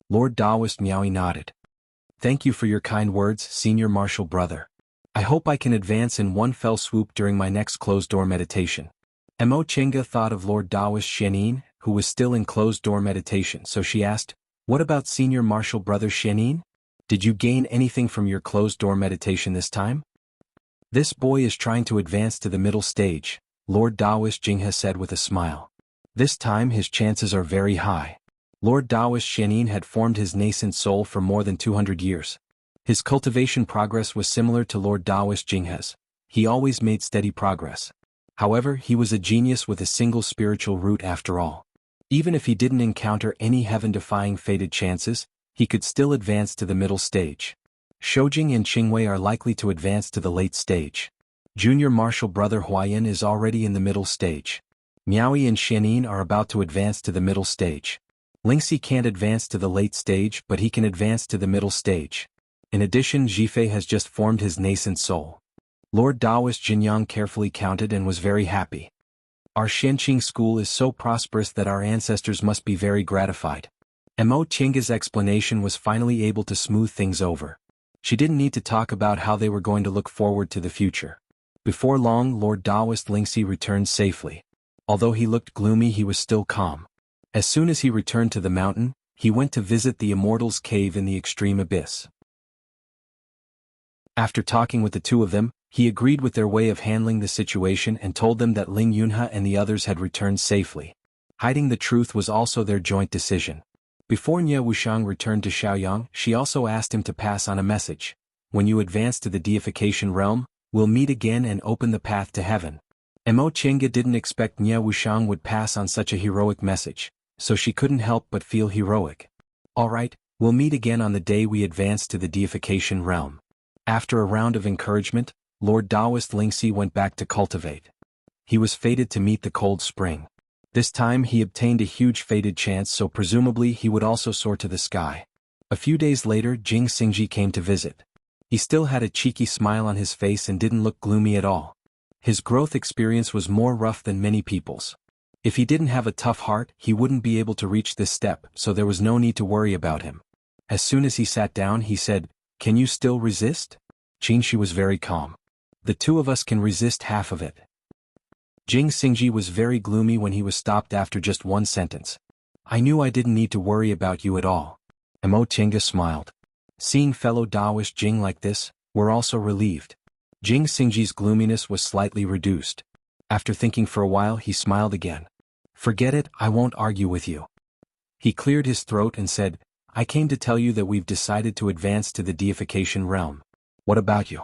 Lord Daoist Miaoi nodded. Thank you for your kind words, Senior Marshal Brother. I hope I can advance in one fell swoop during my next closed-door meditation. Mo Qingge thought of Lord Daoist Xianin, who was still in closed-door meditation, so she asked, what about Senior Marshal Brother Xianin? Did you gain anything from your closed-door meditation this time? This boy is trying to advance to the middle stage, Lord Daoist Jing has said with a smile. This time his chances are very high. Lord Daoist Xianin had formed his nascent soul for more than 200 years. His cultivation progress was similar to Lord Daoist Jinghe's. He always made steady progress. However, he was a genius with a single spiritual root after all. Even if he didn't encounter any heaven-defying fated chances, he could still advance to the middle stage. Shoujing and Qingwei are likely to advance to the late stage. Junior Marshal Brother Huayan is already in the middle stage. Miaoi and Xianin are about to advance to the middle stage. Lingxi can't advance to the late stage, but he can advance to the middle stage. In addition, Zhifei has just formed his nascent soul. Lord Daoist Jinyang carefully counted and was very happy. Our Shenqing school is so prosperous that our ancestors must be very gratified. Mo Qingge's explanation was finally able to smooth things over. She didn't need to talk about how they were going to look forward to the future. Before long, Lord Daoist Lingxi returned safely. Although he looked gloomy, he was still calm. As soon as he returned to the mountain, he went to visit the Immortals' Cave in the extreme abyss. After talking with the two of them, he agreed with their way of handling the situation and told them that Ling Yunhe and the others had returned safely. Hiding the truth was also their joint decision. Before Nie Wuxiang returned to Shaoyang, she also asked him to pass on a message. When you advance to the deification realm, we'll meet again and open the path to heaven. Mo Qingge didn't expect Nie Wuxiang would pass on such a heroic message, so she couldn't help but feel heroic. Alright, we'll meet again on the day we advance to the deification realm. After a round of encouragement, Lord Daoist Lingxi went back to cultivate. He was fated to meet the cold spring. This time he obtained a huge fated chance, so presumably he would also soar to the sky. A few days later, Jing Xingji came to visit. He still had a cheeky smile on his face and didn't look gloomy at all. His growth experience was more rough than many people's. If he didn't have a tough heart, he wouldn't be able to reach this step, so there was no need to worry about him. As soon as he sat down, he said, "Can you still resist?" Qingxi was very calm. "The two of us can resist half of it." Jing Xingji was very gloomy when he was stopped after just one sentence. "I knew I didn't need to worry about you at all." Mo Qingge smiled. Seeing fellow Daoist Jing like this, we're also relieved. Jing Xingji's gloominess was slightly reduced. After thinking for a while, he smiled again. "Forget it, I won't argue with you." He cleared his throat and said, "I came to tell you that we've decided to advance to the deification realm. What about you?"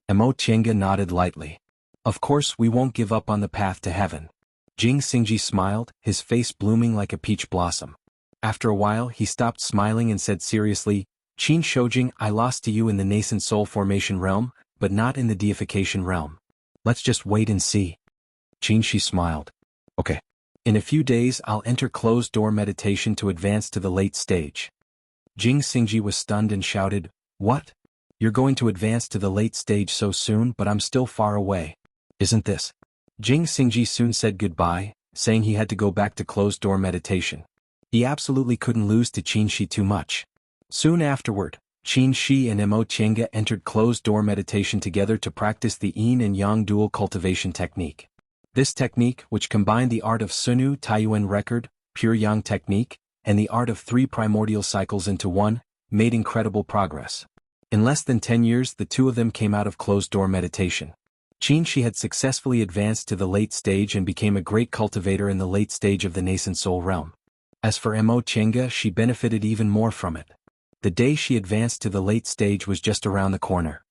Mo Qingge nodded lightly. "Of course we won't give up on the path to heaven." Jing Xingji smiled, his face blooming like a peach blossom. After a while he stopped smiling and said seriously, "Qin Shoujing, I lost to you in the nascent soul formation realm, but not in the deification realm. Let's just wait and see." Qin smiled. "Okay. In a few days I'll enter closed-door meditation to advance to the late stage." Jing Xingji was stunned and shouted, "What? You're going to advance to the late stage so soon, but I'm still far away. Isn't this?" Jing Xingji soon said goodbye, saying he had to go back to closed-door meditation. He absolutely couldn't lose to Qin too much. Soon afterward, Qin and Mo Qingge entered closed-door meditation together to practice the yin and yang dual cultivation technique. This technique, which combined the art of Sunu Taiyuan record, pure yang technique, and the art of 3 primordial cycles into one, made incredible progress. In less than 10 years, the two of them came out of closed-door meditation. Qin Shi had successfully advanced to the late stage and became a great cultivator in the late stage of the nascent soul realm. As for Mo Chenga, she benefited even more from it. The day she advanced to the late stage was just around the corner.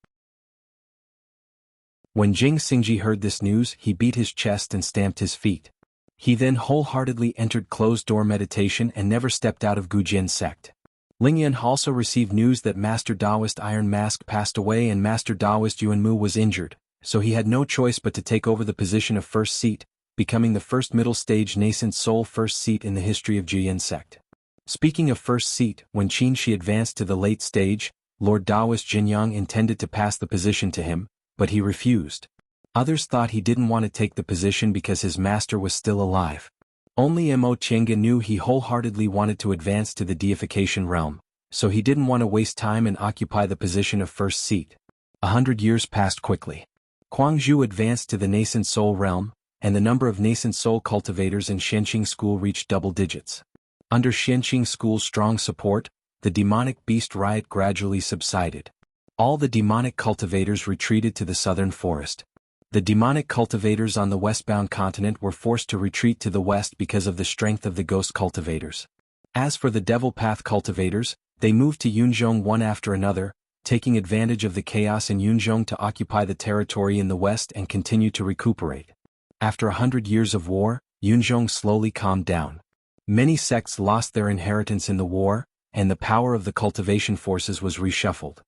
When Jing Xingji heard this news, he beat his chest and stamped his feet. He then wholeheartedly entered closed-door meditation and never stepped out of Gujin sect. Lingyan also received news that Master Taoist Iron Mask passed away and Master Taoist Yuanmu was injured, so he had no choice but to take over the position of first seat, becoming the first middle-stage nascent soul first seat in the history of Jiyan sect. Speaking of first seat, when Qin Shi advanced to the late stage, Lord Taoist Jinyang intended to pass the position to him, but he refused. Others thought he didn't want to take the position because his master was still alive. Only Mo Chenga knew he wholeheartedly wanted to advance to the deification realm, so he didn't want to waste time and occupy the position of first seat. 100 years passed quickly. Guangzhou advanced to the nascent soul realm, and the number of nascent soul cultivators in Shenqing School reached double digits. Under Shenqing School's strong support, the demonic beast riot gradually subsided. All the demonic cultivators retreated to the southern forest. The demonic cultivators on the westbound continent were forced to retreat to the west because of the strength of the ghost cultivators. As for the devil path cultivators, they moved to Yunzhong one after another, taking advantage of the chaos in Yunzhong to occupy the territory in the west and continue to recuperate. After 100 years of war, Yunzhong slowly calmed down. Many sects lost their inheritance in the war, and the power of the cultivation forces was reshuffled.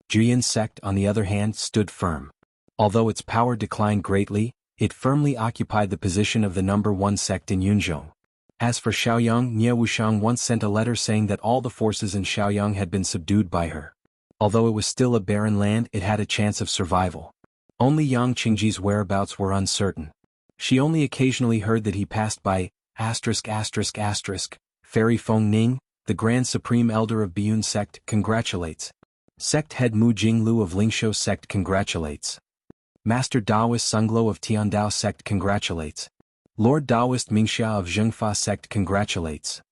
Jiyan sect, on the other hand, stood firm. Although its power declined greatly, it firmly occupied the position of the number one sect in Yunzhong. As for Xiaoyang, Nie Wuxiang once sent a letter saying that all the forces in Xiaoyang had been subdued by her. Although it was still a barren land, it had a chance of survival. Only Yang Qingji's whereabouts were uncertain. She only occasionally heard that he passed by *****. Fairy Feng Ning, the Grand Supreme Elder of Biyun sect, congratulates. Sect head Mu Jinglu of Lingshou sect congratulates. Master Taoist Sunglo of Tiandao sect congratulates. Lord Taoist Mingxia of Zhengfa sect congratulates.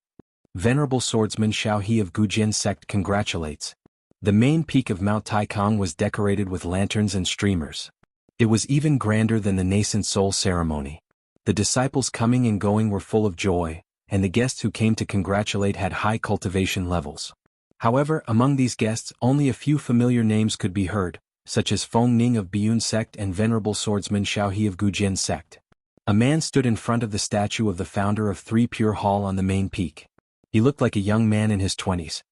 Venerable Swordsman Xiao He of Gujin sect congratulates. The main peak of Mount Taikang was decorated with lanterns and streamers. It was even grander than the nascent soul ceremony. The disciples coming and going were full of joy, and the guests who came to congratulate had high cultivation levels. However, among these guests, only a few familiar names could be heard, such as Feng Ning of Biyun sect and Venerable Swordsman Xiao He of Gujin sect. A man stood in front of the statue of the founder of Three Pure Hall on the main peak. He looked like a young man in his 20s.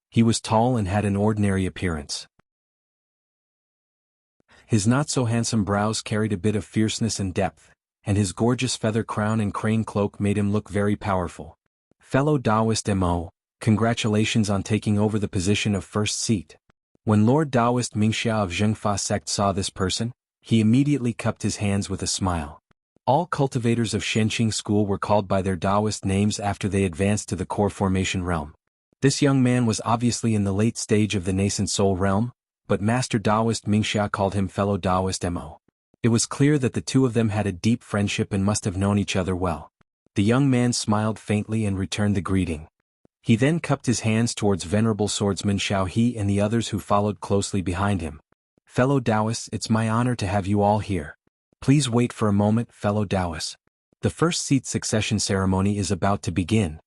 He was tall and had an ordinary appearance. His not-so-handsome brows carried a bit of fierceness and depth, and his gorgeous feather crown and crane cloak made him look very powerful. Fellow Taoist Mo, congratulations on taking over the position of first seat. When Lord Taoist Mingxia of Zhengfa sect saw this person, he immediately cupped his hands with a smile. All cultivators of Shenqing School were called by their Taoist names after they advanced to the core formation realm. This young man was obviously in the late stage of the nascent soul realm, but Master Taoist Mingxia called him fellow Taoist Mo. It was clear that the two of them had a deep friendship and must have known each other well. The young man smiled faintly and returned the greeting. He then cupped his hands towards Venerable Swordsman Xiao He and the others who followed closely behind him. Fellow Taoists, it's my honor to have you all here. Please wait for a moment, fellow Taoists. The first seat succession ceremony is about to begin.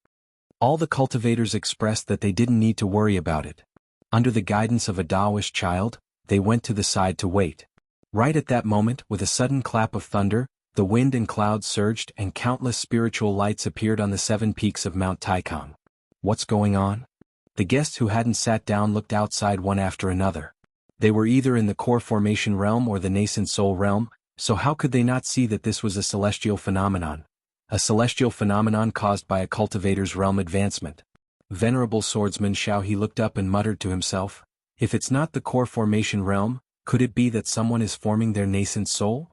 All the cultivators expressed that they didn't need to worry about it. Under the guidance of a Taoist child, they went to the side to wait. Right at that moment, with a sudden clap of thunder, the wind and clouds surged and countless spiritual lights appeared on the 7 peaks of Mount Taikang. What's going on? The guests who hadn't sat down looked outside one after another. They were either in the core formation realm or the nascent soul realm, so how could they not see that this was a celestial phenomenon? A celestial phenomenon caused by a cultivator's realm advancement. Venerable Swordsman Xiao He looked up and muttered to himself, if it's not the core formation realm, could it be that someone is forming their nascent soul?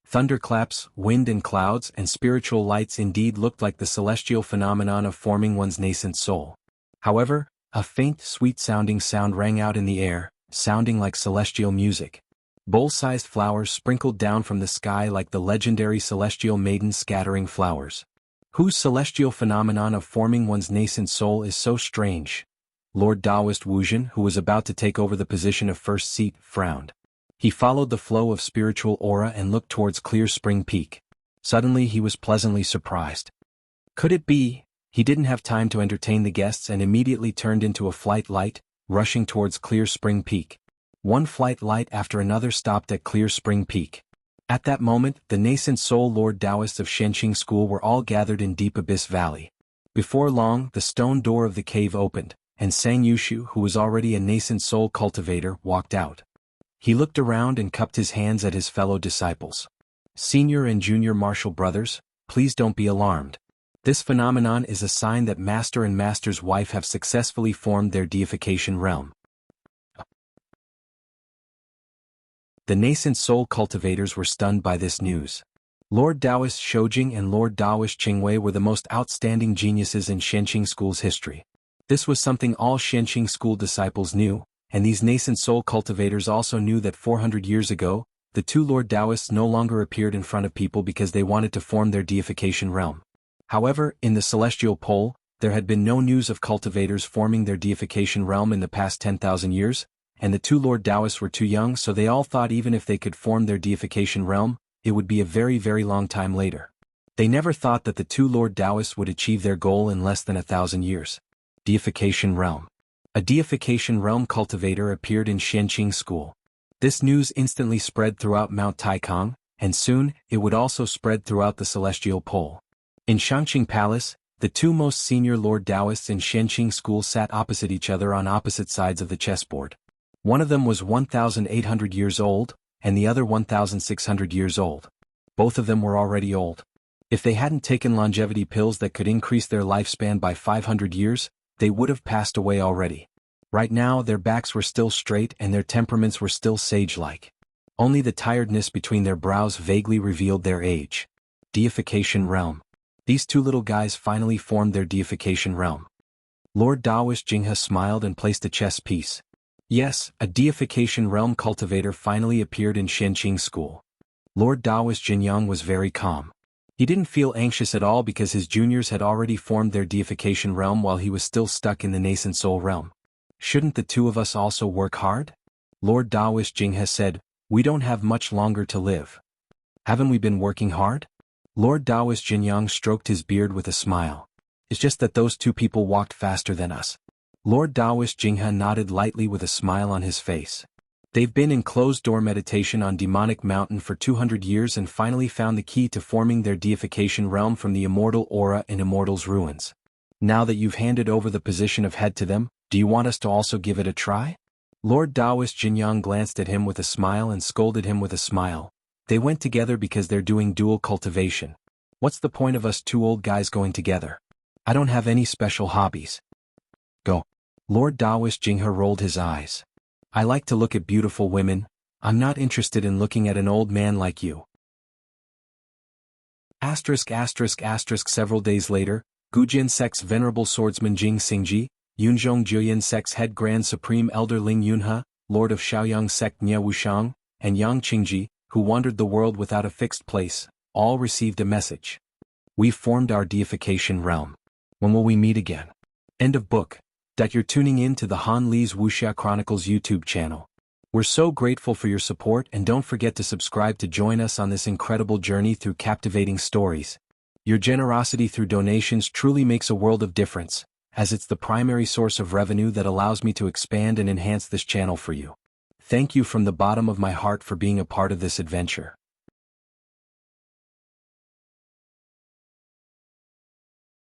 Thunderclaps, wind and clouds and spiritual lights indeed looked like the celestial phenomenon of forming one's nascent soul. However, a faint, sweet-sounding sound rang out in the air, sounding like celestial music. Bowl-sized flowers sprinkled down from the sky like the legendary celestial maiden scattering flowers. Whose celestial phenomenon of forming one's nascent soul is so strange? Lord Taoist Wuzhen, who was about to take over the position of first seat, frowned. He followed the flow of spiritual aura and looked towards Clear Spring Peak. Suddenly he was pleasantly surprised. Could it be? He didn't have time to entertain the guests and immediately turned into a flight light, rushing towards Clear Spring Peak. One flight light after another stopped at Clear Spring Peak. At that moment, the nascent soul Lord Taoists of Shenqing School were all gathered in Deep Abyss Valley. Before long, the stone door of the cave opened, and Sang Yushu, who was already a nascent soul cultivator, walked out. He looked around and cupped his hands at his fellow disciples. Senior and junior martial brothers, please don't be alarmed. This phenomenon is a sign that Master and Master's wife have successfully formed their deification realm. The nascent soul cultivators were stunned by this news. Lord Taoist Shoujing and Lord Taoist Qingwei were the most outstanding geniuses in Shenqing School's history. This was something all Shenqing School disciples knew, and these nascent soul cultivators also knew that 400 years ago, the two Lord Taoists no longer appeared in front of people because they wanted to form their deification realm. However, in the celestial pole, there had been no news of cultivators forming their deification realm in the past 10,000 years, and the two Lord Taoists were too young, so they all thought even if they could form their deification realm, it would be a very, very long time later. They never thought that the two Lord Taoists would achieve their goal in less than 1,000 years. Deification realm. A deification realm cultivator appeared in Shenqing School. This news instantly spread throughout Mount Taikang, and soon, it would also spread throughout the celestial pole. In Shangqing Palace, the two most senior Lord Taoists in Shenqing School sat opposite each other on opposite sides of the chessboard. One of them was 1,800 years old, and the other 1,600 years old. Both of them were already old. If they hadn't taken longevity pills that could increase their lifespan by 500 years, they would have passed away already. Right now, their backs were still straight and their temperaments were still sage-like. Only the tiredness between their brows vaguely revealed their age. Deification realm. These two little guys finally formed their deification realm. Lord Taoist Jinghe smiled and placed a chess piece. Yes, a deification realm cultivator finally appeared in Shenqing School. Lord Taoist Jinyang was very calm. He didn't feel anxious at all because his juniors had already formed their deification realm while he was still stuck in the nascent soul realm. Shouldn't the two of us also work hard? Lord Taoist Jinghe said, we don't have much longer to live. Haven't we been working hard? Lord Taoist Jinyang stroked his beard with a smile. It's just that those two people walked faster than us. Lord Taoist Jinghe nodded lightly with a smile on his face. They've been in closed-door meditation on Demonic Mountain for 200 years and finally found the key to forming their deification realm from the immortal aura in Immortal's ruins. Now that you've handed over the position of head to them, do you want us to also give it a try? Lord Taoist Jinyang glanced at him with a smile and scolded him with a smile. They went together because they're doing dual cultivation. What's the point of us two old guys going together? I don't have any special hobbies. Go. Lord Taoist Jinghe rolled his eyes. I like to look at beautiful women. I'm not interested in looking at an old man like you. Several days later, Gujin Sect's venerable swordsman Jing Xingji, Yunzhong Juyin Sect's head Grand Supreme Elder Ling Yunhe, Lord of Shaoyang Sect Nie Wushang, and Yang Qingji, who wandered the world without a fixed place, all received a message. We've formed our deification realm. When will we meet again? End of book. You're tuning in to the Han Li's Wuxia Chronicles YouTube channel. We're so grateful for your support and don't forget to subscribe to join us on this incredible journey through captivating stories. Your generosity through donations truly makes a world of difference, as it's the primary source of revenue that allows me to expand and enhance this channel for you. Thank you from the bottom of my heart for being a part of this adventure.